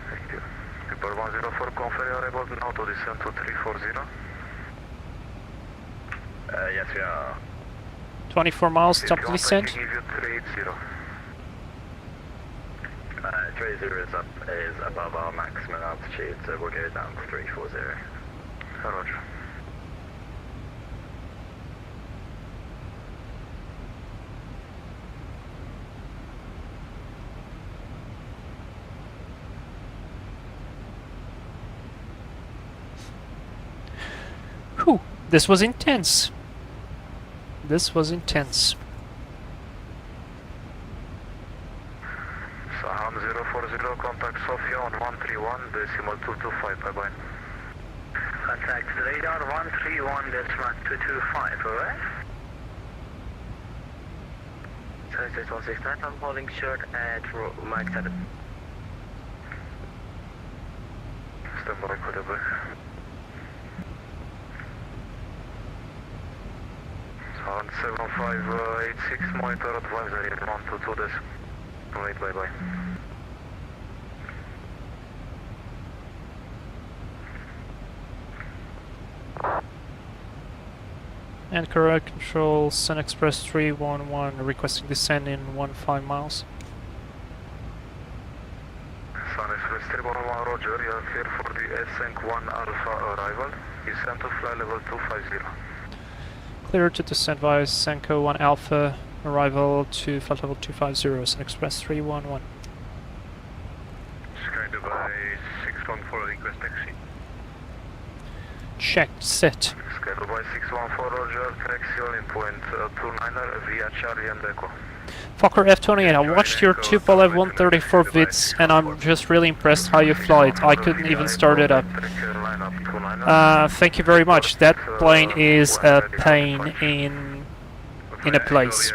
Thank you. People 104, confirm your able now to descend to 340. Yes, we are. 24 miles, top of descent. Give you 380. 30 is above our maximum altitude, so we'll go down to 340. Roger. Whew, this was intense. This was intense. Saham 040, contact Sofia on 131, decimal 225, bye-bye. Contact radar 131, decimal 225, alright? Sorry, 169, I'm holding short at Mike 7. Stand by, quarterback. Sound 7586, monitor advisory 122 this. Wait, bye-bye. And correct control, SunExpress 311, requesting descent in 15 miles. SunExpress 11 Roger, you are clear for the Ascent 1 Alpha arrival. Descent to fly level 250. Clear to descent via Senko 1 Alpha, arrival to flight level 250, SunExpress 311. Sky Dubai 614, request taxi. Checked, set. Sky Dubai 614 Roger, taxi in point 29er via Charlie and Echo. Fokker F28, I watched your Tupolev 134 vids and I'm just really impressed how you fly it. I couldn't even start it up. Thank you very much. That plane is a pain in a place.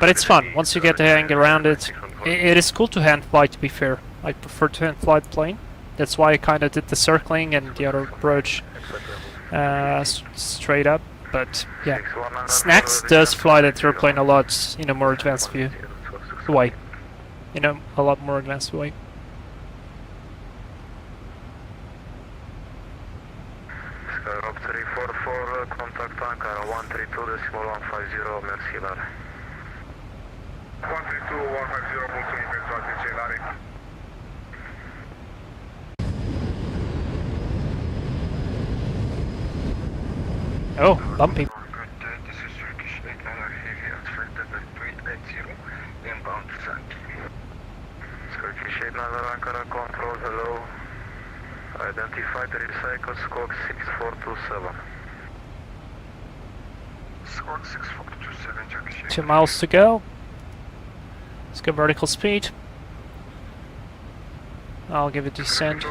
But it's fun. Once you get to hang around it, it is cool to hand fly, to be fair. I prefer to hand fly the plane. That's why I kind of did the circling and the other approach straight up. But yeah, Snacks does fly that airplane a lot in a more advanced view way. In a lot more advanced way. Skyrock 344, contact Ankara 132.150, merci Larry. 132.150, merci Larry. Oh, bumpy. This is Turkish Airlines heavy at flight level 380, inbound descent. Turkish Airlines Ankara control, hello. Identified recycle squawk 6427. Squawk 6427, Turkish Airlines. 2 miles to go. Let's go vertical speed. I'll give it descent.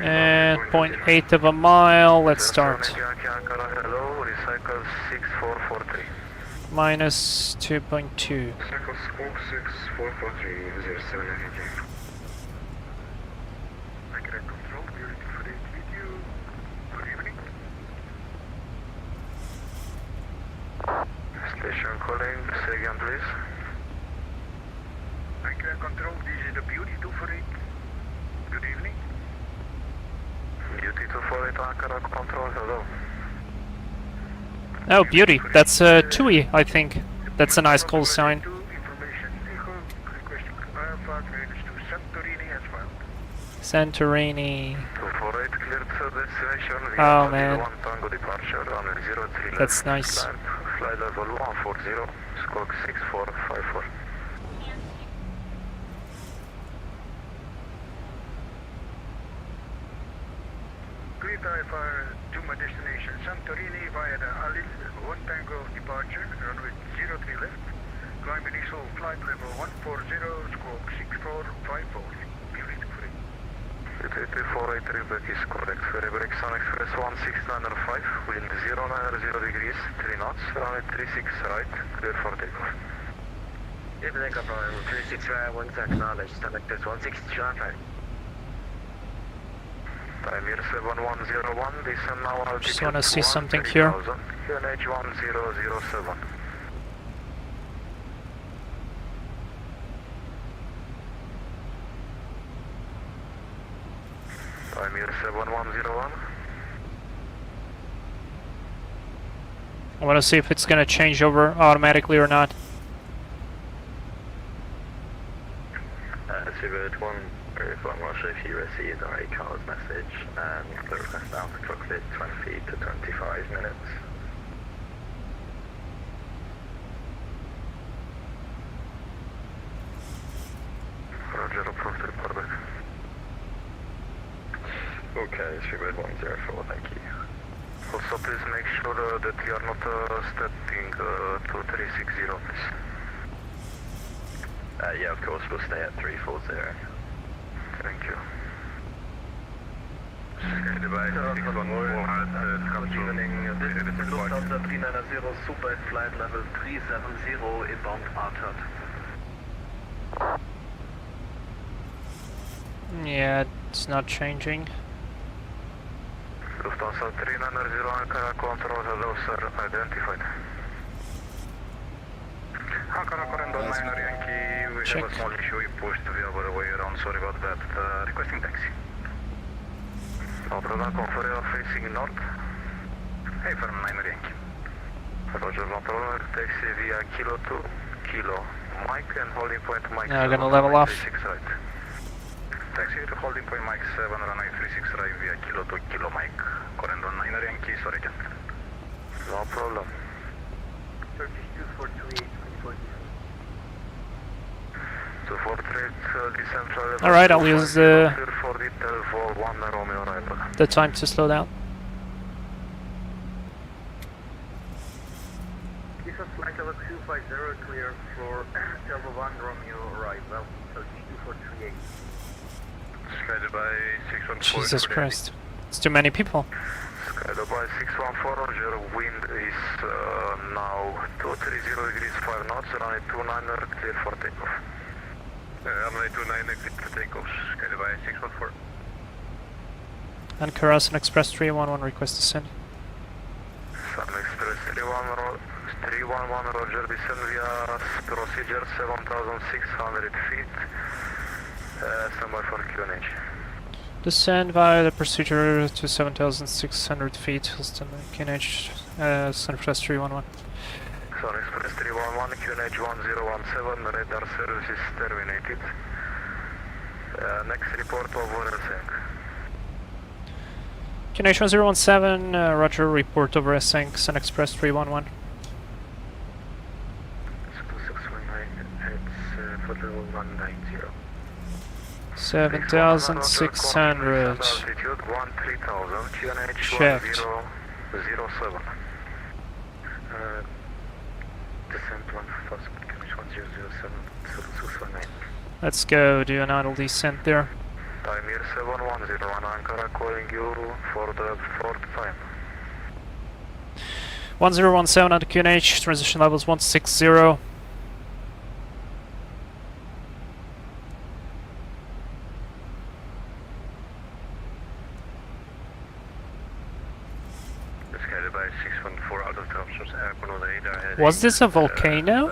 And 0.8 of a mile, let's start. Minus 2.2. Station calling, say again please. Anchor control, this is the Beauty 248. Good evening. Beauty 248, Ankara control, hello. Oh, beauty. That's a TUI, I think. That's a nice call sign. Santorini. Oh man. That's nice. Flight level 140, squawk 6454. Greta for to my destination Santorini via the Alil 1 Tango departure, runway 03 left, climb initial flight level 140, squawk 6454. Beauty 483 back is correct. Ferry break SunExpress 16905, wind 090 degrees, 3 knots, runway 36 right, clear for takeoff. Clear for takeoff on 36 right, 1 sec knowledge, SunExpress 16905. Time here 7101, descend now altitude. Just want to see something here. QNH 1007. Time here 7101. I want to see if it's going to change over automatically or not. Zibo 1, Russia, if you received our car's message, the request out to Cockpit 20 to 25 minutes. Roger, approach to report back. Okay, Zibo 104, thank you. Also, please make sure that you are not stepping 2360, please. Yeah, of course, we'll stay at 340. Thank you. Good evening, this is Lufthansa 390, super at flight level 370, inbound Arthur. Yeah, it's not changing. Lufthansa 390, Ankara control, hello sir, identified. Ankara Corendon 9 Yankee, we have a small issue, we pushed the other way around, sorry about that, requesting taxi. No problem, confirm you are facing north. Hey, from 9 Yankee. Roger, no problem, taxi via Kilo 2, Kilo. Mike and holding point Mike. Now we're gonna level off. Right. Taxi to holding point Mike 7, runway 36 right via Kilo to Kilo Mike. Current on 9 Yankee, sorry. No problem. Turkish 2428, 243, Alright, I'll use the time to slow down. This is flight level 250, clear for Delta 1 Romeo arrival, Turkish 2438. Skydived by 614. Jesus Christ. It's too many people. Skydived by 614, Roger, wind is now 230 degrees 5 knots, runway 29, clear for takeoff. Runway 29, clear for takeoff, Skydived by 614. And SunExpress 311, request to send. SunExpress 311, Roger, descend via procedure 7,600 feet. Standby for QNH. Descend via the procedure to 7,600 feet. QNH, SunExpress 311. SunExpress 311, QNH 1017, radar service is terminated. Next report over async. QNH 1017, Roger, report over async, SunExpress 311. 2619, it's for level 190. 7,600. Altitude 13,000, QNH Checked. 1007. Descent 1 fast, QNH 1007, 7619. Let's go do an idle descent there. Time here 7101, Ankara calling you for the fourth time. 1017 on the QNH, transition levels 160. Was this a volcano?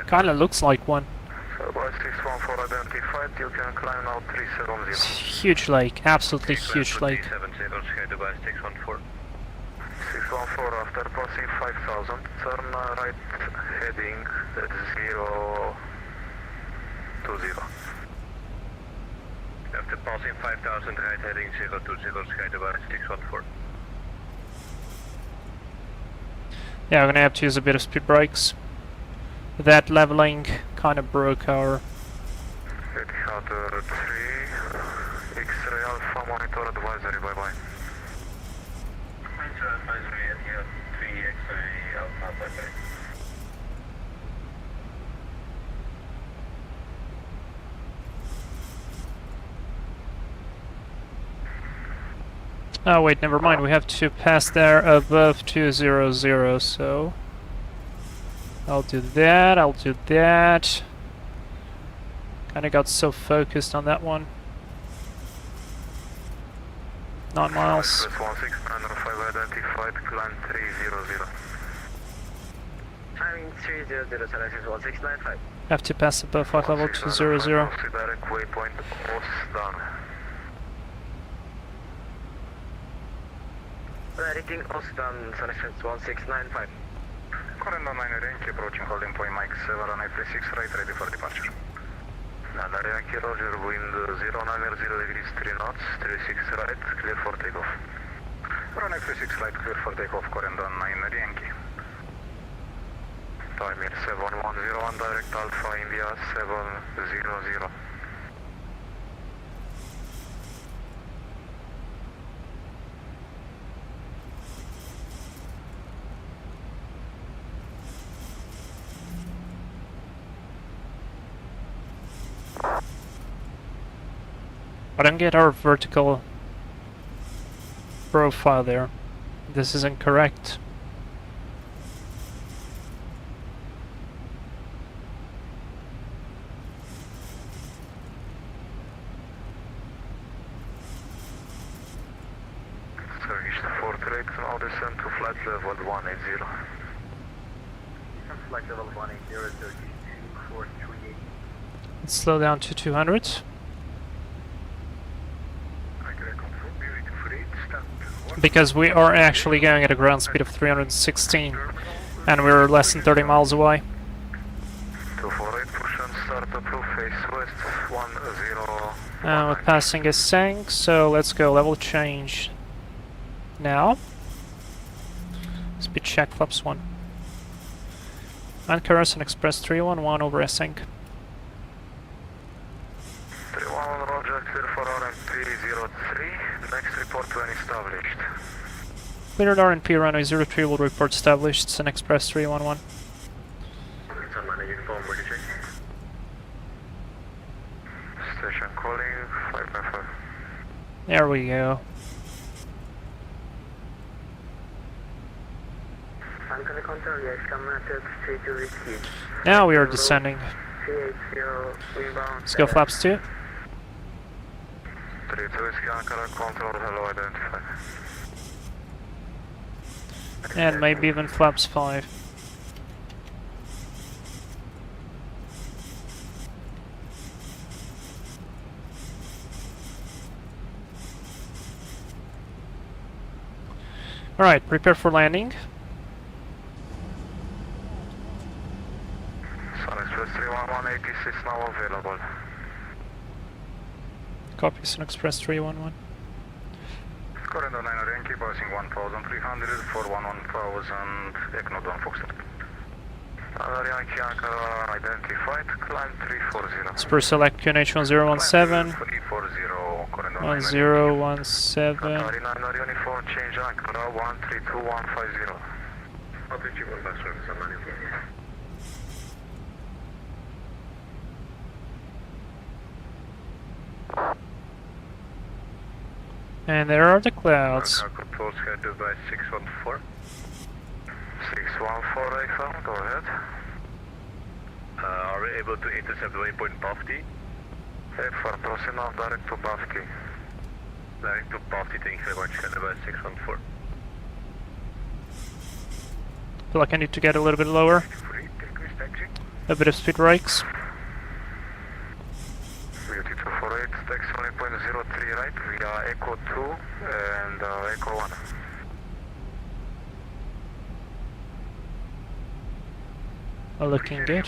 Kinda looks like one. So by 614 identified, you can climb now 370. Huge lake, absolutely huge lake. 614 after passing 5000, turn right heading at 020. After passing 5000, right heading 020, Skydiver 614. Yeah, we're gonna have to use a bit of speed brakes. That leveling kind of broke our... Headhunter 3, X-ray Alpha, monitor advisory, bye-bye. Monitor advisory at here, 3 X-ray Alpha, bye-bye. Oh wait, never mind, we have to pass there above 200, so... I'll do that, I'll do that. Kinda got so focused on that one. 9 miles. 1695 identified, climb 300. Timing 300, Celsius 1695. Have to pass above flight level 200. Direct waypoint Ostan. Directing Ostan, SunExpress 1695. Current on 9 Yankee, approaching holding point Mike 7, runway 36 right, ready for departure. 9 Yankee, Roger, wind 090 degrees 3 knots, 36 right, clear for takeoff. Runway 36 right, clear for takeoff, current on 9 Yankee. Time here 7101, direct Alpha India 700. I don't get our vertical profile there. This is incorrect. Turkish 438, now descend to flight level 180. Flight level 180, Turkish 2438. Let's slow down to 200. Because we are actually going at a ground speed of 316 and we're less than 30 miles away. 248, face west 10. We're passing a Sang, so let's go level change now. Speed check flaps 1. Ankara SunExpress 311 over Sang. 311 Roger, clear for RMP 03. Next report when established. Cleared RNP runway 03 will report established. SunExpress 311. Uniform, ready check. Station calling 595. There we go. Now we are descending. Let's go flaps 2. 32 is Ankara, control, hello, identified. And maybe even flaps 5. Alright, prepare for landing. SunExpress 311, ATC is now available. Copy, SunExpress 311. Corridor 9 Yankee passing 1300 for 1000 Eknodon Foxtrot. Yankee Ankara identified, climb 340. Spur select QNH 1017. 340, corridor 1017. Uniform change Ankara 132150. And there are the clouds. Control scheduled by 614. 614 I found, go ahead. Are we able to intercept waypoint Bafti? For proceed now direct to Bafki. Direct to Bafti, thank you very much, scheduled by 614. Feel like I need to get a little bit lower. A bit of speed brakes. Beauty 248, taxi 1.03 right via Echo 2 and Echo 1. Looking good.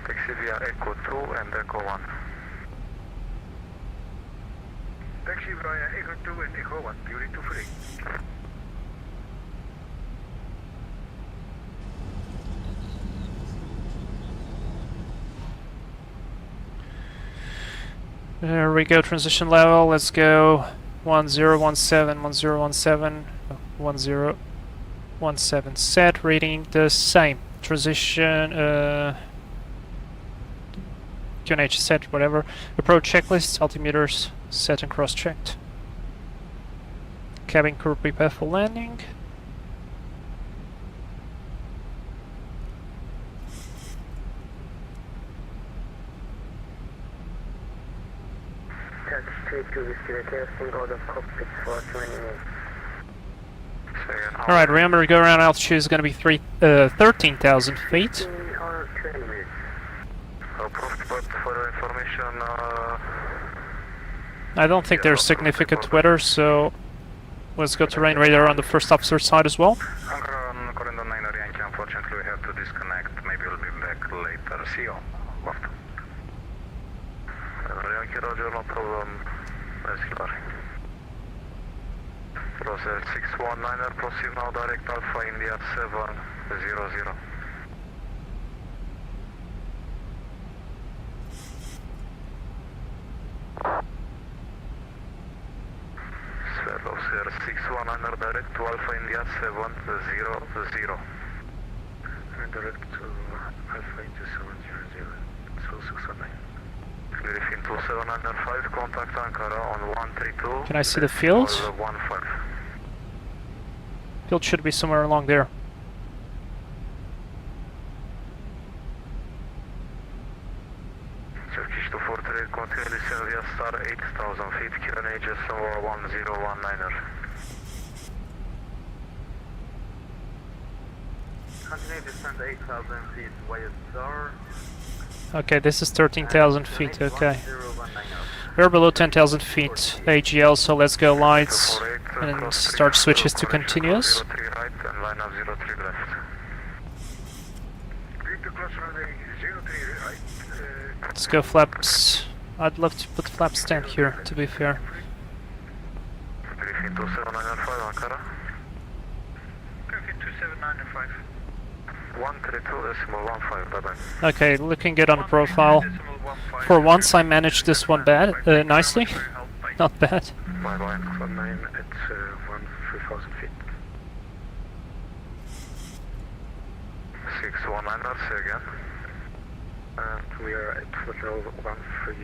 Taxi via Echo 2 and Echo 1. Taxi via Echo 2 and Echo 1, Beauty 248. There we go, transition level, let's go 1017, 1017, 1017 set, reading the same. Transition, QNH set, whatever. Approach checklist, altimeters set and cross-checked. Cabin crew prepare for landing. Alright, remember, go around altitude is going to be 13,000 feet. I don't think there's significant weather, so let's go terrain radar on the first officer side as well. Corridor 9 Yankee, unfortunately we have to disconnect. Maybe we'll be back later. See you. Yankee, Roger, no problem. Process 619er, proceed now direct Alpha India 700. Swallow, sir, 619er direct to Alpha India 700. Direct to Alpha India 700. 2619. Verifying 27995, contact Ankara on 132. Can I see the field? 15. Field should be somewhere along there. Turkish 243, continue descent via star 8000 feet, QNH SOA 1019er. Continue descent 8000 feet via star. Okay, this is 13,000 feet, okay. We're below 10,000 feet AGL, so let's go lights and start switches to continuous. 03 right and line up 03 left. Green to close runway 03 right. Let's go flaps. I'd love to put flaps 10 here, to be fair. Briefing 27995, Ankara. Briefing 27995. 132.15, bye-bye. Okay, looking good on the profile. For once I managed this one nicely. Not bad. Bye-bye, 19 at 3,000 feet. 619, say again. And we are at foot level 13,000.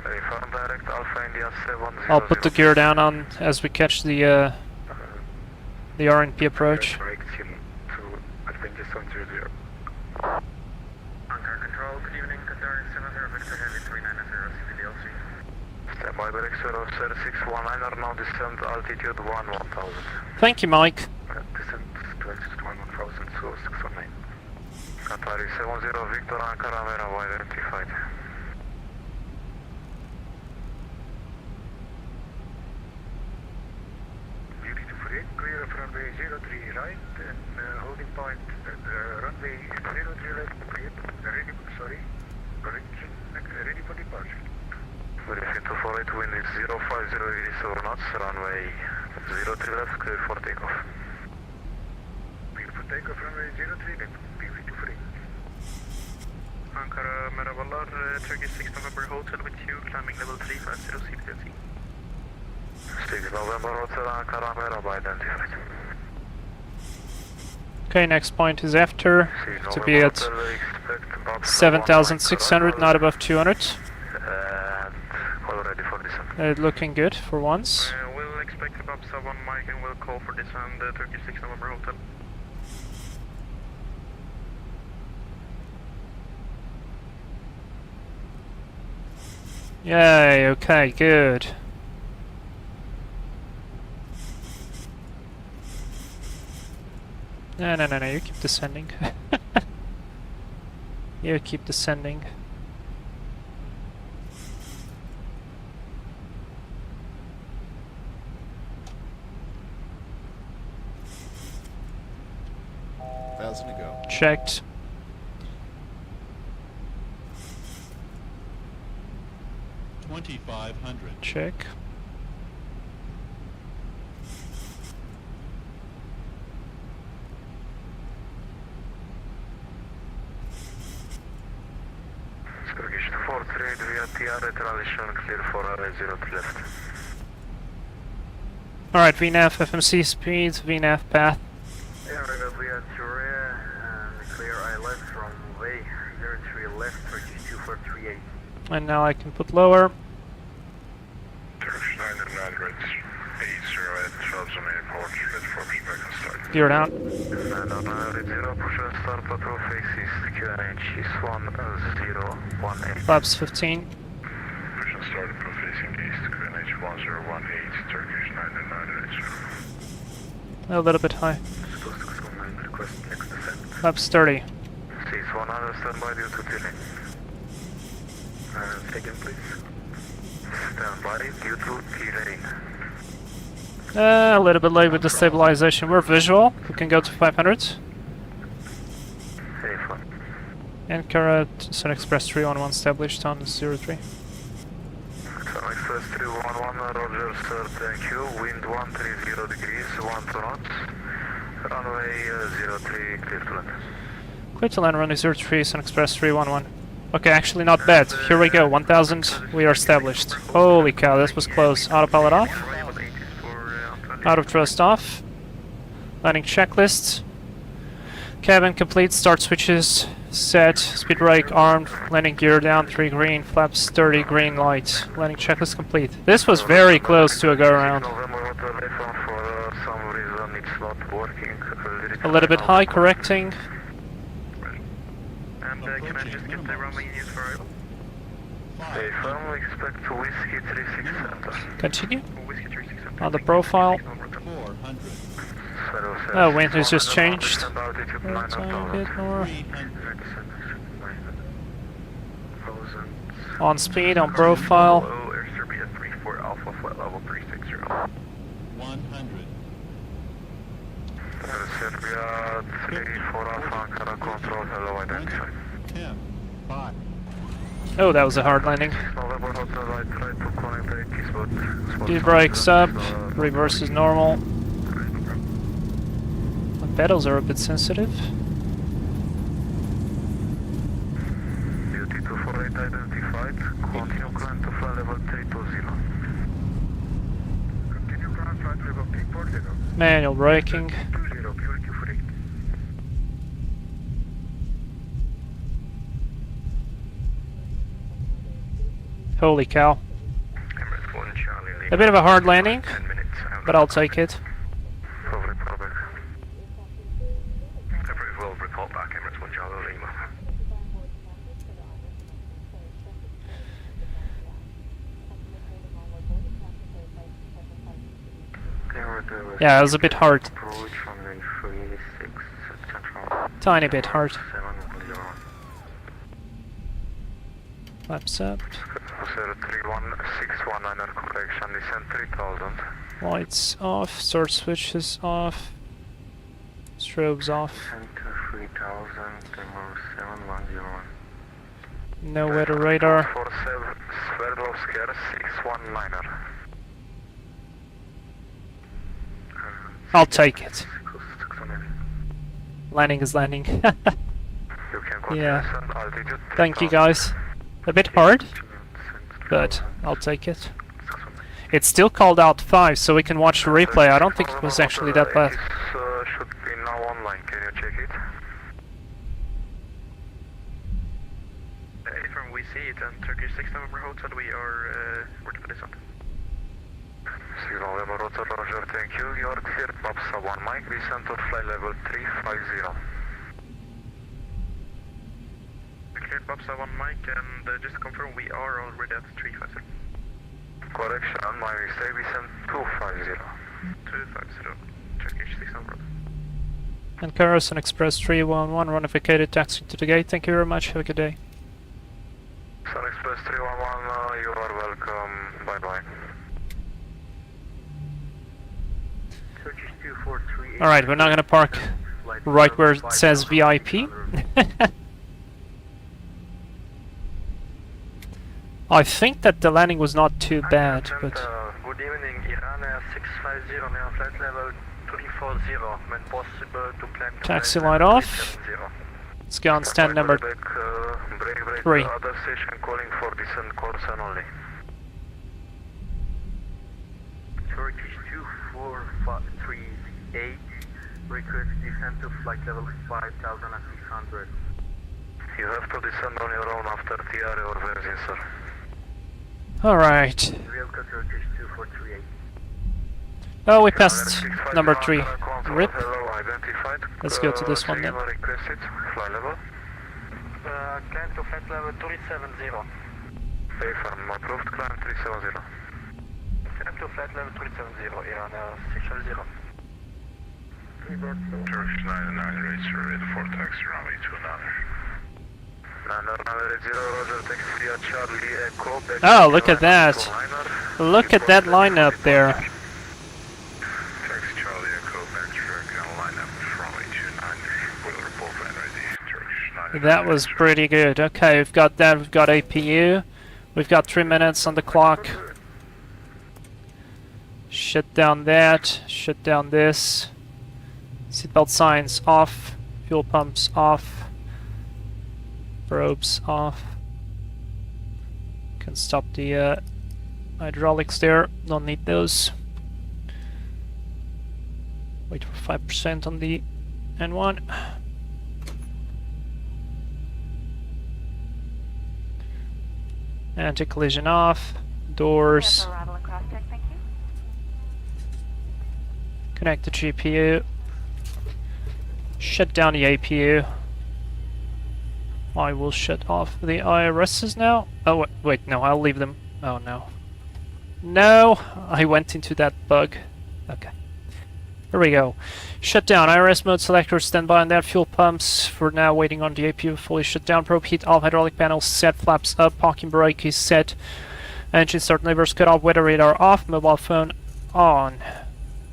Refund direct Alpha India 700. I'll put the gear down on as we catch the RNP approach. Direct him to Adventure 700. Anchor Control, good evening, Qatar 70 Victor Heavy 390 CPDLC. Standby direct 0619 are now descend altitude 1000. Thank you, Mike. Descent to altitude 1000, so 619. Qatari 70 Victor Ankara Mera identified. Beauty to Freight, clear of runway 03 right and holding point runway 03 left, ready for departure. Briefing 248, wind is 050 degrees over knots, runway 03 left, clear for takeoff. Clear for takeoff, runway 03 left, beauty to Freight. Ankara Merhabalar, Turkish 6 November Hotel with you, climbing level 350 CPDLC. 6 November Hotel Ankara Merhaba identified. Okay, next point is after, to be at 7,600, not above 200. And already for descent. Looking good for once. We'll expect about 7 Mike and we'll call for this on the Turkish 6 November Hotel. Yay, okay, good. No, you keep descending. You keep descending. Thousand to go. Checked. $2,500. Check. Turkish 438 via TR transition clear for RA03 left. Alright, VNAV, FMC speed, VNAV path. Yeah, we are Turea and clear I left from way 03 left, Turkish 2438. And now I can put lower. Turkish 909 Red 80 at Trabzon Airport, ready for pushback and start. Gear down. 909 Red 0, push and start patrol face east, QNH is 1018. Flaps 15. Push and start approach facing east, QNH 1018, Turkish 909 Red 0. A little bit high. Request next descent. Flaps 30. 6100 standby due to delay. Second please. Standby due to delay. A little bit late with the stabilization. We're visual. We can go to 500. Ankara, SunExpress 311 established on 03. SunExpress 311, Roger sir, thank you. Wind 130 degrees, 12 knots. Runway 03, clear to land. Clear to land, runway 03, SunExpress 311. Okay, actually not bad. Here we go, 1000, we are established. Holy cow, this was close. Autopilot off. Out of thrust off. Landing checklist. Cabin complete, start switches set, speed brake armed, landing gear down, 3 green, flaps 30, green light. Landing checklist complete. This was very close to a go around. A little bit high, correcting. And can I just get the runway news for arrival? Hey, firmly expect whiskey 367. Continue. Whiskey 367. On the profile. 400. Oh, wind has just changed. Let's a bit more. On speed, on profile. Air Serbia 34 Alpha, flight level 360. 100. Serbia 34 Alpha, Ankara control, hello, identified. 10. Oh, that was a hard landing. Speed brakes up, reverse is normal. The pedals are a bit sensitive. Duty 248 identified. Continue climb to flight level 320. Continue ground flight level 340. Manual braking. 20, purity free. Holy cow. Emirates 1 Charlie Lima. A bit of a hard landing, 10 minutes out. but I'll take it. Probably. Emirates will report back. Emirates 1 Charlie Lima. Yeah, it was a bit hard. Approach runway 36 Central. Tiny bit hard. 710. Flaps up. 31619 correction, descent 3000. Lights off. Start switches off. Strobes off. Descent 3000, Timor 7101. No weather radar. 47 Sverdlovsk 619er. I'll take it. Landing is landing. Yeah. Thank you guys. A bit hard, but I'll take it. It's still called out 5, so we can watch the replay. I don't think it was actually that bad. Should be now online. Can you check it? From we see it on Turkish 6 November Hotel, we are working for this one. Signal Lima Rotor, Roger, thank you. You are clear, Babsa 1 Mike, descent to flight level 350. Cleared Babsa 1 Mike, and just to confirm, we are already at 350. Correction, my mistake, descent 250. 250, Turkish 6 November. Ankara, SunExpress 311, run vacated, taxi to the gate. Thank you very much, have a good day. SunExpress 311, you are welcome, bye bye. Alright, we're not gonna park right where it says VIP. I think that the landing was not too bad, but... Good evening, Iran Air 650, now flight level 340, when possible to climb to Taxi light off. Let's go on stand number 3. Other station calling for descent course and only. Turkish 24538, request descent to flight level 5600. You have to descend on your own after TR or version, sir. Alright. Oh, we passed number 3. RIP. Let's go to this one then. Requested, flight level. Climb to flight level 370. Firm, approved, climb 370. Climb to flight level 370, Iran 650. Turkish 99 rates are ready for taxi runway 29er. Oh, look at that. Look at that lineup there. Taxi Charlie Echo, backtrack and line up runway 29. We'll report when ready. Turkish 99. That was pretty good. Okay, we've got that. We've got APU. We've got 3 minutes on the clock. Shut down that. Shut down this. Seatbelt signs off. Fuel pumps off. Probes off. Can stop the hydraulics there. Don't need those. Wait for 5% on the N1. Anti-collision off. Doors. Connect the GPU. Shut down the APU. I will shut off the IRSs now. Oh, wait, no, I'll leave them. Oh, no. No! I went into that bug. Okay. Here we go. Shut down. IRS mode selector, stand by on that. Fuel pumps for now, waiting on the APU. Fully shut down. Probe heat off. Hydraulic panel set. Flaps up. Parking brake is set. Engine start levers cut off. Weather radar off. Mobile phone on.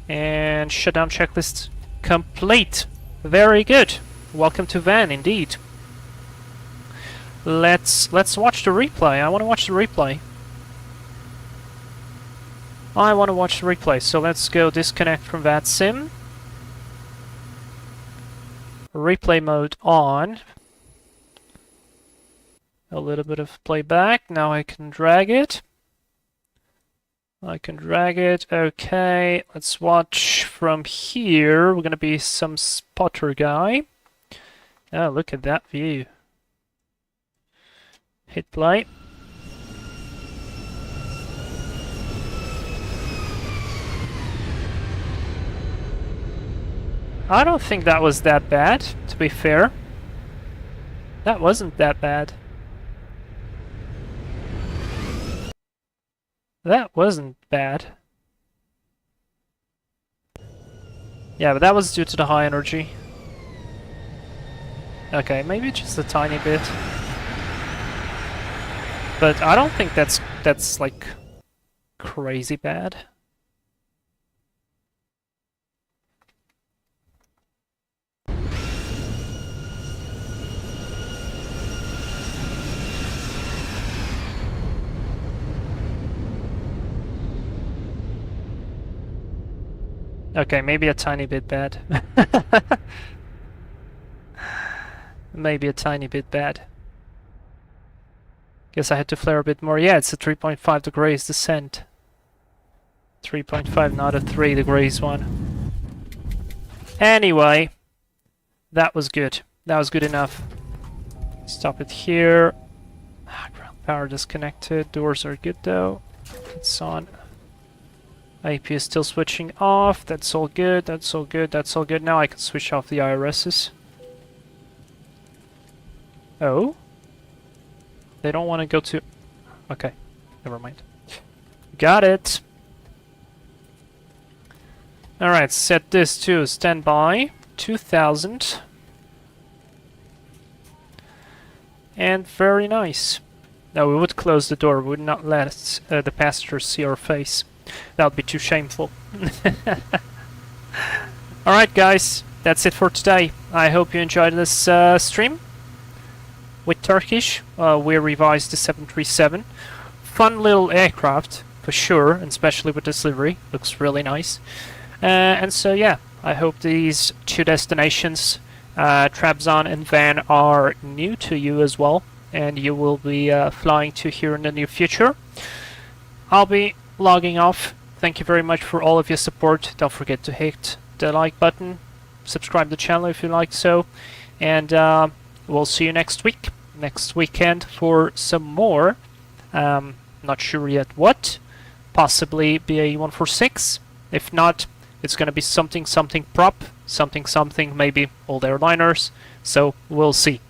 And shutdown checklist complete. Very good. Welcome to van, indeed. let's watch the replay. I want to watch the replay. I want to watch the replay. So let's go disconnect from that sim. Replay mode on. A little bit of playback. Now I can drag it. Okay, let's watch from here. We're gonna be some spotter guy. Oh, look at that view. Hit play. I don't think that was that bad, to be fair. That wasn't that bad. That wasn't bad. Yeah, but that was due to the high energy. Okay, maybe just a tiny bit. But I don't think that's like crazy bad. Okay, maybe a tiny bit bad. Maybe a tiny bit bad. Guess I had to flare a bit more. Yeah, it's a 3.5 degrees descent. 3.5, not a 3 degrees one. Anyway, that was good. That was good enough. Stop it here. Ground power disconnected. Doors are good though. It's on. IP is still switching off. That's all good. That's all good. That's all good. Now I can switch off the IRSs. Oh? They don't want to go to... Okay. Never mind. Got it. Alright, set this to standby. 2000. And very nice. Now we would close the door. We would not let the passengers see our face. That would be too shameful. Alright guys, that's it for today. I hope you enjoyed this stream with Turkish. We revised the 737. Fun little aircraft, for sure, and especially with this livery. Looks really nice. And so yeah, I hope these two destinations, Trabzon and Van, are new to you as well, and you will be flying to here in the near future. I'll be logging off. Thank you very much for all of your support. Don't forget to hit the like button, subscribe to the channel if you like so, and we'll see you next weekend for some more. Not sure yet what. Possibly BAE 146. If not, it's gonna be something prop, something maybe old airliners. So we'll see.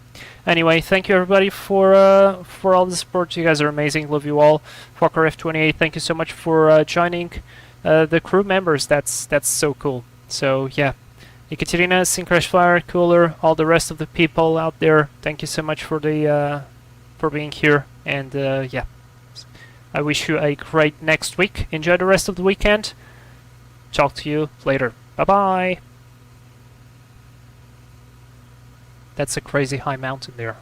Anyway, thank you everybody for all the support. You guys are amazing. Love you all. Fokker F28, thank you so much for joining the crew members. That's so cool. So yeah, Ekaterina, Syncrash Flyer, Cooler, all the rest of the people out there. Thank you so much for the for being here. And yeah, I wish you a great next week. Enjoy the rest of the weekend. Talk to you later. Bye bye. That's a crazy high mountain there.